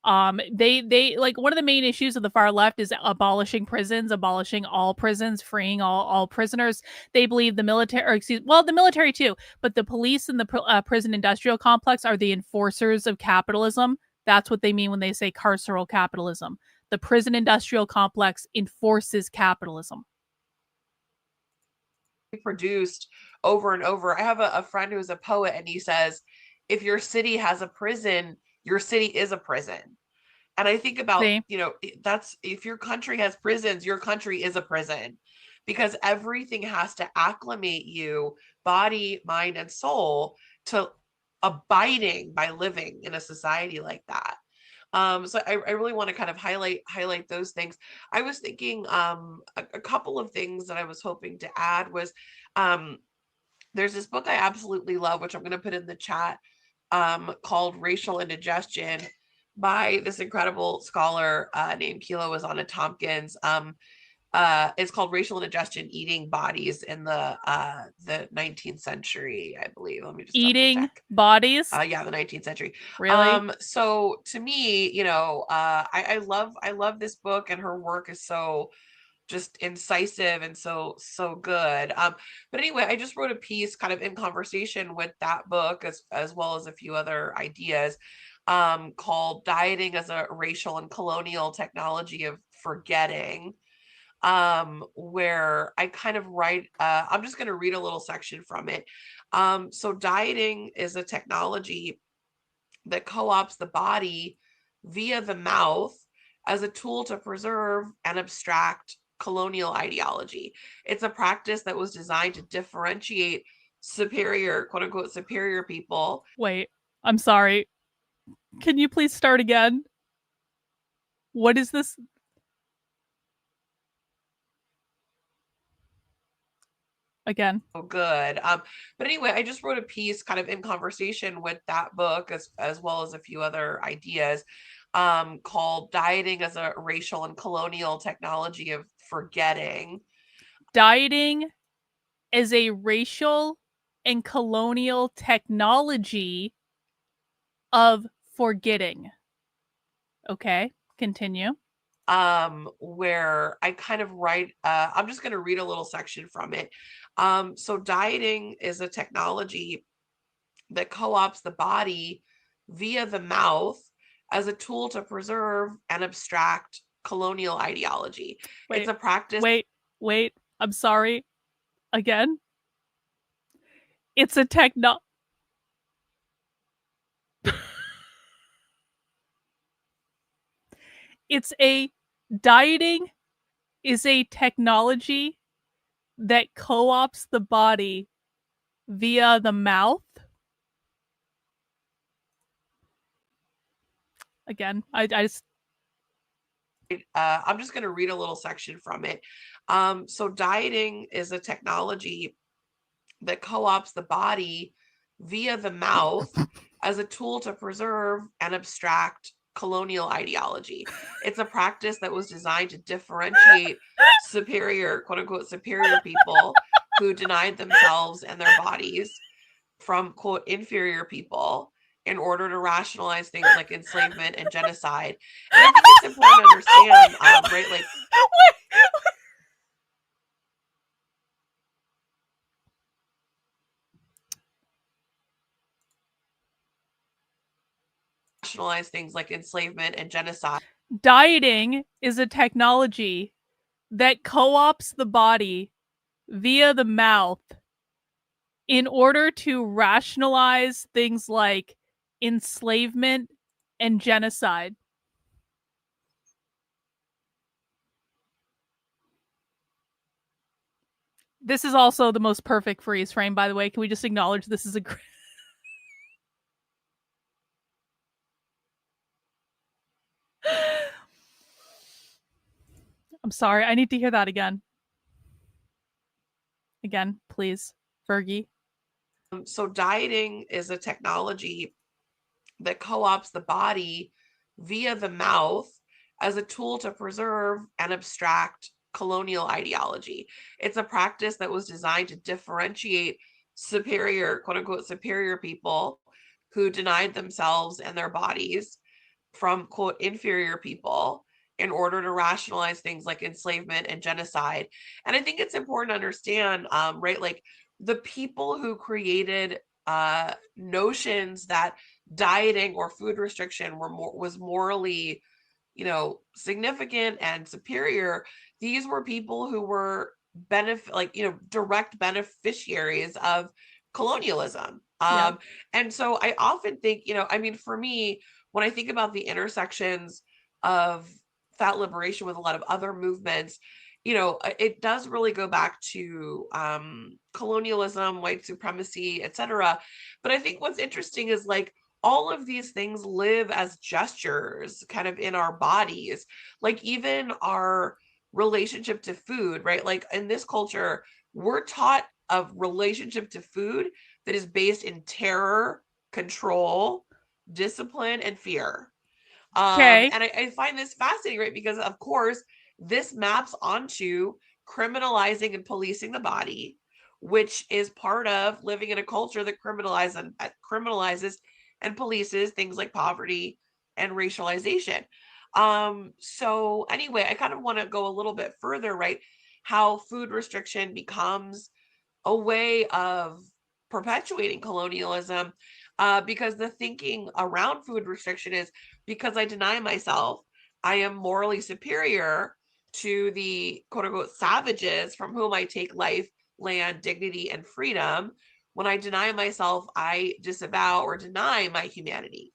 They like, one of the main issues of the far left is abolishing prisons, abolishing all prisons, freeing all prisoners. They believe the military, or the military too, but the police and the prison industrial complex are the enforcers of capitalism. That's what they mean when they say carceral capitalism. The prison industrial complex enforces capitalism. Produced over and over. I have a friend who's a poet, and he says, if your city has a prison, your city is a prison. And I think about, you know, that's, if your country has prisons, your country is a prison, because everything has to acclimate you, body, mind, and soul, to abiding by living in a society like that. So I really want to kind of highlight those things. I was thinking a couple of things that I was hoping to add was there's this book I absolutely love, which I'm going to put in the chat, called Racial Indigestion, by this incredible scholar named Kilo Wazana Tompkins. It's called Racial Indigestion: Eating Bodies in the 19th Century, I believe. Let me just eating bodies. Yeah, the 19th century. Really? So to me, you know, I love this book, and her work is so just incisive and so good. But anyway, I just wrote a piece kind of in conversation with that book, as well as a few other ideas, called Dieting as a Racial and Colonial Technology of Forgetting, where I kind of write, I'm just going to read a little section from it. So dieting is a technology that co-opts the body via the mouth as a tool to preserve and abstract colonial ideology. It's a practice that was designed to differentiate superior, quote unquote, superior people. Wait, I'm sorry. Can you please start again? What is this? Again. Oh, good. But anyway, I just wrote a piece kind of in conversation with that book, as well as a few other ideas, called Dieting as a Racial and Colonial Technology of Forgetting. Dieting as a racial and colonial technology of forgetting. Okay, continue. Where I kind of write, I'm just going to read a little section from it. So dieting is a technology that co-opts the body via the mouth as a tool to preserve and abstract colonial ideology. It's a practice. Wait, I'm sorry. Again? It's a dieting is a technology that co-opts the body via the mouth. Again, I just... I'm just going to read a little section from it. So dieting is a technology that co-opts the body via the mouth as a tool to preserve and abstract colonial ideology. It's a practice that was designed to differentiate superior, quote unquote, superior people who denied themselves and their bodies from, quote, inferior people, in order to rationalize things like enslavement and genocide. And I think it's important to understand, right, like... rationalize things like enslavement and genocide. Dieting is a technology that co-opts the body via the mouth in order to rationalize things like enslavement and genocide. This is also the most perfect freeze frame, by the way. Can we just acknowledge this is a great... I'm sorry. I need to hear that again. Again, please, Fergie. So dieting is a technology that co-opts the body via the mouth as a tool to preserve and abstract colonial ideology. It's a practice that was designed to differentiate superior, quote unquote, superior people who denied themselves and their bodies from, quote, inferior people in order to rationalize things like enslavement and genocide. And I think it's important to understand, right, like the people who created notions that dieting or food restriction was morally, significant and superior. These were people who were direct beneficiaries of colonialism. And so I often think, for me, when I think about the intersections of fat liberation with a lot of other movements, it does really go back to colonialism, white supremacy, etc. But I think what's interesting is like all of these things live as gestures kind of in our bodies, like even our relationship to food, right? Like in this culture, we're taught a relationship to food that is based in terror, control, discipline, and fear. Okay. And I find this fascinating, right? Because of course, this maps onto criminalizing and policing the body, which is part of living in a culture that criminalizes and polices things like poverty and racialization. So anyway, I kind of want to go a little bit further, right? How food restriction becomes a way of perpetuating colonialism, because the thinking around food restriction is because I deny myself, I am morally superior to the quote unquote savages from whom I take life, land, dignity, and freedom. When I deny myself, I disavow or deny my humanity,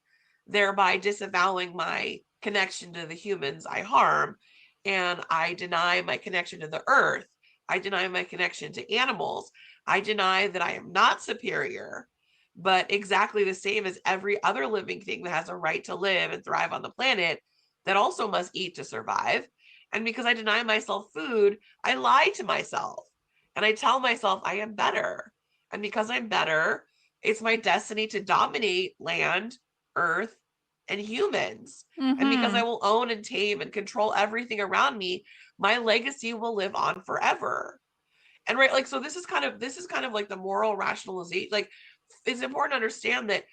thereby disavowing my connection to the humans I harm. And I deny my connection to the earth. I deny my connection to animals. I deny that I am not superior, but exactly the same as every other living thing that has a right to live and thrive on the planet that also must eat to survive. And because I deny myself food, I lie to myself and I tell myself I am better. And because I'm better, it's my destiny to dominate land, earth, and humans. Mm-hmm. And because I will own and tame and control everything around me, my legacy will live on forever. And right, like, so this is kind of like the moral rationalization. Like, it's important to understand that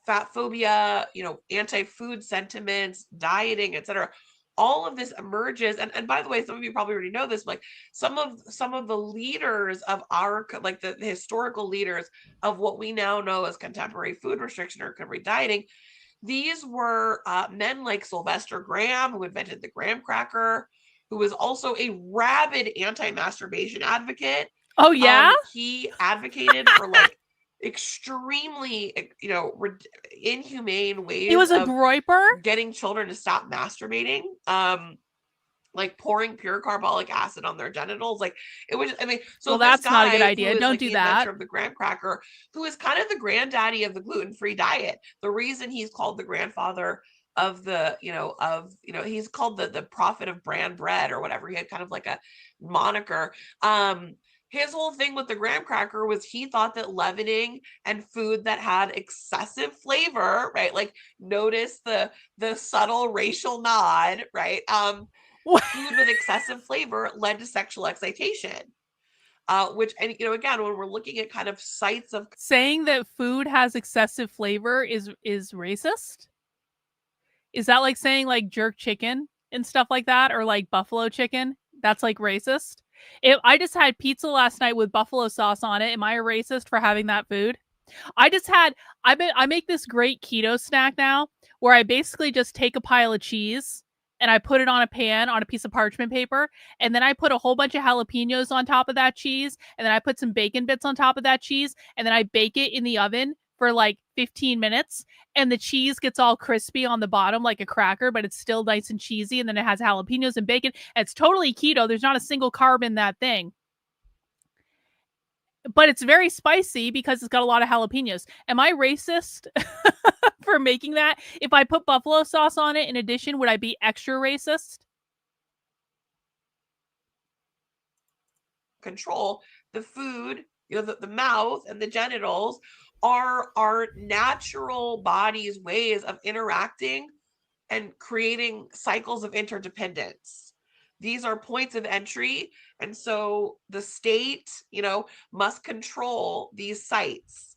fat phobia, anti-food sentiments, dieting, etc., all of this emerges. And by the way, some of you probably already know this, like some of the leaders of our, like the historical leaders of what we now know as contemporary food restriction or contemporary dieting, these were men like Sylvester Graham, who invented the graham cracker, who was also a rabid anti-masturbation advocate. Oh yeah, he advocated for like extremely, inhumane ways. He was a groiper, getting children to stop masturbating. Like pouring pure carbolic acid on their genitals. Like it was, so well, that's not a good guy idea. who is, Don't like, do the that. inventor of the graham cracker, who is kind of the granddaddy of the gluten-free diet. The reason he's called the grandfather of the, he's called the prophet of bran bread or whatever. He had kind of like a moniker. His whole thing with the graham cracker was he thought that leavening and food that had excessive flavor, right? Like notice the subtle racial nod, right? Food with excessive flavor led to sexual excitation. Which, and again, when we're looking at kind of sites of saying that food has excessive flavor is racist. Is that like saying like jerk chicken and stuff like that, or like buffalo chicken? That's like racist. If I just had pizza last night with buffalo sauce on it, am I a racist for having that food? I make this great keto snack now where I basically just take a pile of cheese and I put it on a pan on a piece of parchment paper, and then I put a whole bunch of jalapenos on top of that cheese, and then I put some bacon bits on top of that cheese, and then I bake it in the oven for like 15 minutes, and the cheese gets all crispy on the bottom like a cracker, but it's still nice and cheesy, and then it has jalapenos and bacon. It's totally keto. There's not a single carb in that thing. But it's very spicy because it's got a lot of jalapenos. Am I racist for making that? If I put buffalo sauce on it in addition, would I be extra racist? Control, the food the mouth and the genitals are our natural body's ways of interacting and creating cycles of interdependence. These are points of entry. And so the state, must control these sites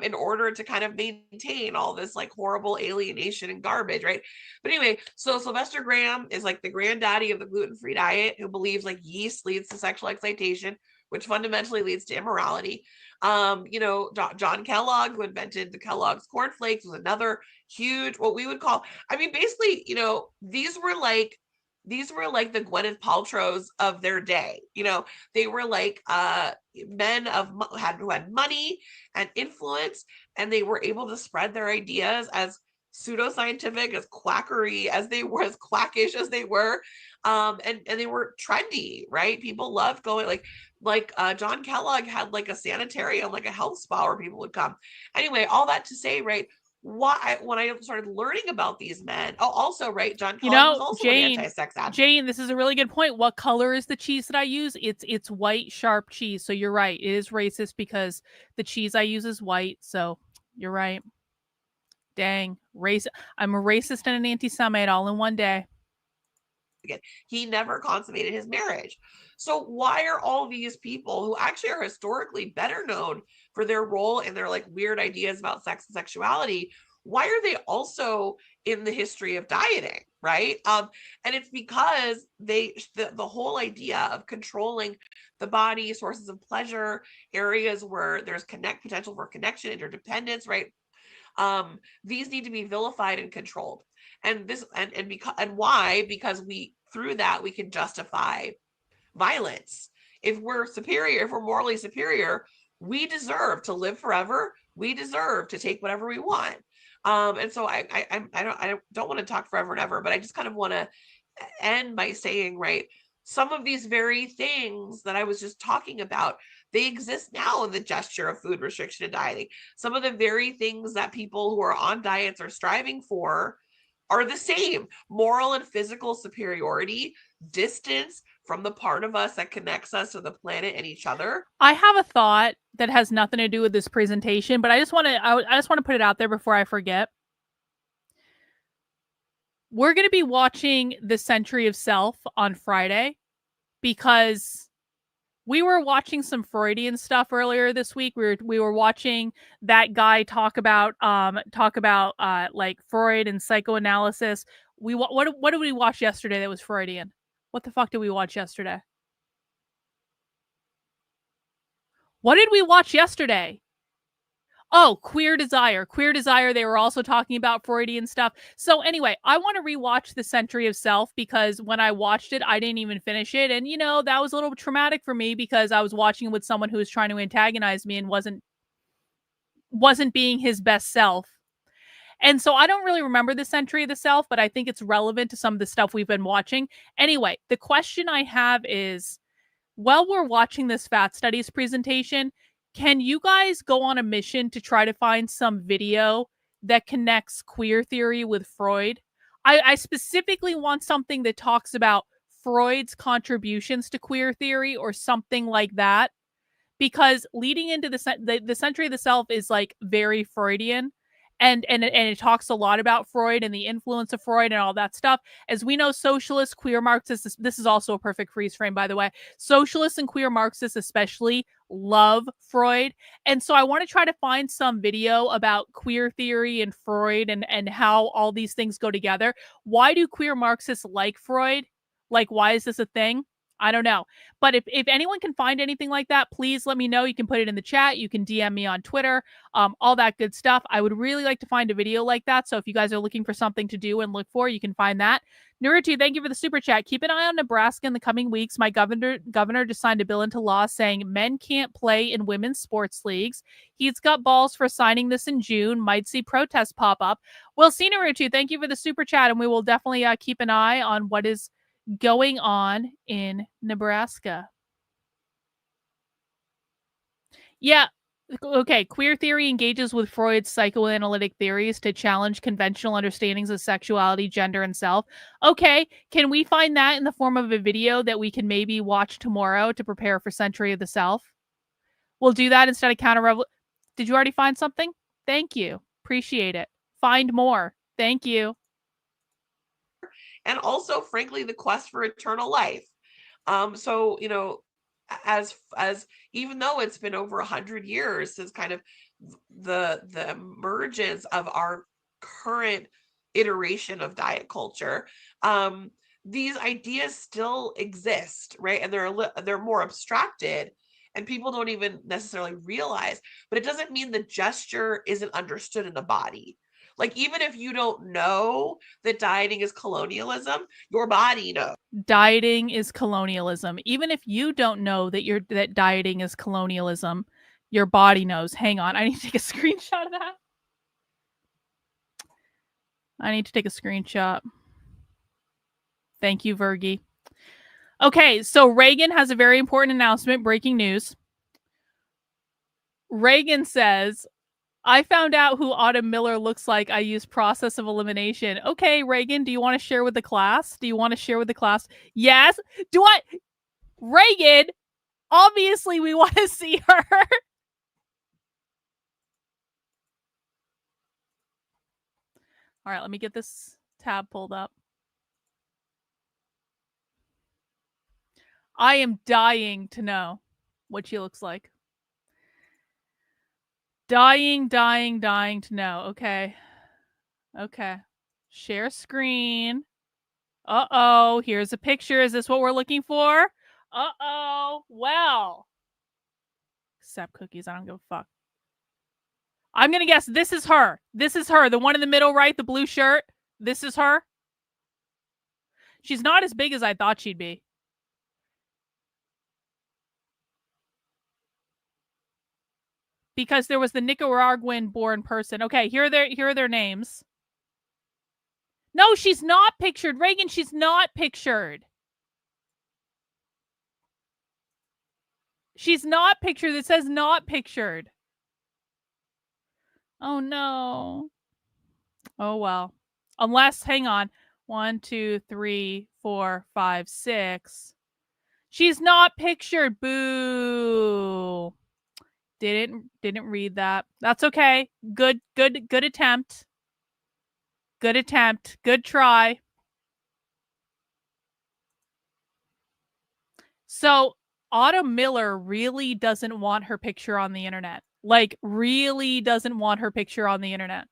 in order to kind of maintain all this like horrible alienation and garbage, right? But anyway, so Sylvester Graham is like the granddaddy of the gluten-free diet, who believes like yeast leads to sexual excitation, which fundamentally leads to immorality. John Kellogg, who invented the Kellogg's cornflakes, was another huge, what we would call, basically, these were like the Gwyneth Paltrows of their day. They were like men who had money and influence, and they were able to spread their ideas as pseudoscientific, as quackery as they were, as quackish as they were, and they were trendy, right? People loved going like John Kellogg had like a sanitarium, like a health spa where people would come. Anyway, all that to say, right? Why, when I started learning about these men, also, right, John Kellogg was also an anti-sex advocate. Jane, this is a really good point. What color is the cheese that I use? It's white, sharp cheese. So you're right. It is racist because the cheese I use is white. So you're right. Dang, I'm a racist and an anti-Semite all in one day. He never consummated his marriage. So why are all these people who actually are historically better known for their role and their like weird ideas about sex and sexuality, why are they also in the history of dieting, right? And it's because the whole idea of controlling the body, sources of pleasure, areas where there's potential for connection, interdependence, right? These need to be vilified and controlled. And this and why? Because through that we can justify violence. If we're superior, if we're morally superior, we deserve to live forever. We deserve to take whatever we want. And so I don't want to talk forever and ever, but I just kind of want to end by saying, right, some of these very things that I was just talking about, they exist now in the gesture of food restriction and dieting. Some of the very things that people who are on diets are striving for are the same: moral and physical superiority, distance from the part of us that connects us to the planet and each other. I have a thought that has nothing to do with this presentation, but I just want to put it out there before I forget. We're going to be watching The Century of Self on Friday because we were watching some Freudian stuff earlier this week. We were watching that guy talk about like Freud and psychoanalysis. What did we watch yesterday that was Freudian? What the fuck did we watch yesterday? What did we watch yesterday? Oh, Queer Desire. Queer Desire, they were also talking about Freudian stuff. So anyway, I want to rewatch The Century of Self because when I watched it, I didn't even finish it. And, that was a little traumatic for me because I was watching it with someone who was trying to antagonize me and wasn't being his best self. And so I don't really remember The Century of the Self, but I think it's relevant to some of the stuff we've been watching. Anyway, the question I have is, while we're watching this Fat Studies presentation, can you guys go on a mission to try to find some video that connects queer theory with Freud? I specifically want something that talks about Freud's contributions to queer theory or something like that, because leading into the Century of the Self is like very Freudian. And it talks a lot about Freud and the influence of Freud and all that stuff. As we know, socialists, queer Marxists, this is also a perfect freeze frame, by the way. Socialists and queer Marxists especially love Freud. And so I want to try to find some video about queer theory and Freud and how all these things go together. Why do queer Marxists like Freud? Like, why is this a thing? I don't know. But if anyone can find anything like that, please let me know. You can put it in the chat. You can DM me on Twitter, all that good stuff. I would really like to find a video like that. So if you guys are looking for something to do and look for, you can find that. Naruto, thank you for the super chat. Keep an eye on Nebraska in the coming weeks. My governor just signed a bill into law saying men can't play in women's sports leagues. He's got balls for signing this in June. Might see protests pop up. We'll see, Naruto. Thank you for the super chat. And we will definitely keep an eye on what is going on in Nebraska. Yeah. Okay. Queer theory engages with Freud's psychoanalytic theories to challenge conventional understandings of sexuality, gender, and self. Okay. Can we find that in the form of a video that we can maybe watch tomorrow to prepare for Century of the Self? We'll do that instead of counter. Did you already find something? Thank you. Appreciate it. Find more. Thank you. And also, frankly, the quest for eternal life. So, you know, as even though it's been over 100 years since kind of the emergence of our current iteration of diet culture, these ideas still exist, right? And they're more abstracted, and people don't even necessarily realize. But it doesn't mean the gesture isn't understood in the body. Like, even if you don't know that dieting is colonialism, your body knows. Dieting is colonialism. Even if you don't know that dieting is colonialism, your body knows. Hang on, I need to take a screenshot of that. I need to take a screenshot. Thank you, Virgie. Okay, so Reagan has a very important announcement, breaking news. Reagan says, I found out who Autumn Miller looks like. I used process of elimination. Okay, Reagan, do you want to share with the class? Yes. Reagan, obviously we want to see her. All right, let me get this tab pulled up. I am dying to know what she looks like. Dying to know. Okay. Share screen. Uh-oh. Here's a picture. Is this what we're looking for? Uh-oh. Well. Accept cookies. I don't give a fuck. I'm going to guess this is her. The one in the middle, right? The blue shirt. This is her. She's not as big as I thought she'd be. Because there was the Nicaraguan-born person. Okay, here are their names. No, she's not pictured. Reagan, she's not pictured. She's not pictured. It says not pictured. Oh, no. Oh, well. Unless, hang on. 1, 2, 3, 4, 5, 6. She's not pictured. Boo. Didn't read that. That's okay. Good attempt. Good try. So Autumn Miller really doesn't want her picture on the internet. Like, really doesn't want her picture on the internet.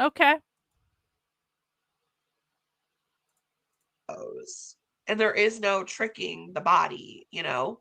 Okay. And there is no tricking the body, you know?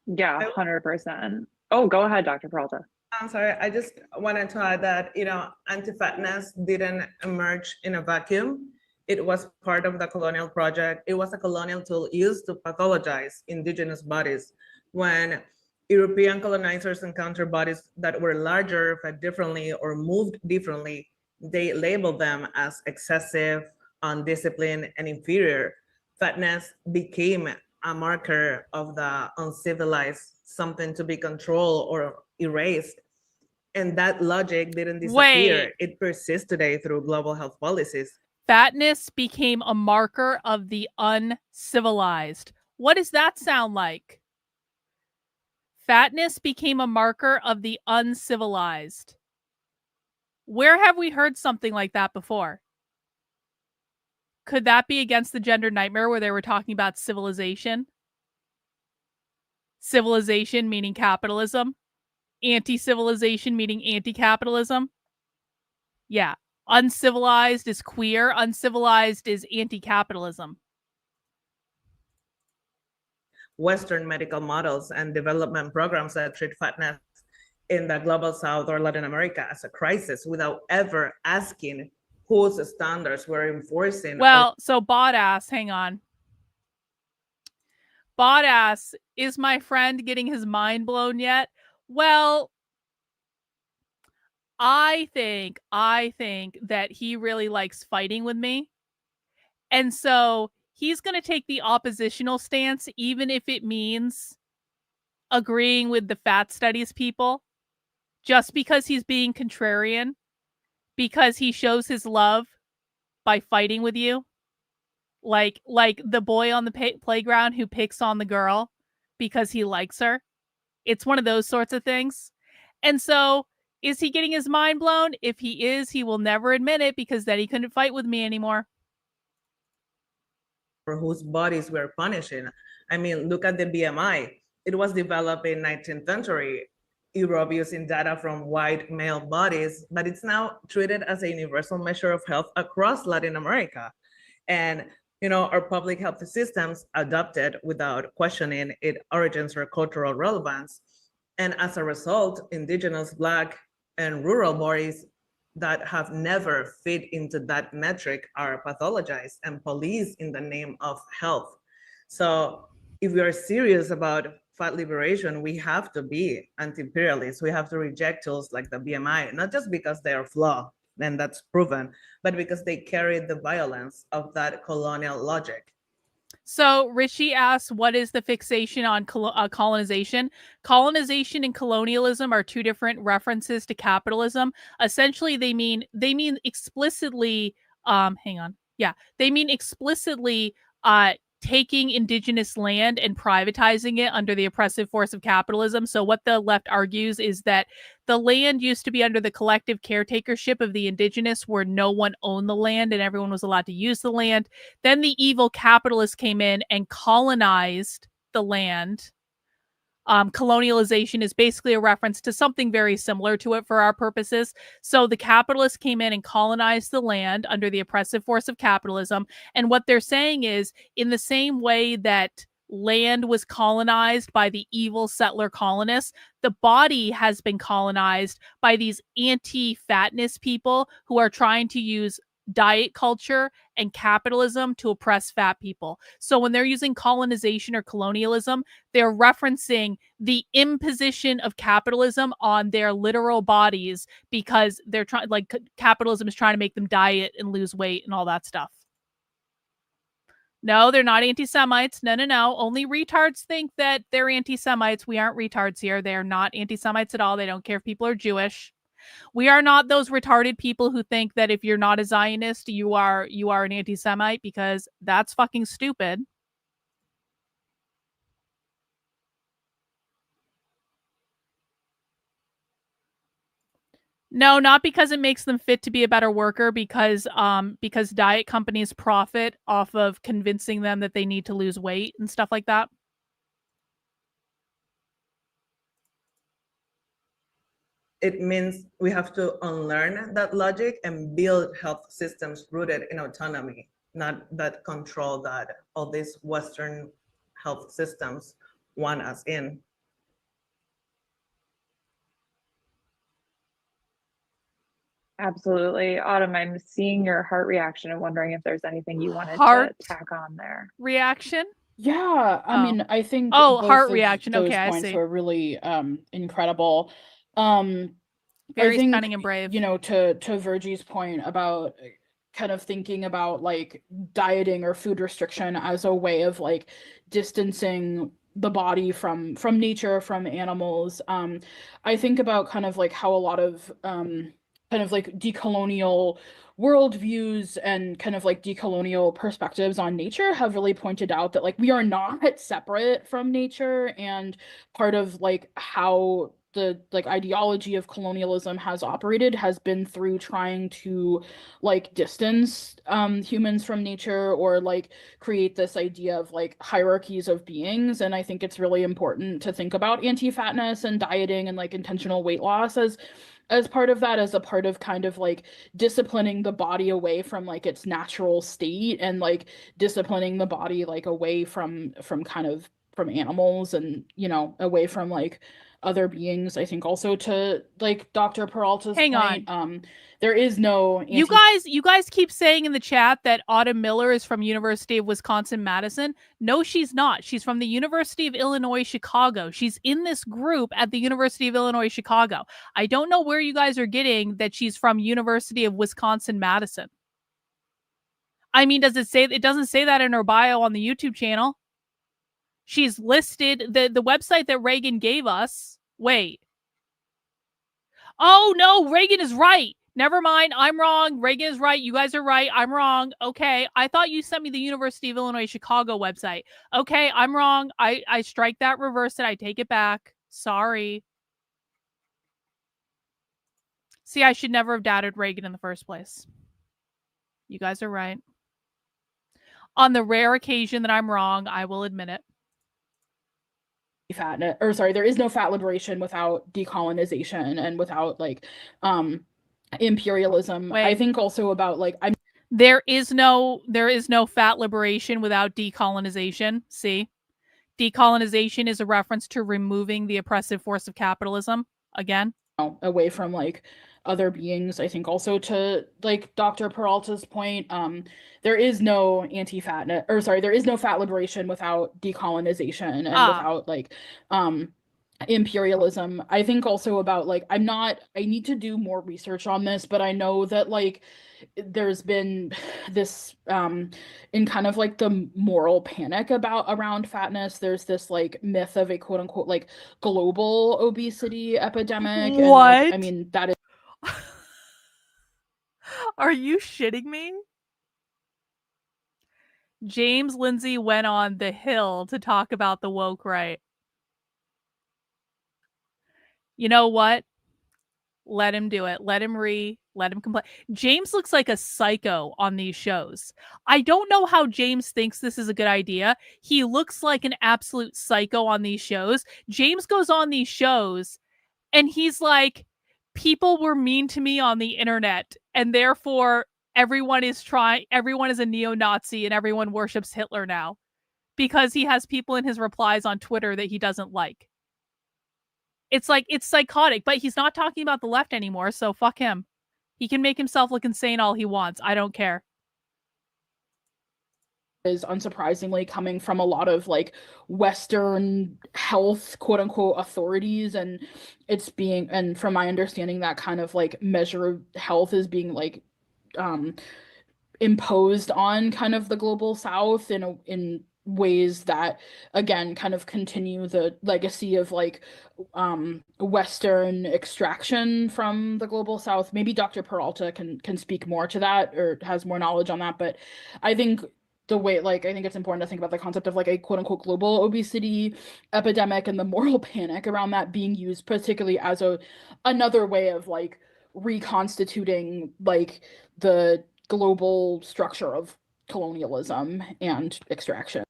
Yeah, 100%. Oh, go ahead, Dr. Peralta. I'm sorry, I just wanted to add that, you know, anti-fatness didn't emerge in a vacuum. It was part of the colonial project. It was a colonial tool used to pathologize indigenous bodies. When European colonizers encountered bodies that were larger, fed differently, or moved differently, they labeled them as excessive, undisciplined, and inferior. Fatness became a marker of the uncivilized, something to be controlled or erased. And that logic didn't disappear. Wait. It persists today through global health policies. Fatness became a marker of the uncivilized. What does that sound like? Fatness became a marker of the uncivilized. Where have we heard something like that before? Could that be Against the Gender Nightmare, where they were talking about civilization? Civilization meaning capitalism. Anti-civilization meaning anti-capitalism. Yeah. Uncivilized is queer. Uncivilized is anti-capitalism. Western medical models and development programs that treat fatness in the global South or Latin America as a crisis without ever asking whose standards were enforcing. Well, so Badass, hang on. Badass, is my friend getting his mind blown yet? Well, I think that he really likes fighting with me. And so he's going to take the oppositional stance, even if it means agreeing with the fat studies people, just because he's being contrarian, because he shows his love by fighting with you. like the boy on the playground who picks on the girl because he likes her. It's one of those sorts of things. And so, is he getting his mind blown? If he is, he will never admit it because then he couldn't fight with me anymore. For whose bodies we're punishing. I mean, look at the BMI. It was developed in 19th century Europe using data from white male bodies, but it's now treated as a universal measure of health across Latin America. And our public health systems adopted without questioning its origins or cultural relevance. And as a result, indigenous, Black, and rural bodies that have never fit into that metric are pathologized and policed in the name of health. So if we are serious about fat liberation, we have to be anti-imperialist. We have to reject tools like the BMI, not just because they are flawed, and that's proven, but because they carry the violence of that colonial logic. So Richie asks, what is the fixation on colonization? Colonization and colonialism are two different references to capitalism. Essentially, they mean explicitly, they mean explicitly taking indigenous land and privatizing it under the oppressive force of capitalism. So what the left argues is that the land used to be under the collective caretakership of the indigenous, where no one owned the land and everyone was allowed to use the land. Then the evil capitalists came in and colonized the land. Colonialization is basically a reference to something very similar to it for our purposes. So the capitalists came in and colonized the land under the oppressive force of capitalism. And what they're saying is, in the same way that land was colonized by the evil settler colonists, the body has been colonized by these anti-fatness people who are trying to use diet culture and capitalism to oppress fat people. So when they're using colonization or colonialism, they're referencing the imposition of capitalism on their literal bodies because they're trying, like, capitalism is trying to make them diet and lose weight and all that stuff. No, they're not anti-Semites. No. Only retards think that they're anti-Semites. We aren't retards here. They're not anti-Semites at all. They don't care if people are Jewish. We are not those retarded people who think that if you're not a Zionist, you are an anti-Semite, because that's fucking stupid. No, not because it makes them fit to be a better worker, because diet companies profit off of convincing them that they need to lose weight and stuff like that. It means we have to unlearn that logic and build health systems rooted in autonomy, not that control that all these Western health systems want us in. Absolutely. Autumn, I'm seeing your heart reaction and wondering if there's anything you wanted to tack on there. Reaction? Yeah, I mean, I think both heart reaction. Those okay, I points see. were really incredible. Very I think, stunning and brave. To Virgie's point about kind of thinking about like dieting or food restriction as a way of like distancing the body from nature, from animals. I think about kind of like how a lot of kind of like decolonial worldviews and kind of like decolonial perspectives on nature have really pointed out that like we are not separate from nature, and part of like how the like ideology of colonialism has operated has been through trying to like distance humans from nature, or like create this idea of like hierarchies of beings. And I think it's really important to think about anti-fatness and dieting and like intentional weight loss as part of that, as a part of kind of like disciplining the body away from like its natural state, and like disciplining the body like away from animals, and away from like other beings. I think also to like Dr. Peralta's point, there is no you guys keep saying in the chat that Autumn Miller is from University of Wisconsin-Madison. No, she's not. She's from the University of Illinois Chicago. She's in this group at the University of Illinois Chicago. I don't know where you guys are getting that she's from University of Wisconsin-Madison. I mean, does it say? It doesn't say that in her bio on the YouTube channel. She's listed the website that Reagan gave us. Wait. Oh no, Reagan is right. Never mind. I'm wrong. Reagan is right. You guys are right. I'm wrong. Okay. I thought you sent me the University of Illinois Chicago website. Okay. I'm wrong. I strike that, reverse it. I take it back. Sorry. See, I should never have doubted Reagan in the first place. You guys are right. On the rare occasion that I'm wrong, I will admit it. There is no fat liberation without decolonization and without like imperialism. Wait. I think also about like there is no fat liberation without decolonization. See? Decolonization is a reference to removing the oppressive force of capitalism again. Away from like other beings. I think also to like Dr. Peralta's point, there is no there is no fat liberation without decolonization and without like imperialism. I think also about like I need to do more research on this, but I know that like there's been this in kind of like the moral panic around fatness, there's this like myth of a quote unquote like global obesity epidemic. What? And, like, I mean, that is Are you shitting me? James Lindsay went on The Hill to talk about the woke right. You know what? Let him do it. Let him complain. James looks like a psycho on these shows. I don't know how James thinks this is a good idea. He looks like an absolute psycho on these shows. James goes on these shows and he's like, people were mean to me on the internet, and therefore everyone is a neo-Nazi and everyone worships Hitler now because he has people in his replies on Twitter that he doesn't like. It's like, it's psychotic, but he's not talking about the left anymore, so fuck him. He can make himself look insane all he wants. I don't care. Is unsurprisingly coming from a lot of like Western health quote unquote authorities, and it's being, and from my understanding, that kind of like measure of health is being like imposed on kind of the global South in ways that again kind of continue the legacy of like Western extraction from the global South. Maybe Dr. Peralta can speak more to that or has more knowledge on that, but I think the way, like, I think it's important to think about the concept of like a quote unquote global obesity epidemic and the moral panic around that being used particularly as another way of like reconstituting like the global structure of colonialism and extraction.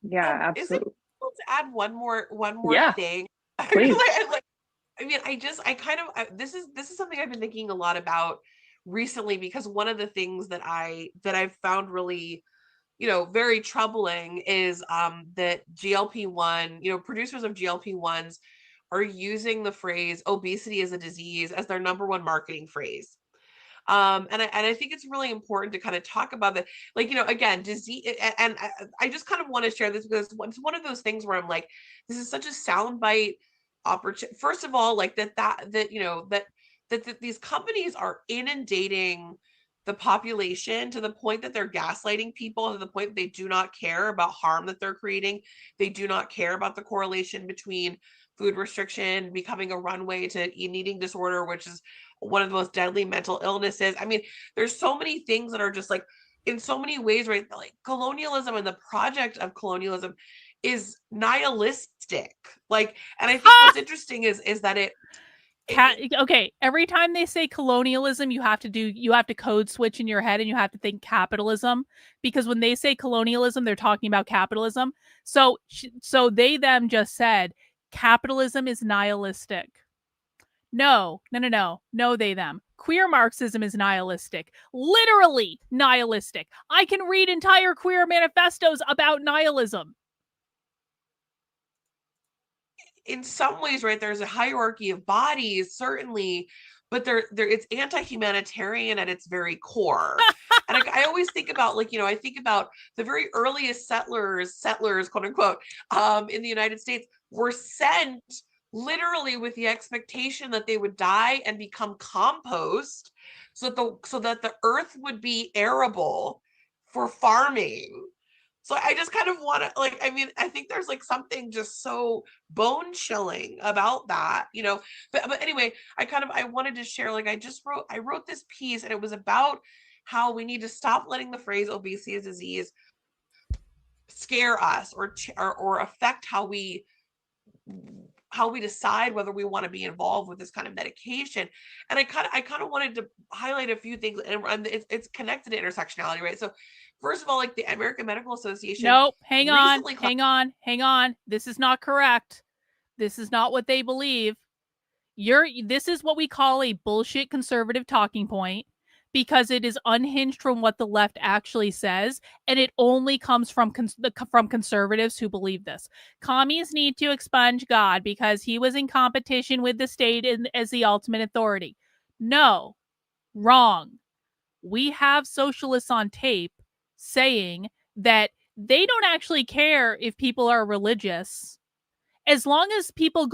Yeah, absolutely. Is it possible to add one more thing? Please. This is something I've been thinking a lot about recently, because one of the things that I've found really, very troubling is that GLP-1, producers of GLP-1s are using the phrase obesity is a disease as their number one marketing phrase. And I think it's really important to kind of talk about that, like, again, disease. And I just kind of want to share this because it's one of those things where I'm like, this is such a soundbite opportunity. First of all, like that these companies are inundating the population to the point that they're gaslighting people, to the point that they do not care about harm that they're creating. They do not care about the correlation between food restriction becoming a runway to eating disorder, which is one of the most deadly mental illnesses. I mean, there's so many things that are just like, in so many ways, right? Like colonialism and the project of colonialism is nihilistic. Like, and I think what's interesting is that okay, every time they say colonialism, you have to code switch in your head and you have to think capitalism, because when they say colonialism, they're talking about capitalism. So them just said capitalism is nihilistic. No, they them. Queer Marxism is nihilistic. Literally nihilistic. I can read entire queer manifestos about nihilism. In some ways, right, there's a hierarchy of bodies, certainly, but there it's anti-humanitarian at its very core. And I always think about, like, I think about the very earliest settlers, quote unquote, in the United States were sent literally with the expectation that they would die and become compost so that the earth would be arable for farming. So I just kind of want to, like, I mean, I think there's like something just so bone chilling about that, you know. But anyway, I wanted to share, like, I wrote this piece, and it was about how we need to stop letting the phrase obesity is disease scare us or affect how we decide whether we want to be involved with this kind of medication. And I kind of wanted to highlight a few things, and it's connected to intersectionality, right? So first of all, like, the American Medical Association. Nope. Hang on. This is not correct. This is not what they believe. This is what we call a bullshit conservative talking point, because it is unhinged from what the left actually says, and it only comes from conservatives who believe this. Commies need to expunge God because he was in competition with the state as the ultimate authority. No, wrong. We have socialists on tape saying that they don't actually care if people are religious. As long as people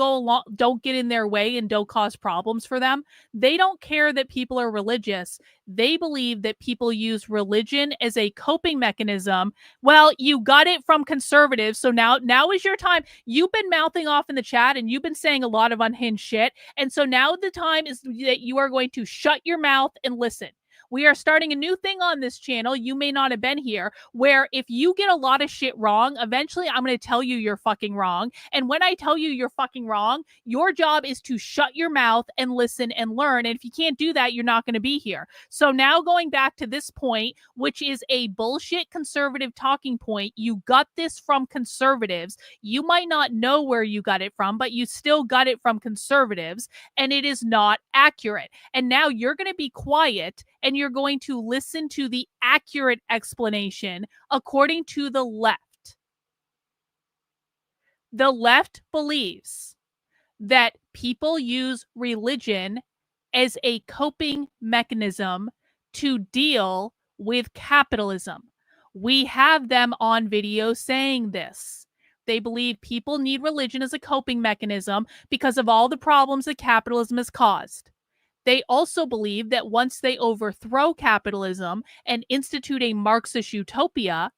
don't get in their way and don't cause problems for them, they don't care that people are religious. They believe that people use religion as a coping mechanism. Well, you got it from conservatives, so now is your time. You've been mouthing off in the chat, and you've been saying a lot of unhinged shit, and so now the time is that you are going to shut your mouth and listen. We are starting a new thing on this channel. You may not have been here, where if you get a lot of shit wrong, eventually I'm going to tell you you're fucking wrong. And when I tell you you're fucking wrong, your job is to shut your mouth and listen and learn. And if you can't do that, you're not going to be here. So now going back to this point, which is a bullshit conservative talking point, you got this from conservatives. You might not know where you got it from, but you still got it from conservatives, and it is not accurate. And now you're going to be quiet, and you're going to listen to the accurate explanation according to the left. The left believes that people use religion as a coping mechanism to deal with capitalism. We have them on video saying this. They believe people need religion as a coping mechanism because of all the problems that capitalism has caused. They also believe that once they overthrow capitalism and institute a Marxist utopia,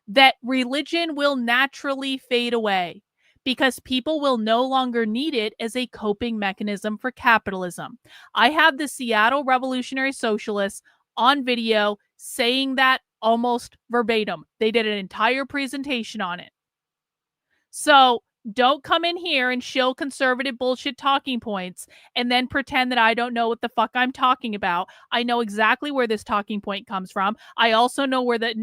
that religion will naturally fade away because people will no longer need it as a coping mechanism for capitalism. I have the Seattle Revolutionary Socialists on video saying that almost verbatim. They did an entire presentation on it. So don't come in here and shill conservative bullshit talking points and then pretend that I don't know what the fuck I'm talking about. I know exactly where this talking point comes from. I also know where the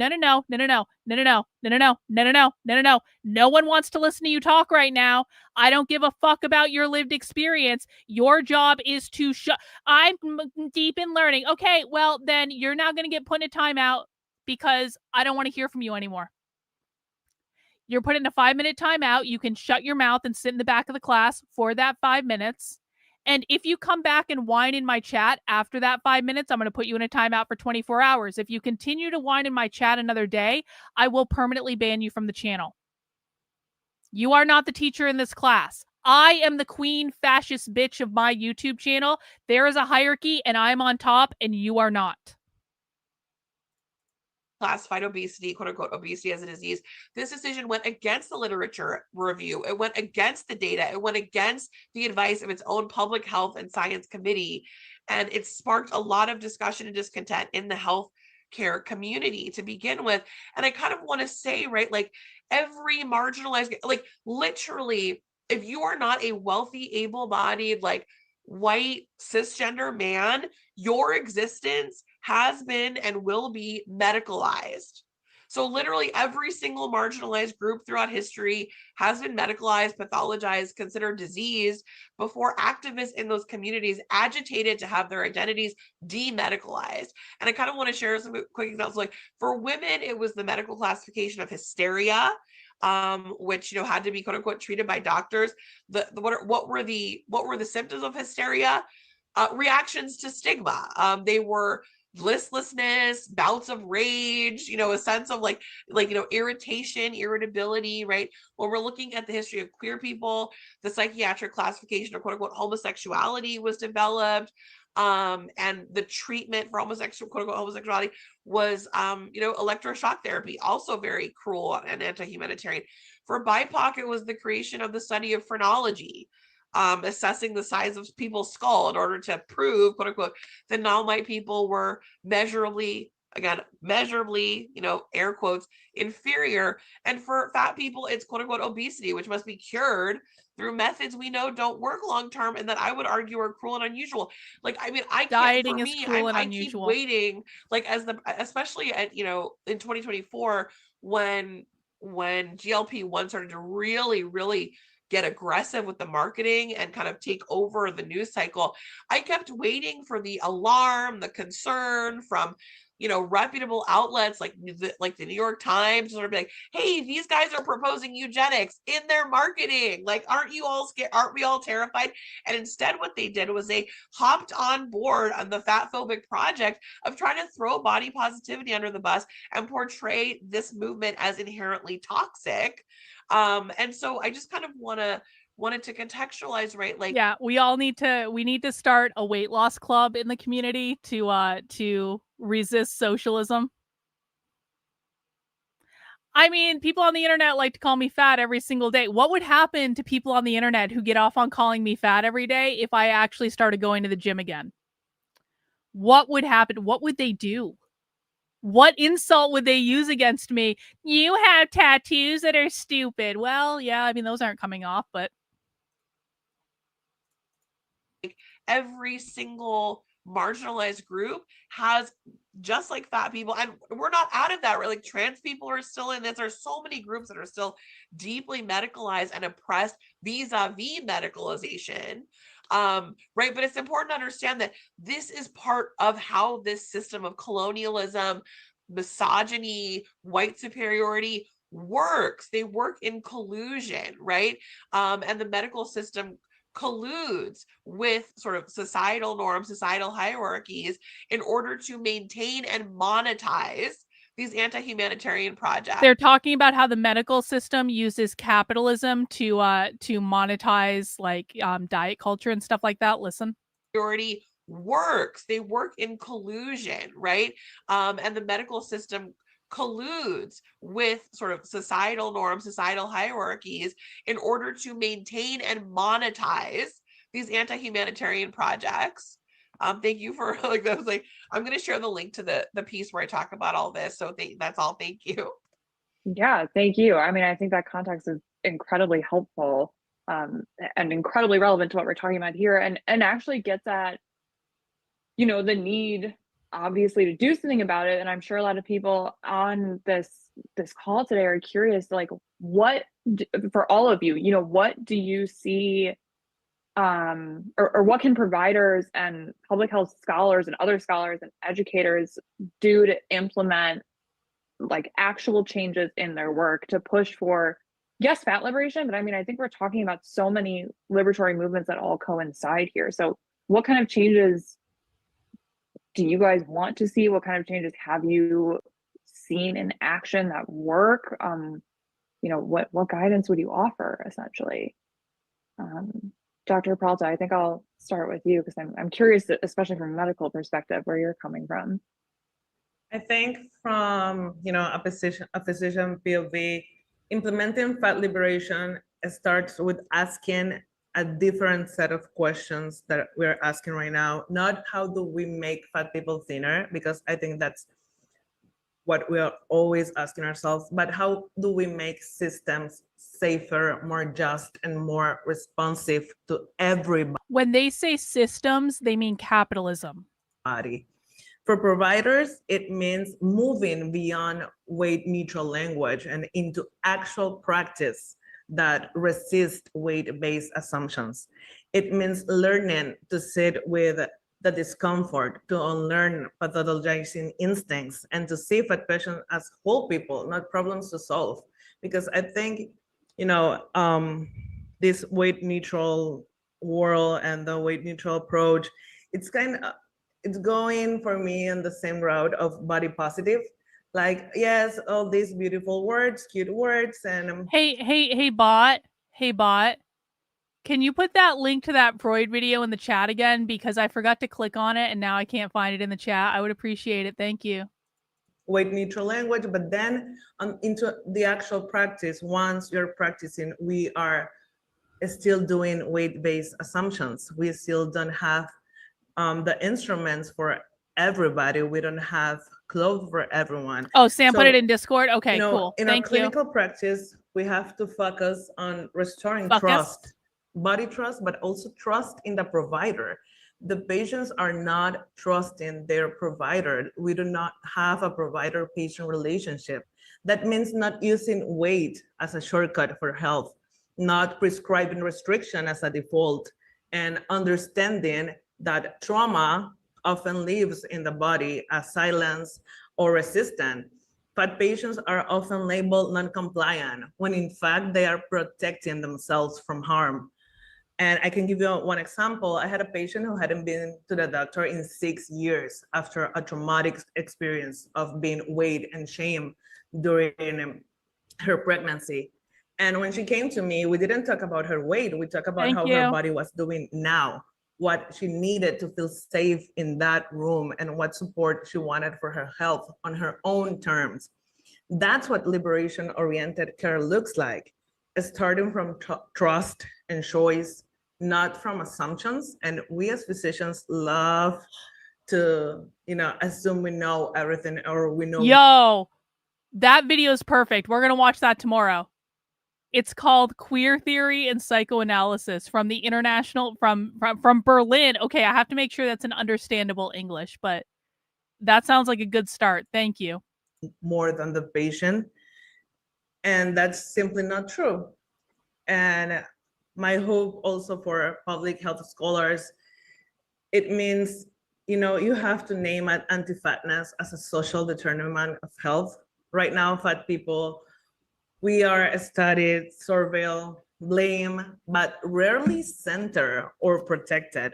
no one wants to listen to you talk right now. I don't give a fuck about your lived experience. Your job is to I'm deep in learning. Okay, well then you're now going to get put in a timeout because I don't want to hear from you anymore. You're put in a 5-minute timeout. You can shut your mouth and sit in the back of the class for that 5 minutes. And if you come back and whine in my chat after that 5 minutes, I'm going to put you in a timeout for 24 hours. If you continue to whine in my chat another day, I will permanently ban you from the channel. You are not the teacher in this class. I am the queen fascist bitch of my YouTube channel. There is a hierarchy and I'm on top and you are not. Classified obesity, quote unquote, obesity as a disease. This decision went against the literature review. It went against the data. It went against the advice of its own public health and science committee. And it sparked a lot of discussion and discontent in the healthcare community to begin with. And I kind of want to say, right, like every marginalized, like literally, if you are not a wealthy, able-bodied, like white cisgender man, your existence has been and will be medicalized. So literally every single marginalized group throughout history has been medicalized, pathologized, considered diseased before activists in those communities agitated to have their identities demedicalized. And I kind of want to share some quick examples. Like for women, it was the medical classification of hysteria, which, you know, had to be quote unquote treated by doctors. What were the symptoms of hysteria? Reactions to stigma. They were listlessness, bouts of rage, you know, a sense of like, you know, irritation, irritability, right? When we're looking at the history of queer people, the psychiatric classification of quote unquote homosexuality was developed. And the treatment for homosexual, quote unquote, homosexuality was, electroshock therapy, also very cruel and anti-humanitarian. For BIPOC, it was the creation of the study of phrenology, assessing the size of people's skull in order to prove, quote unquote, that non-white people were measurably, air quotes, inferior. And for fat people, it's quote unquote obesity, which must be cured through methods we know don't work long term, and that I would argue are cruel and unusual. Dieting is cruel and unusual. I keep waiting, especially at in 2024 when GLP-1 started to really get aggressive with the marketing and kind of take over the news cycle. I kept waiting for the alarm, the concern from reputable outlets like the New York Times, sort of be like, hey, these guys are proposing eugenics in their marketing. Like, aren't you all scared? Aren't we all terrified? And instead what they did was they hopped on board on the fat phobic project of trying to throw body positivity under the bus and portray this movement as inherently toxic. And so I just kind of wanted to contextualize, right? Like, yeah, we need to start a weight loss club in the community to resist socialism. I mean, people on the internet like to call me fat every single day. What would happen to people on the internet who get off on calling me fat every day if I actually started going to the gym again? What would happen? What would they do? What insult would they use against me? You have tattoos that are stupid. Well, yeah, I mean, those aren't coming off, but every single marginalized group has, just like fat people, and we're not out of that, right? Like, trans people are still in this. There's so many groups that are still deeply medicalized and oppressed vis-a-vis medicalization. Right. But it's important to understand that this is part of how this system of colonialism, misogyny, white superiority works. They work in collusion, right? And the medical system colludes with sort of societal norms, societal hierarchies in order to maintain and monetize these anti-humanitarian projects. They're talking about how the medical system uses capitalism to monetize like diet culture and stuff like that. Listen. Majority works. They work in collusion, right? And the medical system colludes with sort of societal norms, societal hierarchies in order to maintain and monetize these anti-humanitarian projects. Thank you for like that. Was like, I'm going to share the link to the piece where I talk about all this. So that's all. Thank you. Yeah, thank you. I mean, I think that context is incredibly helpful and incredibly relevant to what we're talking about here, and actually gets at, the need obviously to do something about it. And I'm sure a lot of people on this call today are curious, like, what for all of you, what do you see, or what can providers and public health scholars and other scholars and educators do to implement like actual changes in their work to push for, yes, fat liberation, but I mean, I think we're talking about so many liberatory movements that all coincide here. So what kind of changes do you guys want to see? What kind of changes have you seen in action that work? What guidance would you offer, essentially? Dr. Peralta, I think I'll start with you because I'm curious, especially from a medical perspective, where you're coming from. I think from a physician POV, implementing fat liberation starts with asking a different set of questions that we're asking right now. Not how do we make fat people thinner, because I think that's what we are always asking ourselves, but how do we make systems safer, more just, and more responsive to everybody? When they say systems, they mean capitalism. For providers, it means moving beyond weight neutral language and into actual practice that resist weight-based assumptions. It means learning to sit with the discomfort, to unlearn pathologizing instincts, and to see fat patients as whole people, not problems to solve. Because I think, this weight neutral world and the weight neutral approach, it's going for me in the same route of body positive. Like, yes, all these beautiful words, cute words, and Hey, bot. can you put that link to that Freud video in the chat again? Because I forgot to click on it and now I can't find it in the chat. I would appreciate it. Thank you. Weight neutral language, but then into the actual practice, once you're practicing, we are still doing weight-based assumptions. We still don't have the instruments for everybody. We don't have clothes for everyone. Oh, Sam So, put it in Discord. Okay, you know, cool. in our Thank you. clinical practice, we have to focus on restoring Focus. trust, body trust, but also trust in the provider. The patients are not trusting their provider. We do not have a provider-patient relationship. That means not using weight as a shortcut for health, not prescribing restriction as a default, and understanding that trauma often lives in the body as silence or resistant. Fat patients are often labeled non-compliant, when in fact they are protecting themselves from harm. And I can give you one example. I had a patient who hadn't been to the doctor in 6 years after a traumatic experience of being weighed and shamed during her pregnancy. And when she came to me, we didn't talk about her weight. We talked about how her body was doing now, what she needed to feel safe in that room, and what support she wanted for her health on her own terms. That's what liberation-oriented care looks like, starting from trust and choice, not from assumptions. And we as physicians love to, assume we know everything, or we know. Yo, that video is perfect. We're going to watch that tomorrow. It's called Queer Theory and Psychoanalysis from the International, from Berlin. Okay, I have to make sure that's an understandable English, but that sounds like a good start. Thank you. More than the patient. And that's simply not true. And my hope also for public health scholars, it means, you have to name anti-fatness as a social determinant of health. Right now, fat people, we are studied, surveilled, blame, but rarely center or protected.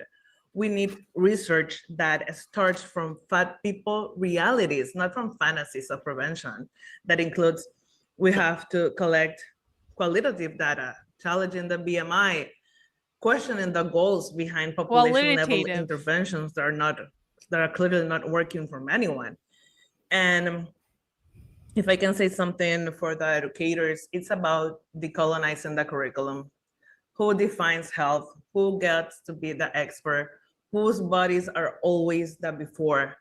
We need research that starts from fat people realities, not from fantasies of prevention. That includes, we have to collect qualitative data, challenging the BMI, questioning the goals behind population level interventions that are clearly not working for anyone. And if I can say something for the educators, it's about decolonizing the curriculum. Who defines health? Who gets to be the expert? Whose bodies are always the before?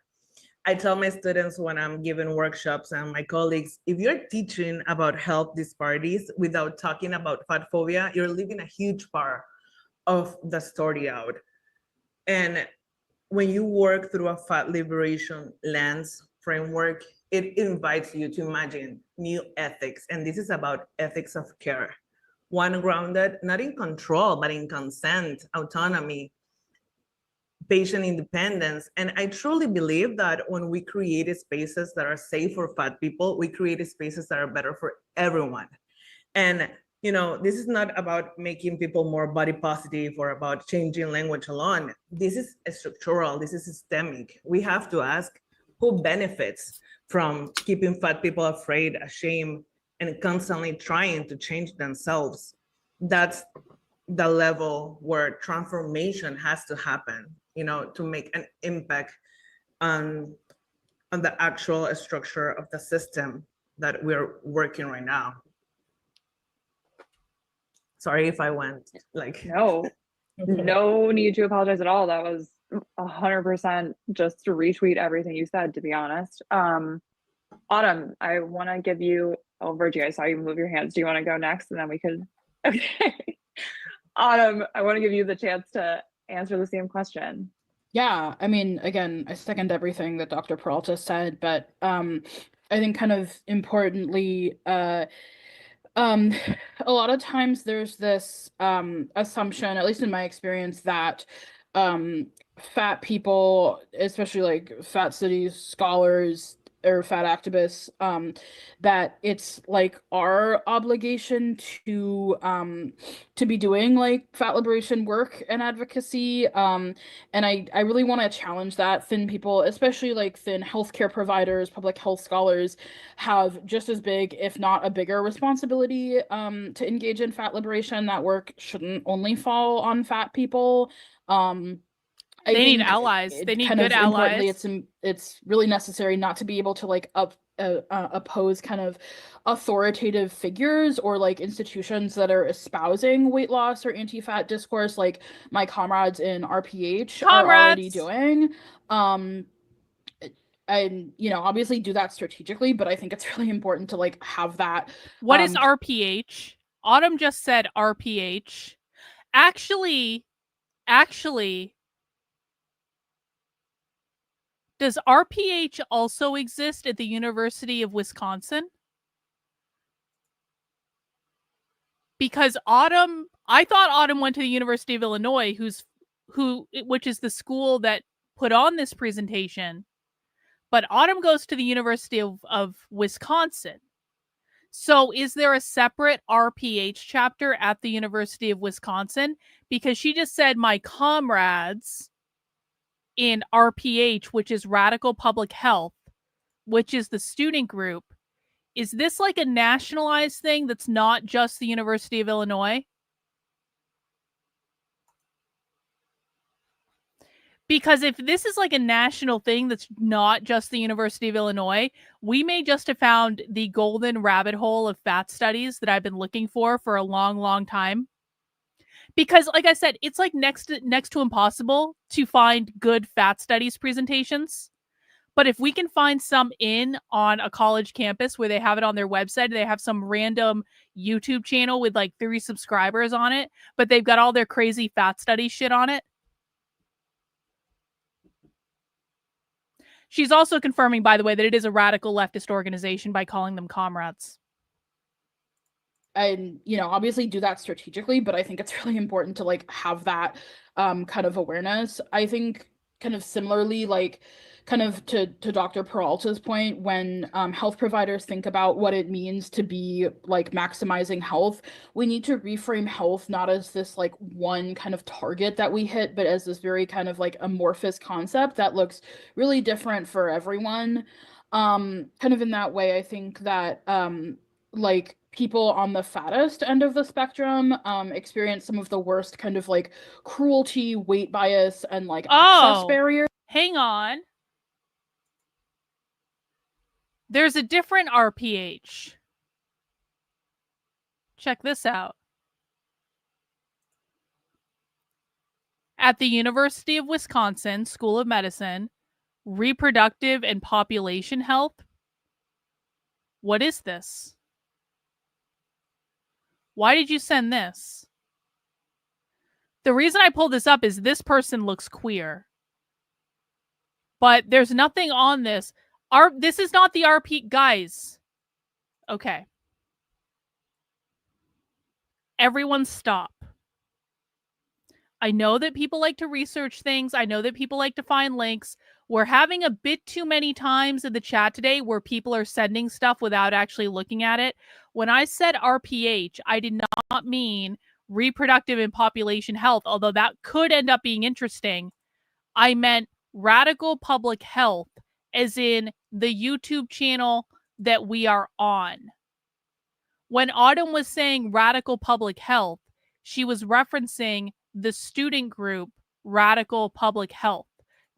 I tell my students when I'm giving workshops and my colleagues, if you're teaching about health disparities without talking about fat phobia, you're leaving a huge part of the story out. And when you work through a fat liberation lens framework, it invites you to imagine new ethics. And this is about ethics of care. One grounded, not in control, but in consent, autonomy, patient independence. And I truly believe that when we create spaces that are safe for fat people, we create spaces that are better for everyone. And this is not about making people more body positive or about changing language alone. This is structural, this is systemic. We have to ask who benefits from keeping fat people afraid, ashamed, and constantly trying to change themselves. That's the level where transformation has to happen, to make an impact on the actual structure of the system that we're working right now. Sorry if I went like. No, no need to apologize at all. That was 100% just to retweet everything you said, to be honest. Autumn, I want to give you over to you. I saw you move your hands. Do you want to go next? And then we could, okay. Autumn, I want to give you the chance to answer the same question. Yeah, I mean, again, I second everything that Dr. Peralta said, but I think kind of importantly, a lot of times there's this assumption, at least in my experience, that fat people, especially like fat studies scholars, or fat activists, that it's like our obligation to be doing like fat liberation work and advocacy. And I really want to challenge that. Thin people, especially like thin healthcare providers, public health scholars, have just as big, if not a bigger responsibility to engage in fat liberation. That work shouldn't only fall on fat people. I They need think allies. They need kind good of importantly, allies. it's really necessary not to be able to like oppose kind of authoritative figures or like institutions that are espousing weight loss or anti-fat discourse, like my comrades in RPH are already doing. And obviously do that strategically, but I think it's really important to like have that. What is RPH? Autumn just said RPH. Actually, does RPH also exist at the University of Wisconsin? Because I thought Autumn went to the University of Illinois, which is the school that put on this presentation. But Autumn goes to the University of Wisconsin. So is there a separate RPH chapter at the University of Wisconsin? Because she just said my comrades in RPH, which is Radical Public Health, which is the student group. Is this like a nationalized thing that's not just the University of Illinois? Because if this is like a national thing that's not just the University of Illinois, we may just have found the golden rabbit hole of fat studies that I've been looking for a long, long time. Because like I said, it's like next to impossible to find good fat studies presentations. But if we can find some on a college campus where they have it on their website, they have some random YouTube channel with like 3 subscribers on it, but they've got all their crazy fat study shit on it. She's also confirming, by the way, that it is a radical leftist organization by calling them comrades. And obviously do that strategically, but I think it's really important to like have that kind of awareness. I think kind of similarly, like kind of to Dr. Peralta's point, when health providers think about what it means to be like maximizing health, we need to reframe health not as this like one kind of target that we hit, but as this very kind of like amorphous concept that looks really different for everyone. Kind of in that way, I think that like people on the fattest end of the spectrum experience some of the worst kind of like cruelty, weight bias, and like access barriers. Hang on. There's a different RPH. Check this out. At the University of Wisconsin School of Medicine, Reproductive and Population Health. What is this? Why did you send this? The reason I pulled this up is this person looks queer. But there's nothing on this. This is not the RP, guys. Okay. Everyone stop. I know that people like to research things. I know that people like to find links. We're having a bit too many times in the chat today where people are sending stuff without actually looking at it. When I said RPH, I did not mean reproductive and population health, although that could end up being interesting. I meant radical public health, as in the YouTube channel that we are on. When Autumn was saying radical public health, she was referencing the student group Radical Public Health.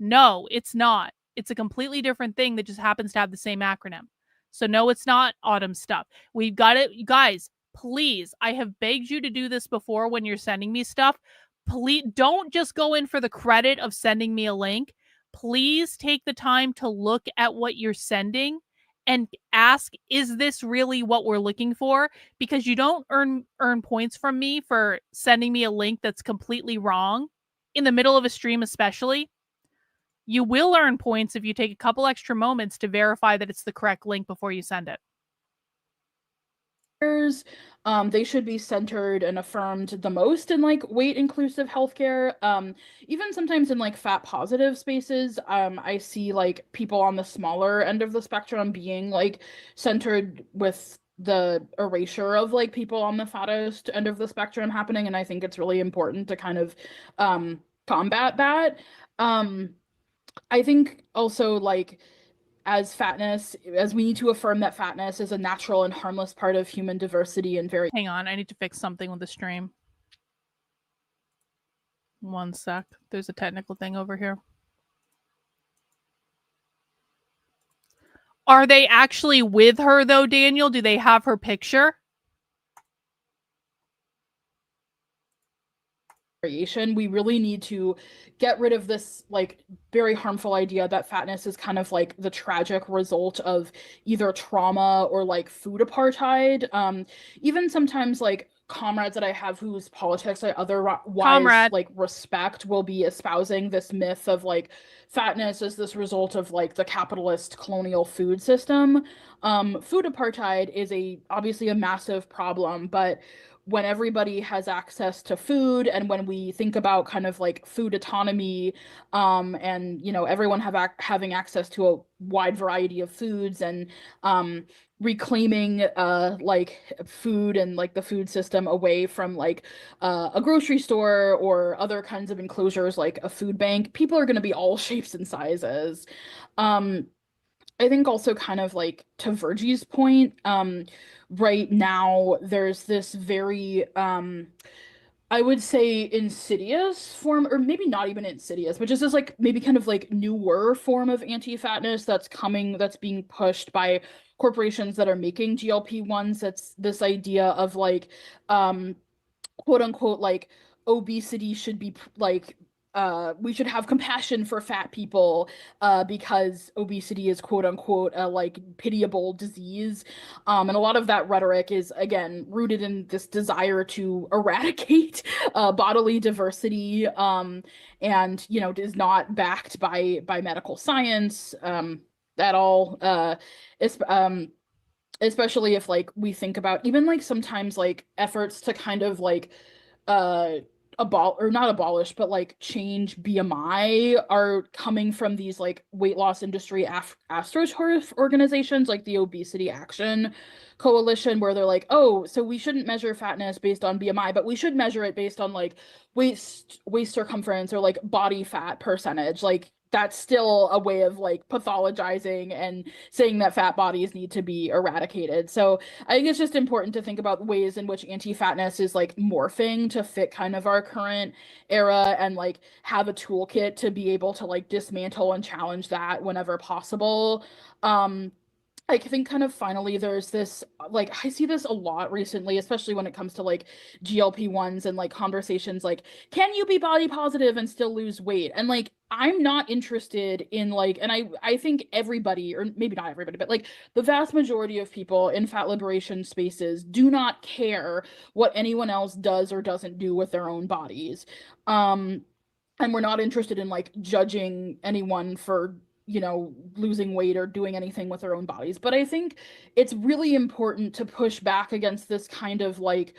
No, it's not. It's a completely different thing that just happens to have the same acronym. So no, it's not Autumn stuff. We've got it. You guys, please, I have begged you to do this before when you're sending me stuff. Please don't just go in for the credit of sending me a link. Please take the time to look at what you're sending and ask, is this really what we're looking for? Because you don't earn points from me for sending me a link that's completely wrong in the middle of a stream, especially. You will earn points if you take a couple extra moments to verify that it's the correct link before you send it. They should be centered and affirmed the most in like weight inclusive healthcare. Even sometimes in like fat positive spaces, I see like people on the smaller end of the spectrum being like centered with the erasure of like people on the fattest end of the spectrum happening. And I think it's really important to kind of combat that. I think also like as we need to affirm that fatness is a natural and harmless part of human diversity and very. Hang on, I need to fix something with the stream. One sec. There's a technical thing over here. Are they actually with her though, Daniel? Do they have her picture? We really need to get rid of this like very harmful idea that fatness is kind of like the tragic result of either trauma or like food apartheid. Even sometimes like comrades that I have whose politics I otherwise like respect will be espousing this myth of like fatness as this result of like the capitalist colonial food system. Food apartheid is obviously a massive problem, but when everybody has access to food and when we think about kind of like food autonomy, and everyone having access to a wide variety of foods and reclaiming like food and like the food system away from like a grocery store or other kinds of enclosures like a food bank, people are going to be all shapes and sizes. I think also kind of like to Virgie's point, right now there's this very I would say insidious form, or maybe not even insidious, but just this like maybe kind of like newer form of anti-fatness that's being pushed by corporations that are making GLP-1s. That's this idea of like quote unquote like obesity should be like we should have compassion for fat people because obesity is quote unquote a like pitiable disease. And a lot of that rhetoric is again rooted in this desire to eradicate bodily diversity, and is not backed by medical science at all. Especially if like we think about even like sometimes like efforts to kind of like not abolish, but like change BMI are coming from these like weight loss industry astroturf organizations like the Obesity Action Coalition, where they're like, oh, so we shouldn't measure fatness based on BMI, but we should measure it based on like waist circumference or like body fat percentage. Like that's still a way of like pathologizing and saying that fat bodies need to be eradicated. So I think it's just important to think about ways in which anti-fatness is like morphing to fit kind of our current era and like have a toolkit to be able to like dismantle and challenge that whenever possible. I think kind of finally there's this like I see this a lot recently, especially when it comes to like GLP-1s and like conversations like, can you be body positive and still lose weight? And like I'm not interested in like, and I think everybody, or maybe not everybody, but like the vast majority of people in fat liberation spaces do not care what anyone else does or doesn't do with their own bodies. And we're not interested in like judging anyone for losing weight or doing anything with their own bodies. But I think it's really important to push back against this kind of like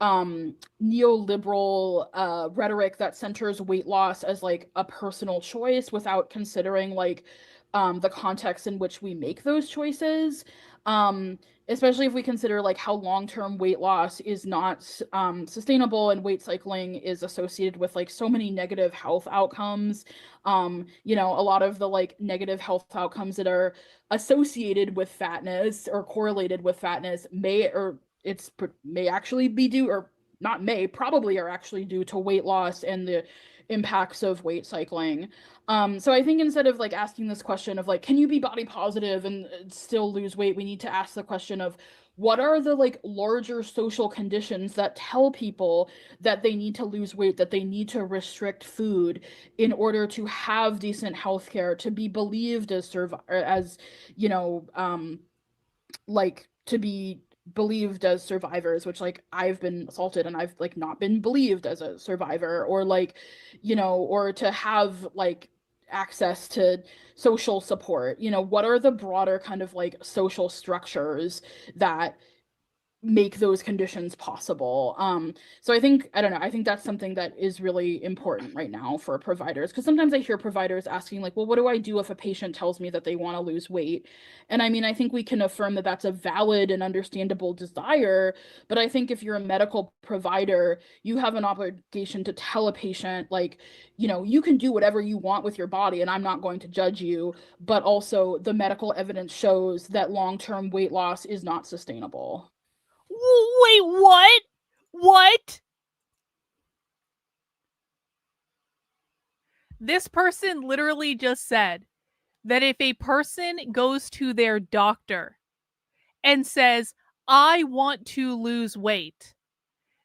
neoliberal rhetoric that centers weight loss as like a personal choice without considering like the context in which we make those choices. Especially if we consider like how long-term weight loss is not sustainable and weight cycling is associated with like so many negative health outcomes. A lot of the like negative health outcomes that are associated with fatness or correlated with fatness may actually be due, or not may, probably are actually due to weight loss and the impacts of weight cycling. So I think instead of like asking this question of like, can you be body positive and still lose weight, we need to ask the question of what are the like larger social conditions that tell people that they need to lose weight, that they need to restrict food in order to have decent healthcare, to be believed like to be believed as survivors, which like I've been assaulted and I've like not been believed as a survivor, or like or to have like access to social support. What are the broader kind of like social structures that make those conditions possible. So I think, I don't know, I think that's something that is really important right now for providers, because sometimes I hear providers asking like, well, what do I do if a patient tells me that they want to lose weight? And I mean, I think we can affirm that that's a valid and understandable desire, but I think if you're a medical provider, you have an obligation to tell a patient like, you know, you can do whatever you want with your body and I'm not going to judge you, but also the medical evidence shows that long-term weight loss is not sustainable. Wait, what? What? This person literally just said that if a person goes to their doctor and says, I want to lose weight,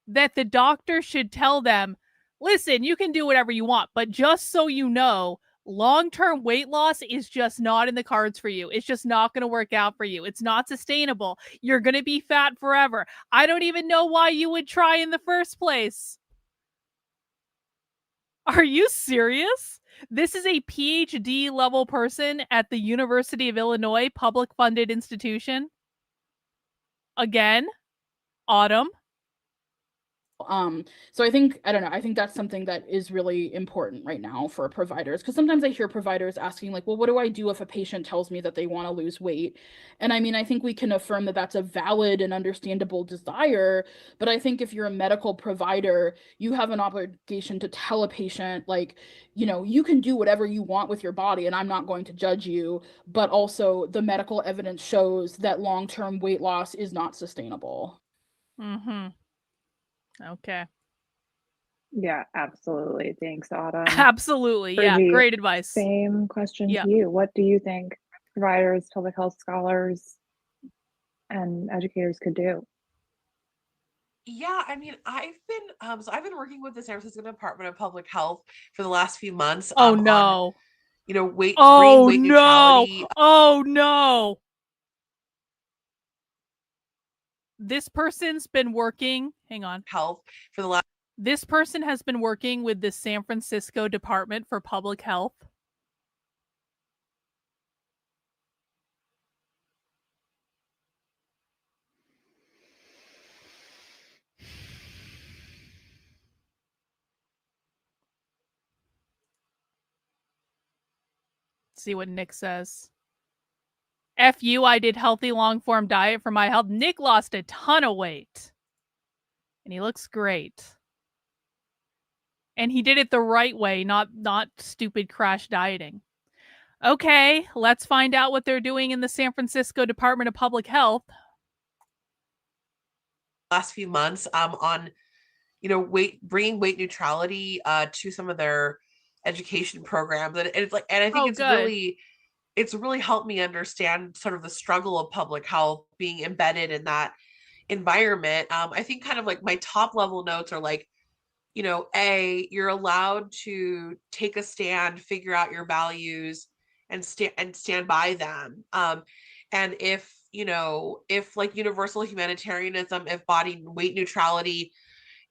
that the doctor should tell them, listen, you can do whatever you want, but just so you know, long-term weight loss is just not in the cards for you. It's just not going to work out for you. It's not sustainable. You're going to be fat forever. I don't even know why you would try in the first place. Are you serious? This is a PhD level person at the University of Illinois public funded institution. Again, Autumn. So I think, I don't know, I think that's something that is really important right now for providers, because sometimes I hear providers asking like, well, what do I do if a patient tells me that they want to lose weight? And I mean, I think we can affirm that that's a valid and understandable desire, but I think if you're a medical provider, you have an obligation to tell a patient like, you know, you can do whatever you want with your body and I'm not going to judge you, but also the medical evidence shows that long-term weight loss is not sustainable. Mm-hmm. Okay. Yeah, absolutely. Thanks, Autumn. Absolutely. Yeah. Fergie, Great advice. Same question to you. What do you think providers, public health scholars, and educators could do? Yeah, I mean, I've been working with the San Francisco Department of Public Health for the last few months Oh on, no. you know, bringing Oh weight no. neutrality. Oh no. This person's been working, hang on. Health for the last. This person has been working with the San Francisco Department for Public Health. Let's see what Nick says. F you, I did healthy long form diet for my health. Nick lost a ton of weight. And he looks great. And he did it the right way, not stupid crash dieting. Okay, let's find out what they're doing in the San Francisco Department of Public Health. Last few months on, you know, bringing weight neutrality to some of their education programs. And it's like, and I think it's really helped me understand sort of the struggle of public health being embedded in that environment. I think kind of like my top level notes are like, you know, you're allowed to take a stand, figure out your values and stand by them. And if, you know, if like universal humanitarianism, if body weight neutrality,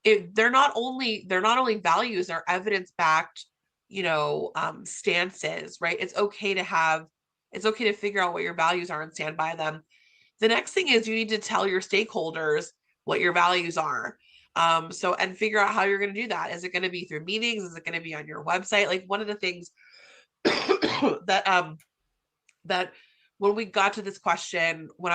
they're not only values, they're evidence-backed, you know, stances, right? It's okay to figure out what your values are and stand by them. The next thing is you need to tell your stakeholders what your values are. So, and figure out how you're going to do that. Is it going to be through meetings? Is it going to be on your website? Like one of the things that when we got to this question, when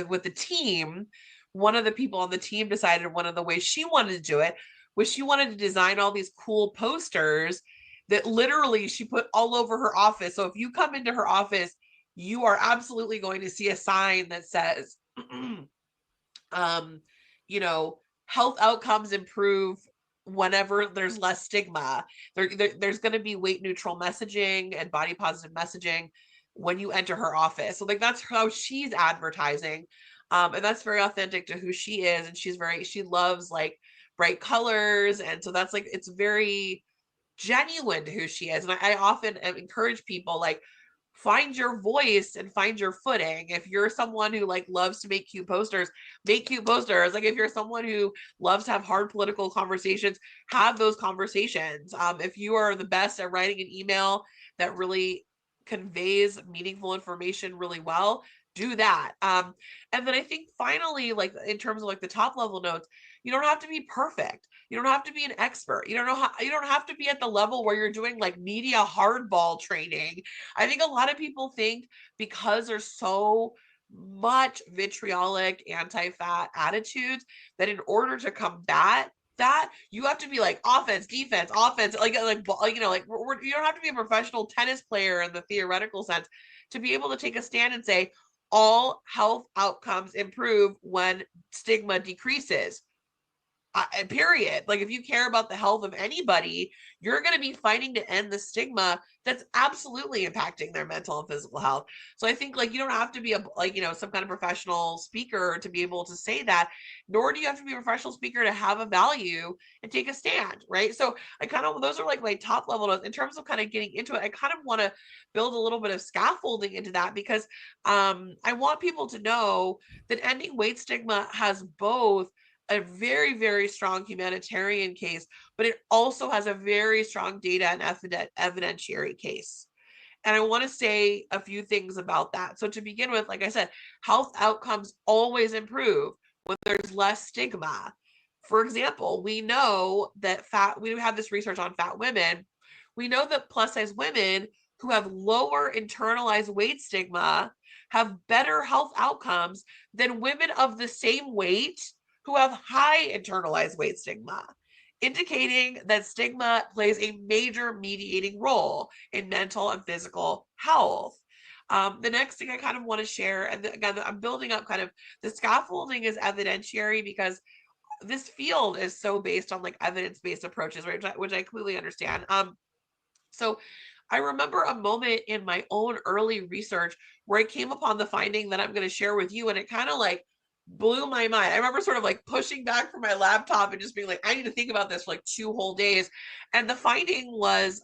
with the team, one of the people on the team decided one of the ways she wanted to do it was she wanted to design all these cool posters that literally she put all over her office. So if you come into her office, you are absolutely going to see a sign that says, you know, health outcomes improve whenever there's less stigma. There's going to be weight neutral messaging and body positive messaging when you enter her office. So like that's how she's advertising. And that's very authentic to who she is. And she loves like bright colors. And so that's like, it's very genuine to who she is. And I often encourage people like, find your voice and find your footing. If you're someone who like loves to make cute posters, make cute posters. Like if you're someone who loves to have hard political conversations, have those conversations. If you are the best at writing an email that really conveys meaningful information really well, do that. And then I think finally, like in terms of like the top level notes, you don't have to be perfect. You don't have to be an expert. You don't have to be at the level where you're doing like media hardball training. I think a lot of people think because there's so much vitriolic anti-fat attitudes that in order to combat that, you have to be like offense, defense, like you know, like you don't have to be a professional tennis player in the theoretical sense to be able to take a stand and say all health outcomes improve when stigma decreases. Period. Like if you care about the health of anybody, you're going to be fighting to end the stigma that's absolutely impacting their mental and physical health. So I think like you don't have to be a like, you know, some kind of professional speaker to be able to say that, nor do you have to be a professional speaker to have a value and take a stand, right? So I kind of, those are like my top level notes. In terms of kind of getting into it, I kind of want to build a little bit of scaffolding into that because I want people to know that ending weight stigma has both a very, very strong humanitarian case, but it also has a very strong data and evidentiary case. And I want to say a few things about that. So to begin with, like I said, health outcomes always improve when there's less stigma. For example, we know that we have this research on fat women. We know that plus size women who have lower internalized weight stigma have better health outcomes than women of the same weight who have high internalized weight stigma, indicating that stigma plays a major mediating role in mental and physical health. The next thing I kind of want to share, and again, I'm building up kind of the scaffolding is evidentiary because this field is so based on like evidence-based approaches, right? Which I completely understand. So I remember a moment in my own early research where I came upon the finding that I'm going to share with you, and it kind of like blew my mind. I remember sort of like pushing back from my laptop and just being like, I need to think about this for like 2 whole days. And the finding was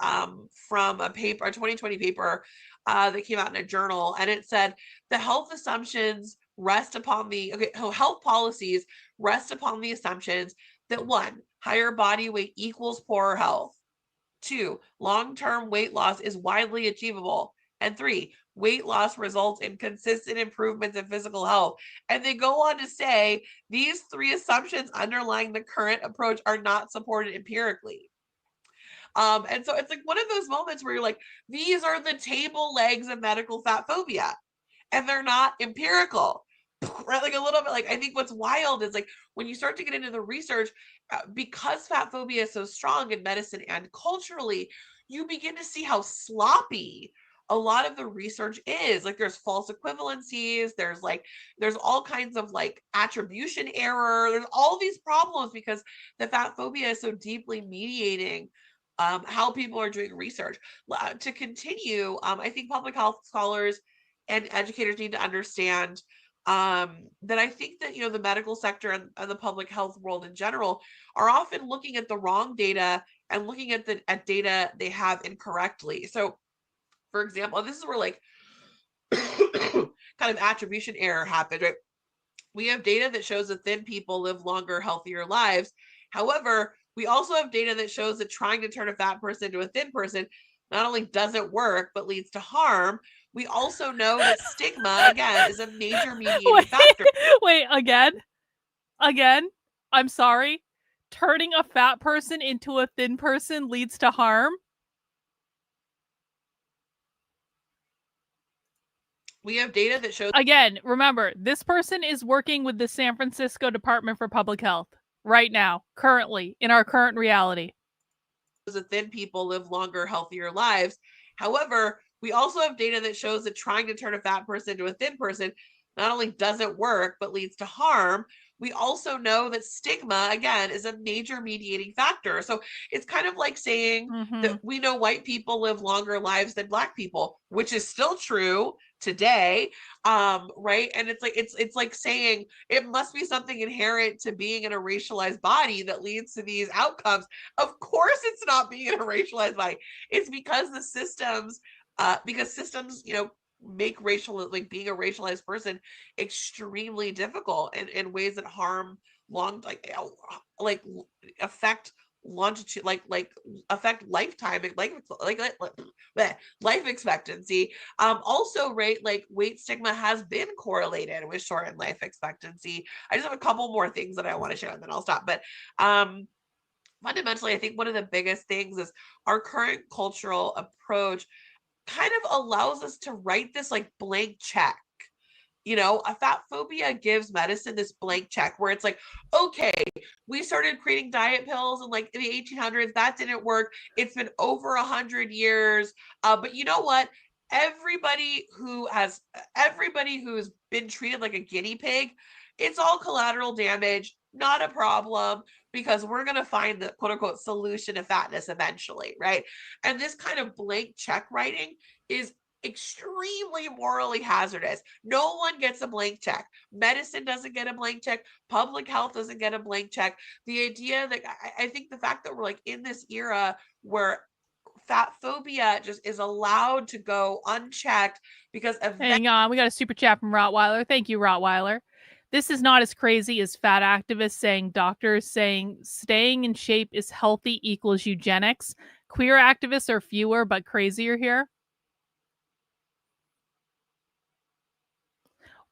from a 2020 paper that came out in a journal, and it said the health assumptions rest upon health policies rest upon the assumptions that 1, higher body weight equals poorer health. 2, long-term weight loss is widely achievable. And 3, weight loss results in consistent improvements in physical health. And they go on to say these 3 assumptions underlying the current approach are not supported empirically. And so it's like one of those moments where you're like, these are the table legs of medical fat phobia, and they're not empirical. Right? Like a little bit, like I think what's wild is like when you start to get into the research, because fat phobia is so strong in medicine and culturally, you begin to see how sloppy a lot of the research is. Like there's false equivalencies, there's all kinds of like attribution error, there's all these problems because the fat phobia is so deeply mediating how people are doing research. To continue, I think public health scholars and educators need to understand that I think that, you know, the medical sector and the public health world in general are often looking at the wrong data and looking at data they have incorrectly. So, for example, this is where like kind of attribution error happened, right? We have data that shows that thin people live longer, healthier lives. However, we also have data that shows that trying to turn a fat person into a thin person not only doesn't work, but leads to harm. We also know that stigma, again, is a major mediating factor. Wait, again? I'm sorry. Turning a fat person into a thin person leads to harm? We have data that shows... Again, remember, this person is working with the San Francisco Department for Public Health right now, currently, in our current reality. That thin people live longer, healthier lives. However, we also have data that shows that trying to turn a fat person into a thin person not only doesn't work, but leads to harm. We also know that stigma, again, is a major mediating factor. So it's kind of like saying that we know white people live longer lives than Black people, which is still true today, right? And it's like saying it must be something inherent to being in a racialized body that leads to these outcomes. Of course it's not being in a racialized body. It's because the systems, you know, make being a racialized person extremely difficult in ways that harm affect longitude, like affect lifetime, life expectancy. Also, right, like weight stigma has been correlated with shortened life expectancy. I just have a couple more things that I want to share and then I'll stop. But fundamentally, I think one of the biggest things is our current cultural approach kind of allows us to write this like blank check. A fat phobia gives medicine this blank check where it's like, okay, we started creating diet pills in like in the 1800s. That didn't work. It's been over 100 years. But you know what? Everybody who's been treated like a guinea pig, it's all collateral damage, not a problem, because we're going to find the quote unquote solution to fatness eventually, right? And this kind of blank check writing is extremely morally hazardous. No one gets a blank check. Medicine doesn't get a blank check. Public health doesn't get a blank check. The idea that I think the fact that we're like in this era where fat phobia just is allowed to go unchecked because of Hang on, we got a super chat from Rottweiler. Thank you, Rottweiler. This is not as crazy as fat activists saying doctors saying staying in shape is healthy equals eugenics. Queer activists are fewer but crazier here.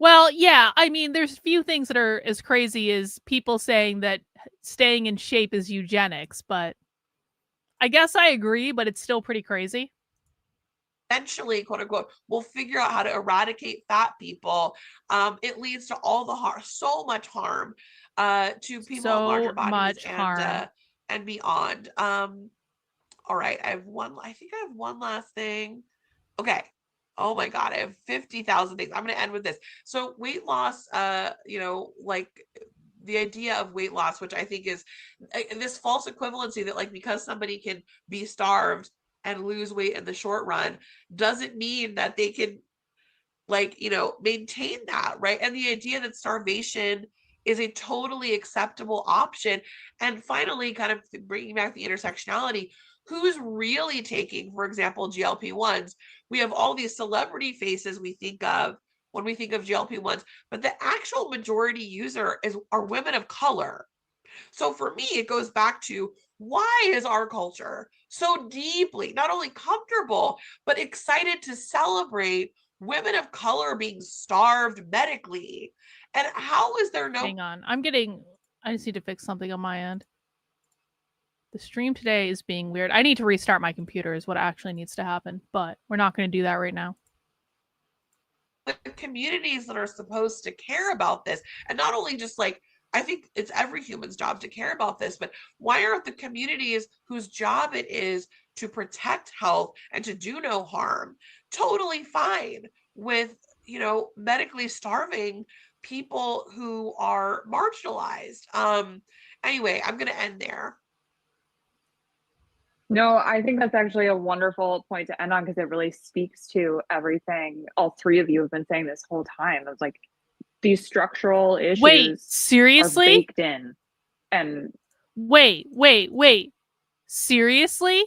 Well, yeah, I mean, there's few things that are as crazy as people saying that staying in shape is eugenics, but I guess I agree, but it's still pretty crazy. Eventually, quote unquote, we'll figure out how to eradicate fat people. It leads to all the harm, so much harm to people in larger bodies and beyond. All right, I think I have one last thing. Okay. Oh my God, I have 50,000 things. I'm going to end with this. So weight loss, like the idea of weight loss, which I think is this false equivalency that like, because somebody can be starved and lose weight in the short run, doesn't mean that they can maintain that, right? And the idea that starvation is a totally acceptable option. And finally, kind of bringing back the intersectionality, who's really taking, for example, GLP-1s? We have all these celebrity faces we think of when we think of GLP-1s, but the actual majority user are women of color. So for me, it goes back to, why is our culture so deeply not only comfortable, but excited to celebrate women of color being starved medically? And how is there no... Hang on, I just need to fix something on my end. The stream today is being weird. I need to restart my computer is what actually needs to happen, but we're not going to do that right now. The communities that are supposed to care about this, and not only just like, I think it's every human's job to care about this, but why aren't the communities whose job it is to protect health and to do no harm totally fine with, medically starving people who are marginalized? Anyway, I'm going to end there. No, I think that's actually a wonderful point to end on, because it really speaks to everything all three of you have been saying this whole time. It's like these structural issues. Wait, seriously? Are baked in. And wait. Seriously?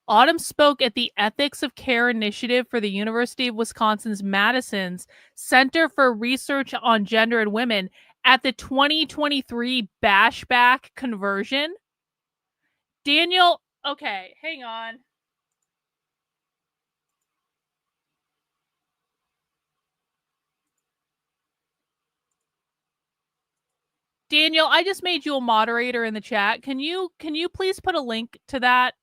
Autumn spoke at the Ethics of Care Initiative for the University of Wisconsin's Madison's Center for Research on Gender and Women at the 2023 Bashback Conversion. Daniel, okay, hang on. Daniel, I just made you a moderator in the chat. Can you please put a link to that?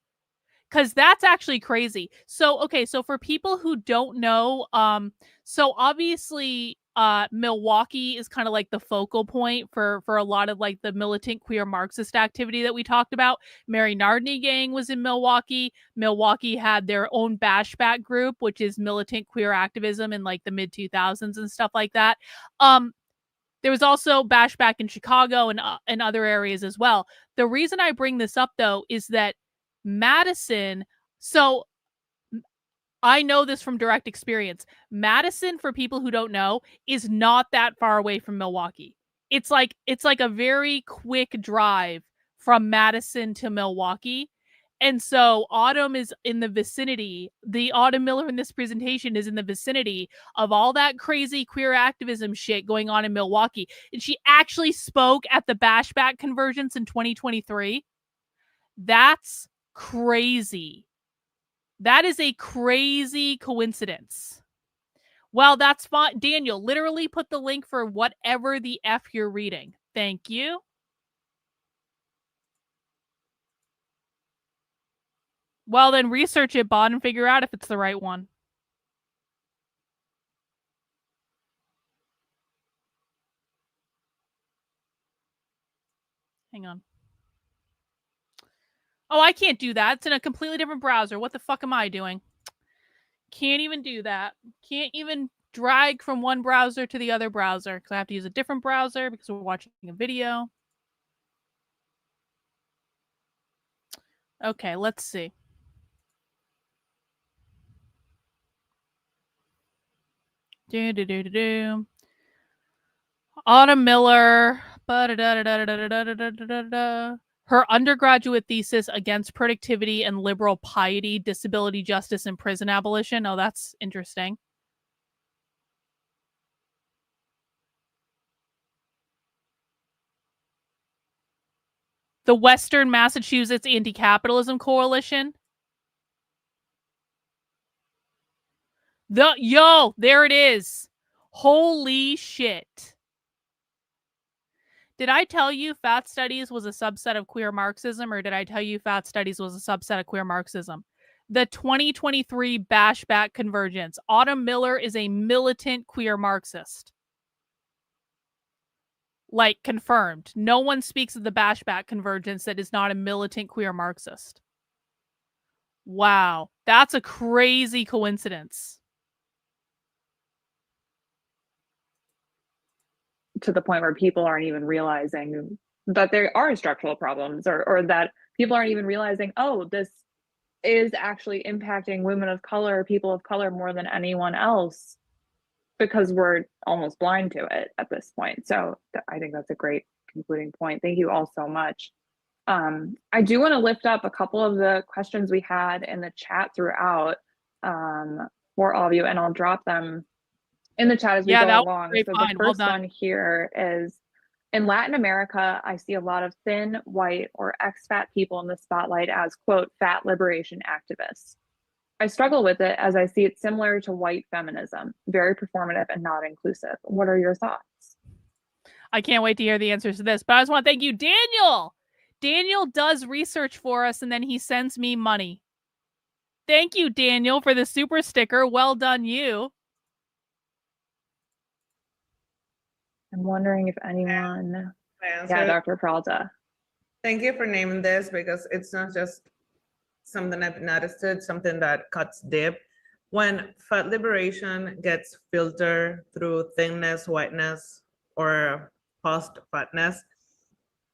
Because that's actually crazy. So, okay, so for people who don't know, so obviously Milwaukee is kind of like the focal point for a lot of like the militant queer Marxist activity that we talked about. Mary Nardini gang was in Milwaukee. Milwaukee had their own bashback group, which is militant queer activism in like the mid 2000s and stuff like that. There was also bashback in Chicago and other areas as well. The reason I bring this up though is that Madison, so I know this from direct experience. Madison, for people who don't know, is not that far away from Milwaukee. It's like a very quick drive from Madison to Milwaukee. And so Autumn is in the vicinity. The Autumn Miller in this presentation is in the vicinity of all that crazy queer activism shit going on in Milwaukee. And she actually spoke at the Bashback Convergence in 2023. That's crazy. That is a crazy coincidence. Well, that's fine. Daniel, literally put the link for whatever the F you're reading. Thank you. Well, then research it, Bot, and figure out if it's the right one. Hang on. Oh, I can't do that. It's in a completely different browser. What the fuck am I doing? Can't even do that. Can't even drag from one browser to the other browser because I have to use a different browser because we're watching a video. Okay, let's see. Autumn Miller. Her undergraduate thesis against productivity and liberal piety, disability justice, and prison abolition. Oh, that's interesting. The Western Massachusetts Anti-Capitalism Coalition. There it is. Holy shit. Did I tell you Fat Studies was a subset of Queer Marxism, or did I tell you Fat Studies was a subset of Queer Marxism? The 2023 Bashback Convergence. Autumn Miller is a militant queer Marxist. Like, confirmed. No one speaks of the Bashback Convergence that is not a militant queer Marxist. Wow. That's a crazy coincidence. To the point where people aren't even realizing that there are structural problems, or that people aren't even realizing, oh, this is actually impacting women of color, people of color more than anyone else, because we're almost blind to it at this point. So I think that's a great concluding point. Thank you all so much. I do want to lift up a couple of the questions we had in the chat throughout for all of you, and I'll drop them in the chat as we go along. So the first one here is, in Latin America, I see a lot of thin, white, or ex-fat people in the spotlight as, quote, fat liberation activists. I struggle with it as I see it similar to white feminism, very performative and not inclusive. What are your thoughts? I can't wait to hear the answers to this, but I just want to thank you, Daniel. Daniel does research for us, and then he sends me money. Thank you, Daniel, for the super sticker. Well done, you. I'm wondering if anyone... Yeah, Dr. Peralta. Thank you for naming this, because it's not just something I've noticed, it's something that cuts deep. When fat liberation gets filtered through thinness, whiteness, or post-fatness,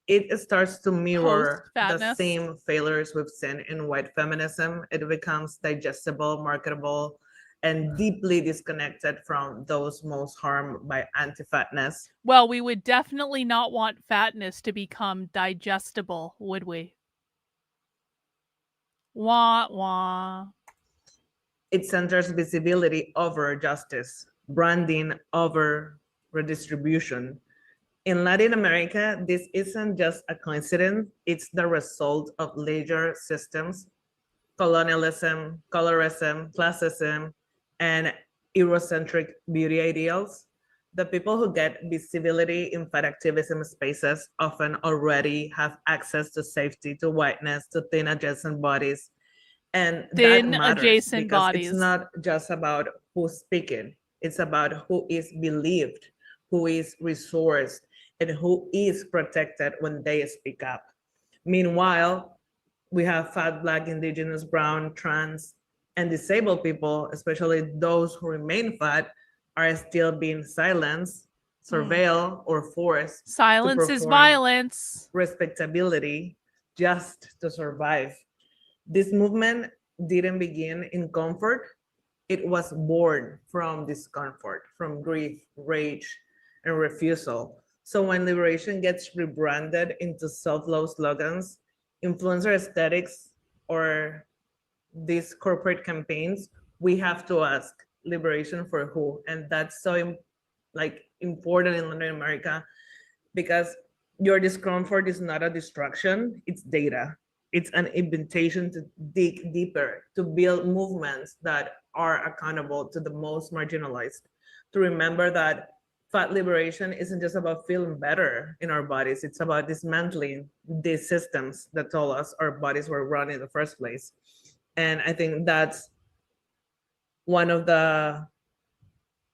it starts to mirror the same failures we've seen in white feminism. It becomes digestible, marketable, and deeply disconnected from those most harmed by anti-fatness. Well, we would definitely not want fatness to become digestible, would we? Wah, wah. It centers visibility over justice, branding over redistribution. In Latin America, this isn't just a coincidence, it's the result of larger systems, colonialism, colorism, classism, and Eurocentric beauty ideals. The people who get visibility in fat activism spaces often already have access to safety, to whiteness, to thin adjacent bodies. And thin that matters adjacent because bodies. It's not just about who's speaking, it's about who is believed, who is resourced, and who is protected when they speak up. Meanwhile, we have fat, Black, Indigenous, brown, trans, and disabled people, especially those who remain fat, are still being silenced, surveilled, or forced. Silence is violence. Respectability just to survive. This movement didn't begin in comfort. It was born from discomfort, from grief, rage, and refusal. So when liberation gets rebranded into self-love slogans, influencer aesthetics, or these corporate campaigns, we have to ask liberation for who? And that's so important in Latin America, because your discomfort is not a destruction, it's data. It's an invitation to dig deeper, to build movements that are accountable to the most marginalized, to remember that fat liberation isn't just about feeling better in our bodies, it's about dismantling these systems that told us our bodies were run in the first place. And I think that's one of the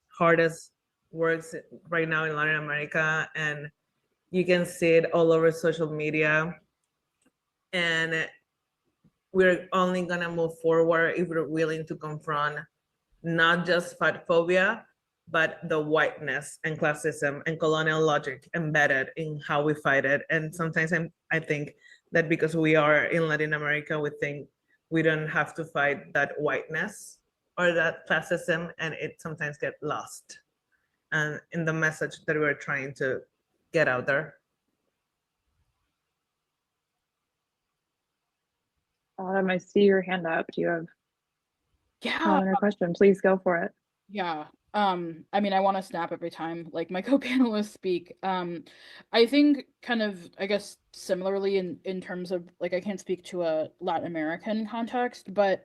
hardest works right now in Latin America. And you can see it all over social media. And we're only gonna move forward if we're willing to confront not just fat phobia, but the whiteness and classism and colonial logic embedded in how we fight it. And sometimes I think that because we are in Latin America, we think we don't have to fight that whiteness or that classism, and it sometimes gets lost and in the message that we're trying to get out there. Autumn, I see your hand up. Do you have Yeah. a question? Please go for it. Yeah. I mean, I want to snap every time like my co-panelists speak. I think kind of, I guess, similarly in terms of like, I can't speak to a Latin American context, but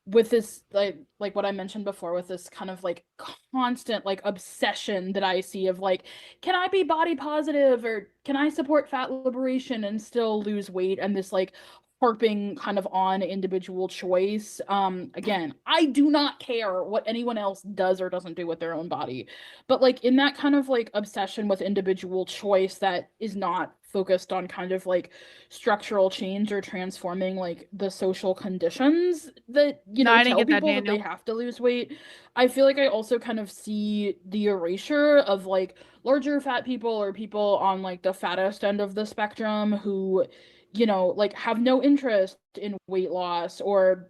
with this like what I mentioned before, with this kind of like constant like obsession that I see of like, can I be body positive, or can I support fat liberation and still lose weight, and this like harping kind of on individual choice. Again, I do not care what anyone else does or doesn't do with their own body, but like in that kind of like obsession with individual choice that is not focused on kind of like structural change or transforming like the social conditions that, you know, tell people that they have to lose weight. I feel like I also kind of see the erasure of like larger fat people or people on like the fattest end of the spectrum who, you know, like have no interest in weight loss or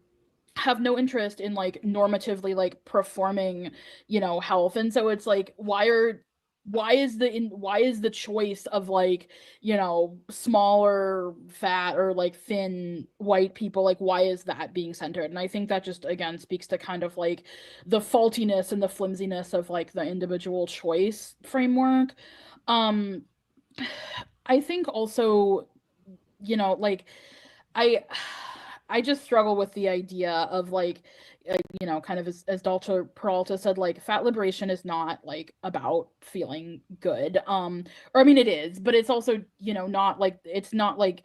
have no interest in like normatively like performing, you know, health. And so it's like, why is the choice of like, you know, smaller fat or like thin white people, like why is that being centered? And I think that just again speaks to kind of like the faultiness and the flimsiness of like the individual choice framework. I think also, you know, like I just struggle with the idea of like, you know, kind of as Dulce Peralta said, like fat liberation is not like about feeling good. Or I mean, it is, but it's also, you know, not like, it's not like,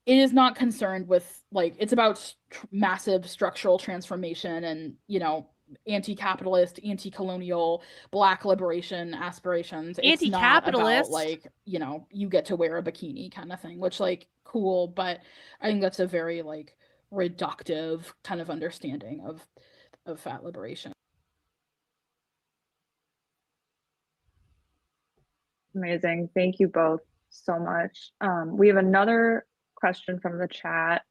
it is not concerned with like, it's about massive structural transformation and, you know, anti-capitalist, anti-colonial, Black liberation aspirations. It's not about like, you know, you get to wear a bikini kind of thing, which like cool, but I think that's a very like reductive kind of understanding of fat liberation. Amazing. Thank you both so much. We have another question from the chat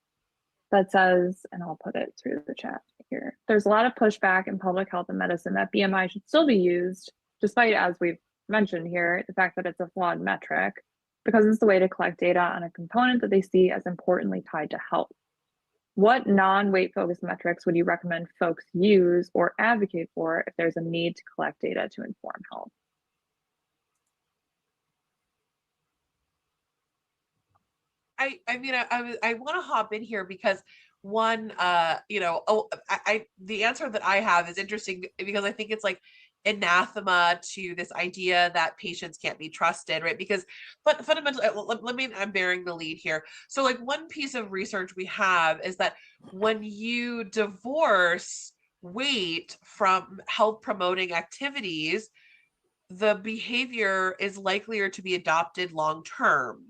that says, and I'll put it through the chat here. There's a lot of pushback in public health and medicine that BMI should still be used, despite, as we've mentioned here, the fact that it's a flawed metric, because it's the way to collect data on a component that they see as importantly tied to health. What non-weight focused metrics would you recommend folks use or advocate for if there's a need to collect data to inform health? I mean, I want to hop in here because one, you know, the answer that I have is interesting because I think it's like anathema to this idea that patients can't be trusted, right? Because, but fundamentally, I'm bearing the lead here. So like one piece of research we have is that when you divorce weight from health promoting activities, the behavior is likelier to be adopted long-term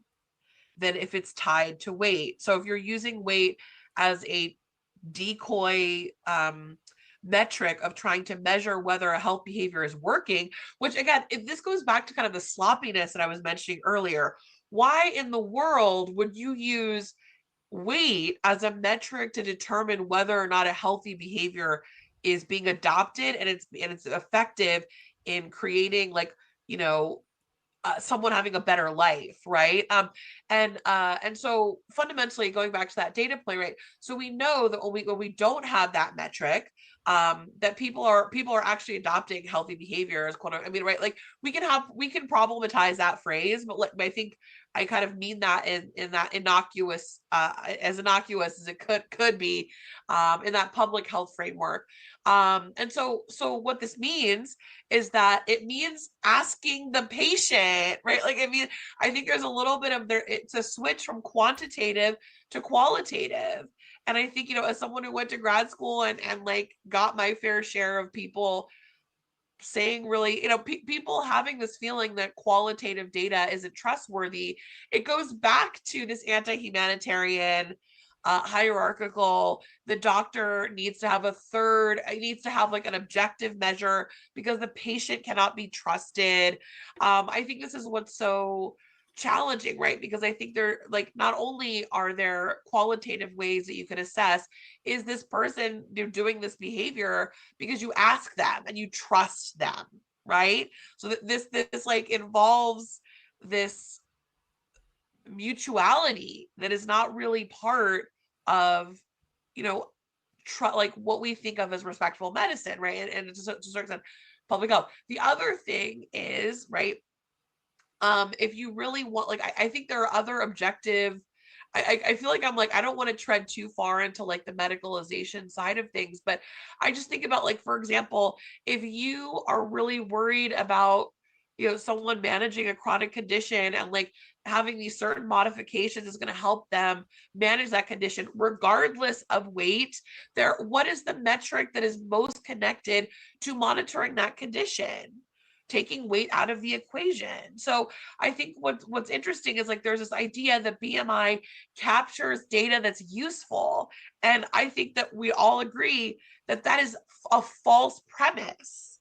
than if it's tied to weight. So if you're using weight as a decoy metric of trying to measure whether a health behavior is working, which again, if this goes back to kind of the sloppiness that I was mentioning earlier, why in the world would you use weight as a metric to determine whether or not a healthy behavior is being adopted and it's effective in creating like, you know, someone having a better life, right? And so fundamentally, going back to that data point, right? So we know that when we don't have that metric, that people are actually adopting healthy behaviors, I mean, right? Like we can problematize that phrase, but like, I think I kind of mean that in that innocuous, as innocuous as it could be, in that public health framework. And so what this means is that it means asking the patient, right? Like, I mean, I think there's a little bit of it's a switch from quantitative to qualitative. And I think, as someone who went to grad school and like got my fair share of people saying really, people having this feeling that qualitative data isn't trustworthy, it goes back to this anti-humanitarian, hierarchical, the doctor needs to have like an objective measure because the patient cannot be trusted. I think this is what's so challenging, right? Because I think they're like, not only are there qualitative ways that you can assess, is this person doing this behavior because you ask them and you trust them, right? So that this like involves this mutuality that is not really part of, like what we think of as respectful medicine, right? And to a certain extent, public health. The other thing is, right, if you really want, like, I think there are other objective, I feel like I'm like, I don't want to tread too far into like the medicalization side of things, but I just think about, like, for example, if you are really worried about, someone managing a chronic condition and like having these certain modifications is going to help them manage that condition, regardless of weight, what is the metric that is most connected to monitoring that condition? Taking weight out of the equation. So I think what's interesting is, like, there's this idea that BMI captures data that's useful. And I think that we all agree that that is a false premise.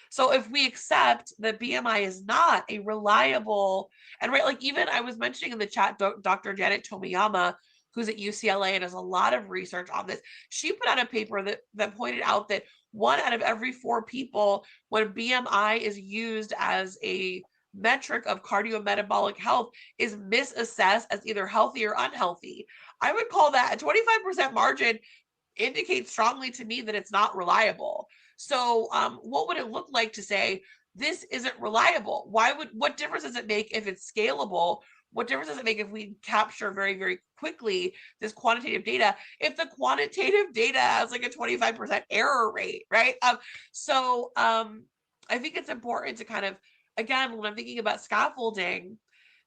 So if we accept that BMI is not a reliable, and right, like, even I was mentioning in the chat, Dr. Janet Tomiyama, who's at UCLA and does a lot of research on this, she put out a paper that pointed out that 1 out of every 4 people, when BMI is used as a metric of cardiometabolic health, is misassessed as either healthy or unhealthy. I would call that a 25% margin indicates strongly to me that it's not reliable. So what would it look like to say this isn't reliable? What difference does it make if it's scalable? What difference does it make if we capture very, very quickly this quantitative data, if the quantitative data has like a 25% error rate, right? So I think it's important to kind of, again, when I'm thinking about scaffolding,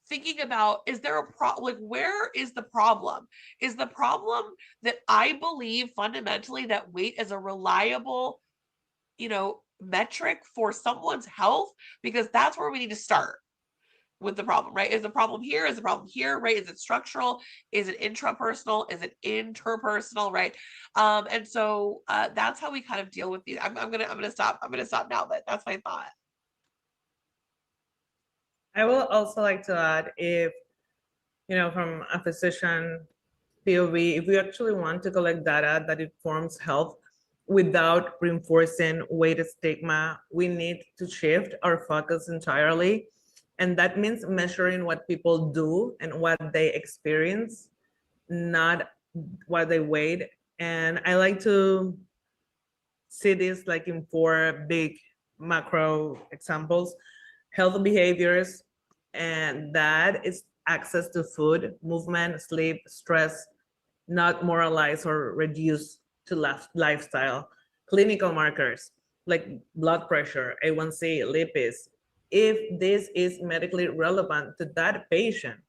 thinking about, is there a problem? Like, where is the problem? Is the problem that I believe fundamentally that weight is a reliable, metric for someone's health? Because that's where we need to start with the problem, right? Is the problem here? Is the problem here, right? Is it structural? Is it intrapersonal? Is it interpersonal, right? And so that's how we kind of deal with these. I'm gonna stop now, but that's my thought. I will also like to add, if, from a physician POV, if we actually want to collect data that informs health without reinforcing weight stigma, we need to shift our focus entirely. And that means measuring what people do and what they experience, not what they weigh. And I like to see this like in 4 big macro examples: health behaviors, and that is access to food, movement, sleep, stress, not moralized or reduced to lifestyle. Clinical markers like blood pressure, A1C, lipids. If this is medically relevant to that patient,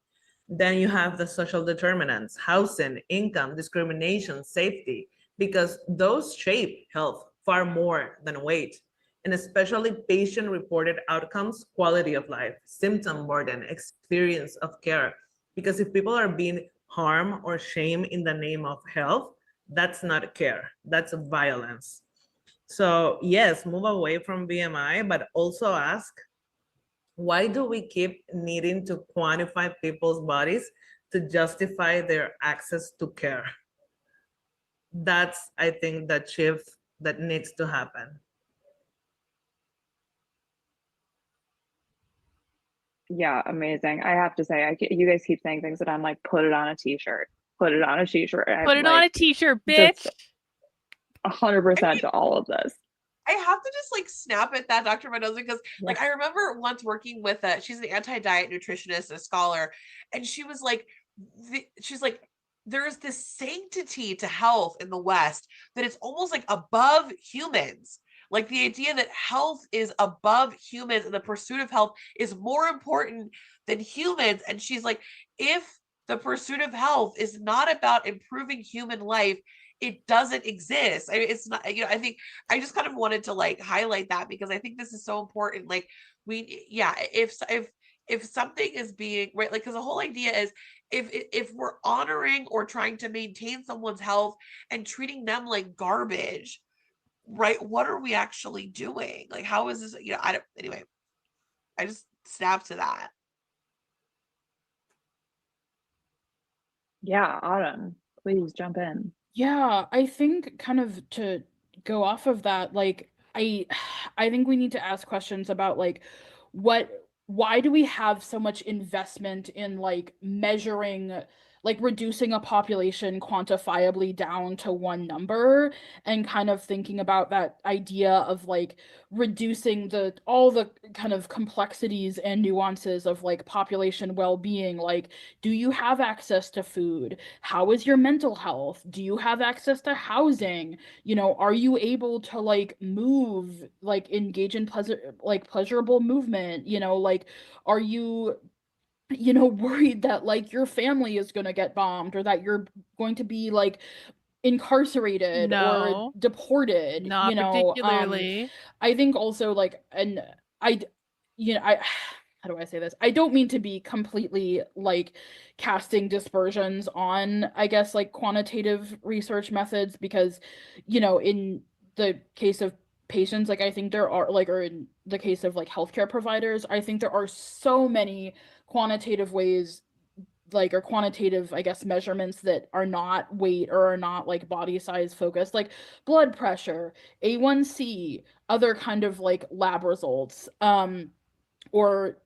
then you have the social determinants: housing, income, discrimination, safety, because those shape health far more than weight. And especially patient-reported outcomes, quality of life, symptom burden, experience of care. Because if people are being harmed or shamed in the name of health, that's not care, that's violence. So yes, move away from BMI, but also ask, why do we keep needing to quantify people's bodies to justify their access to care? That's, I think, the shift that needs to happen. Yeah, amazing. I have to say, you guys keep saying things that I'm like, put it on a t-shirt. Put it on a t-shirt. I'm Put it on like, a t-shirt, bitch. just 100% to all of this. I have to just like snap at that, Dr. Mendoza, because Yeah. like I remember once working with she's an anti-diet nutritionist, a scholar, and she was like, there is this sanctity to health in the West that it's almost like above humans. Like the idea that health is above humans and the pursuit of health is more important than humans. And she's like, if the pursuit of health is not about improving human life, it doesn't exist. I mean, it's not, I think I just kind of wanted to like highlight that because I think this is so important. Like if something is being right, like, because the whole idea is if we're honoring or trying to maintain someone's health and treating them like garbage, right? What are we actually doing? Like, how is this? Anyway, I just snapped to that. Yeah, Autumn, please jump in. Yeah, I think kind of to go off of that, like I think we need to ask questions about like why do we have so much investment in like measuring, like reducing a population quantifiably down to one number, and kind of thinking about that idea of like reducing all the kind of complexities and nuances of like population well-being. Like, do you have access to food? How is your mental health? Do you have access to housing? Are you able to like move, like engage in pleasurable movement? Like, are you worried that like your family is going to get bombed, or that you're going to be like incarcerated or No, deported? not particularly. I think also like, and I I how do I say this? I don't mean to be completely like casting dispersions on, I guess, like quantitative research methods, because in the case of patients, like I think there are like, or in the case of like healthcare providers, I think there are so many quantitative ways, like, or quantitative, I guess, measurements that are not weight or are not like body size focused, like blood pressure, A1C, other kind of like lab results, or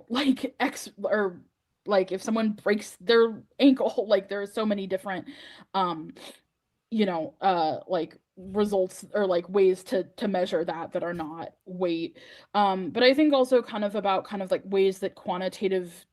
like X, or like if someone breaks their ankle, like there are so many different um like results or like ways to measure that are not weight. But I think also kind of about kind of like ways that quantitative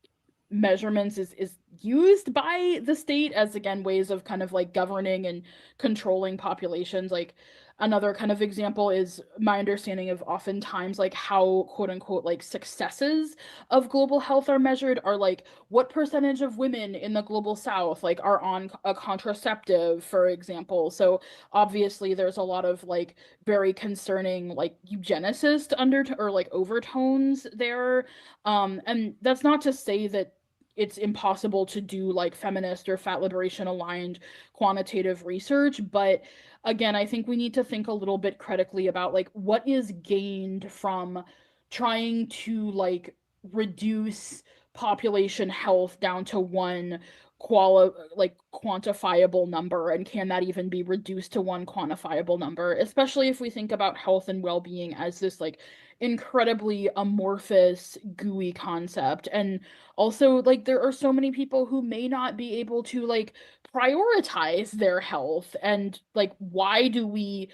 measurements is used by the state as, again, ways of kind of like governing and controlling populations. Like another kind of example is my understanding of oftentimes like how quote unquote like successes of global health are measured are like what percentage of women in the global south like are on a contraceptive, for example. So obviously there's a lot of like very concerning like eugenicist or like overtones there. And that's not to say that it's impossible to do like feminist or fat liberation aligned quantitative research, but again, I think we need to think a little bit critically about like what is gained from trying to like reduce population health down to one quantifiable number, and can that even be reduced to one quantifiable number, especially if we think about health and well-being as this like incredibly amorphous gooey concept. And also like there are so many people who may not be able to like prioritize their health, and like why do we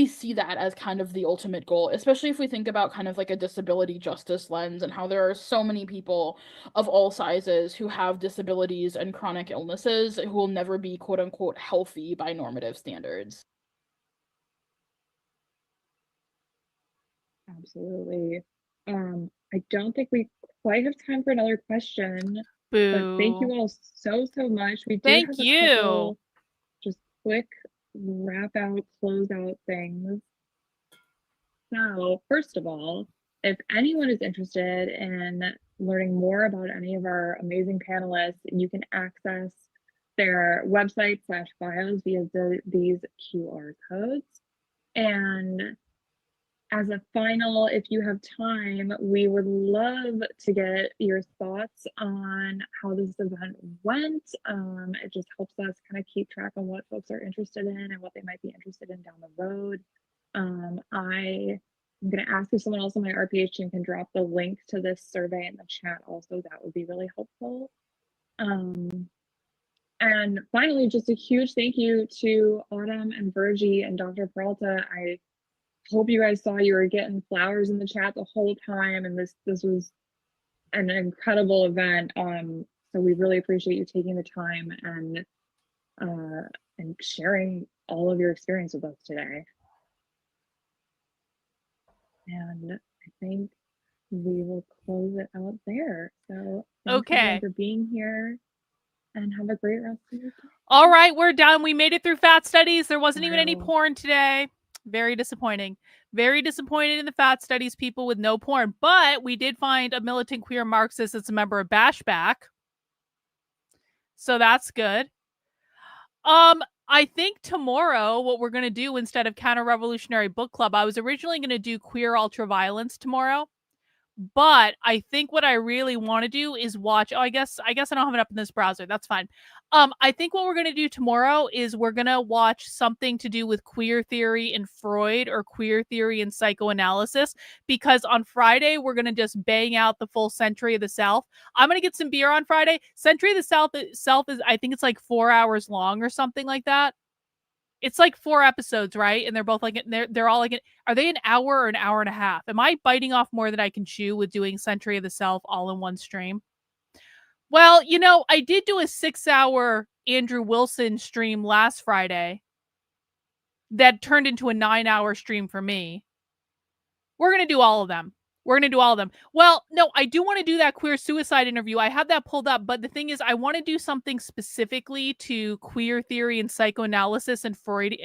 see that as kind of the ultimate goal, especially if we think about kind of like a disability justice lens, and how there are so many people of all sizes who have disabilities and chronic illnesses who will never be quote unquote healthy by normative standards. Absolutely. I don't think we quite have time for another question, but thank you Boo. all so much. We do Thank have a you. couple just quick wrap out, close out things. So, first of all, if anyone is interested in learning more about any of our amazing panelists, you can access their website / bios via these QR codes. And as a final, if you have time, we would love to get your thoughts on how this event went. It just helps us kind of keep track on what folks are interested in and what they might be interested in down the road. I I'm going to ask if someone else on my RPH team can drop the link to this survey in the chat also. That would be really helpful. And finally, just a huge thank you to Autumn and Virgie and Dr. Peralta. I hope you guys saw you were getting flowers in the chat the whole time, and this was an incredible event. So we really appreciate you taking the time and sharing all of your experience with us today. And I think we will close it out there. So thanks again for being here, and have a great rest of your day. All right, we're done. We made it through Fat Studies. There wasn't even any porn today. Very disappointing. Very disappointed in the Fat Studies people with no porn. But we did find a militant queer Marxist that's a member of Bashback. So that's good. I think tomorrow what we're going to do instead of Counter-Revolutionary Book Club, I was originally going to do Queer Ultraviolence tomorrow. But I think what I really want to do is watch. I guess I don't have it up in this browser. That's fine. I think what we're going to do tomorrow is we're going to watch something to do with queer theory and Freud, or queer theory and psychoanalysis, because on Friday we're going to just bang out the full Century of the Self. I'm going to get some beer on Friday. Century of the Self itself is, I think it's like 4 hours long or something like that. It's like 4 episodes, right? And they're both like, they're all like, are they an hour or an hour and a half? Am I biting off more than I can chew with doing Century of the Self all in one stream? Well, you know, I did do a 6-hour Andrew Wilson stream last Friday that turned into a 9-hour stream for me. We're going to do all of them. We're going to do all of them. Well, no, I do want to do that queer suicide interview. I have that pulled up, but the thing is, I want to do something specifically to queer theory and psychoanalysis and Freud,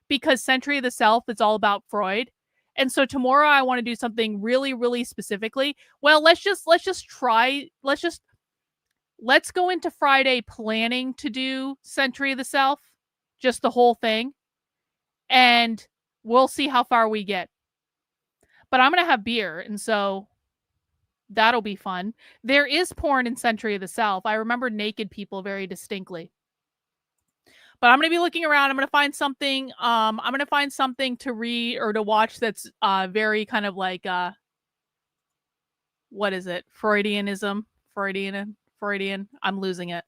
because Century of the Self is all about Freud. And so tomorrow I want to do something really, really specifically. Well, let's go into Friday planning to do Century of the Self, just the whole thing. And we'll see how far we get. But I'm going to have beer, and so that'll be fun. There is porn in Century of the Self. I remember naked people very distinctly. But I'm going to be looking around. I'm going to find something. I'm going to find something to read or to watch that's very kind of like what is it? Freudian. I'm losing it.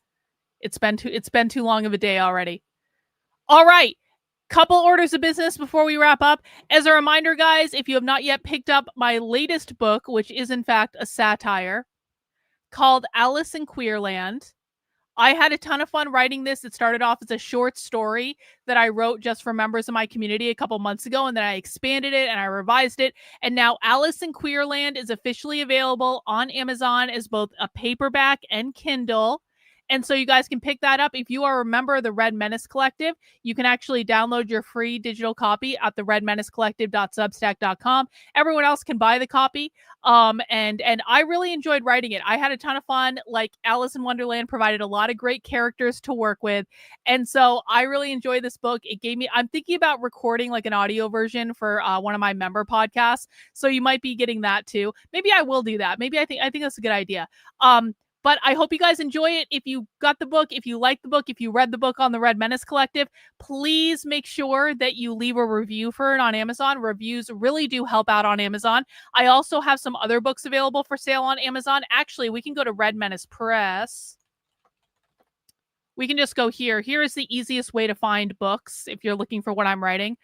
It's been too long of a day already. All right. Couple orders of business before we wrap up. As a reminder, guys, if you have not yet picked up my latest book, which is in fact a satire, called Alice in Queerland. I had a ton of fun writing this. It started off as a short story that I wrote just for members of my community a couple months ago, and then I expanded it and I revised it. And now Alice in Queerland is officially available on Amazon as both a paperback and Kindle. And so you guys can pick that up. If you are a member of the Red Menace Collective, you can actually download your free digital copy at the redmenacecollective.substack.com. Everyone else can buy the copy. And I really enjoyed writing it. I had a ton of fun. Like, Alice in Wonderland provided a lot of great characters to work with. And so I really enjoyed this book. It gave me, I'm thinking about recording like an audio version for one of my member podcasts. So you might be getting that too. Maybe I will do that. Maybe I think that's a good idea. But I hope you guys enjoy it. If you got the book, if you like the book, if you read the book on the Red Menace Collective, please make sure that you leave a review for it on Amazon. Reviews really do help out on Amazon. I also have some other books available for sale on Amazon. Actually, we can go to Red Menace Press. We can just go here. Here is the easiest way to find books if you're looking for what I'm writing.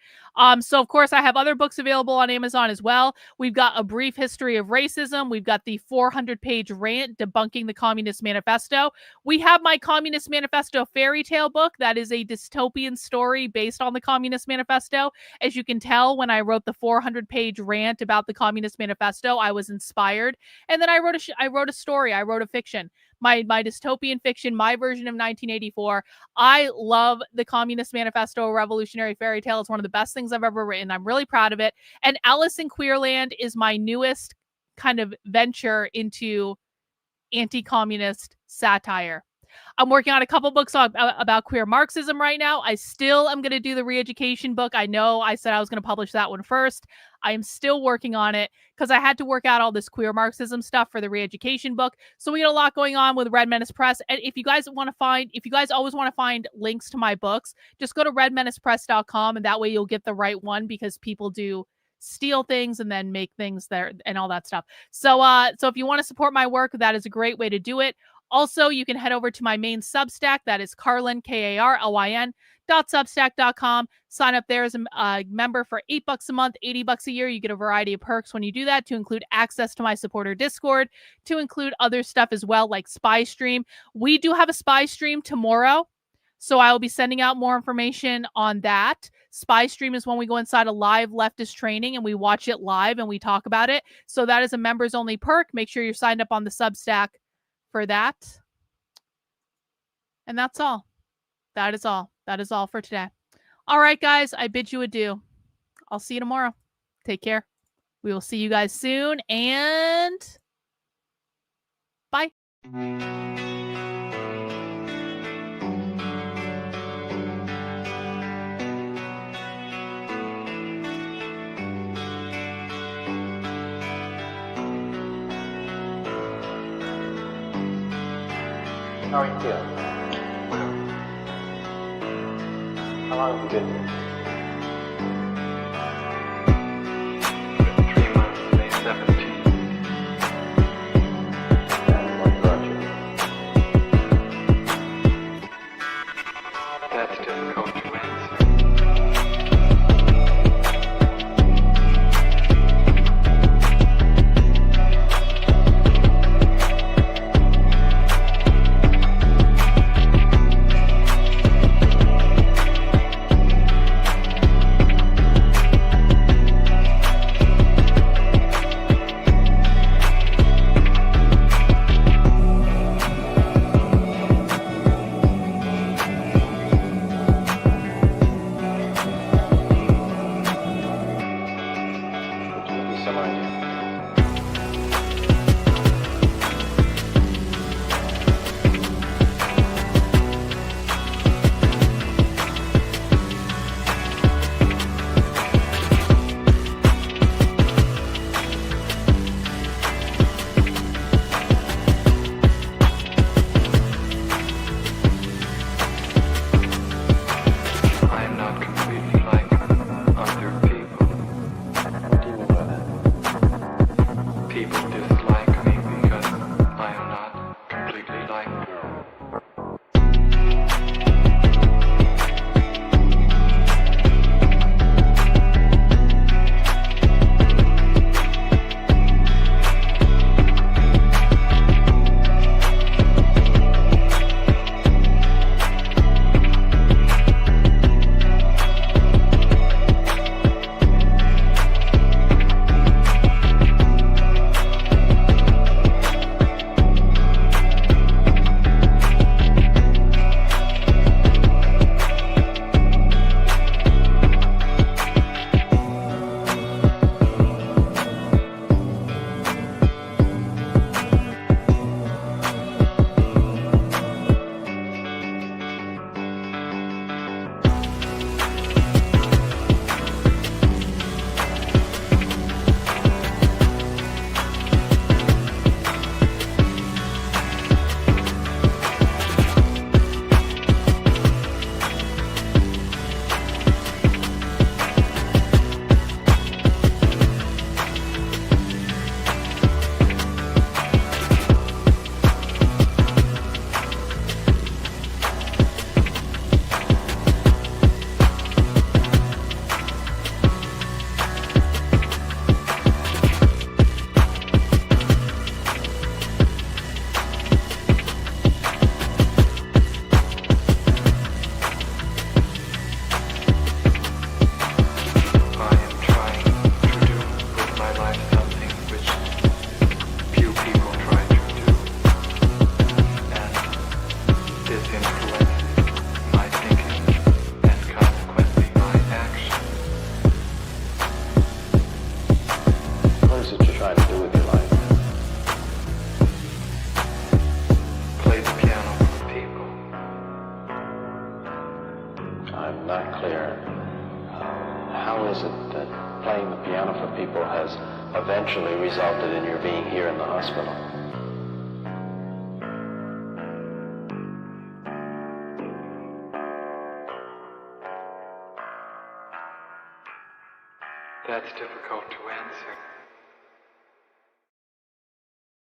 So, of course, I have other books available on Amazon as well. We've got A Brief History of Racism. We've got the 400-page rant debunking the Communist Manifesto. We have my Communist Manifesto fairy tale book. That is a dystopian story based on the Communist Manifesto. As you can tell, when I wrote the 400-page rant about the Communist Manifesto, I was inspired. And then I wrote a story. I wrote a fiction. My dystopian fiction, my version of 1984. I love the Communist Manifesto, a revolutionary fairy tale. It's one of the best things I've ever written. I'm really proud of it. And Alice in Queerland is my newest kind of venture into anti-communist satire. I'm working on a couple books about queer Marxism right now. I still am going to do the re-education book. I know I said I was going to publish that one first. I am still working on it because I had to work out all this queer Marxism stuff for the re-education book. So we got a lot going on with Red Menace Press. And if you guys always want to find links to my books, just go to redmenacepress.com, and that way you'll get the right one, because people do steal things and then make things there and all that stuff. So so if you want to support my work, that is a great way to do it. Also, you can head over to my main Substack. That is Karlyn, Karlyn, .substack.com. Sign up there as a member for $8 a month, $80 a year. You get a variety of perks when you do that, to include access to my supporter Discord, to include other stuff as well, like Spy Stream. We do have a Spy Stream tomorrow, so I will be sending out more information on that. Spy Stream is when we go inside a live leftist training and we watch it live and we talk about it. So that is a members only perk. Make sure you're signed up on the Substack for that. And that's all. That is all. That is all for today. All right, guys, I bid you adieu. I'll see you tomorrow. Take care. We will see you guys soon, and bye. How are you feeling? How long have you been here? 3 months, May 17th. And what brought you? That's difficult to answer. Would you give me some idea? I am not completely like other people. What do you mean by that? People dislike me because I am not completely like them. I am trying to do with my life something which few people try to do, and this influences my thinking and consequently my action. What is it you're trying to do with your life? Play the piano for people. I'm not clear. How is it that playing the piano for people has eventually resulted in your being here in the hospital? That's difficult to answer.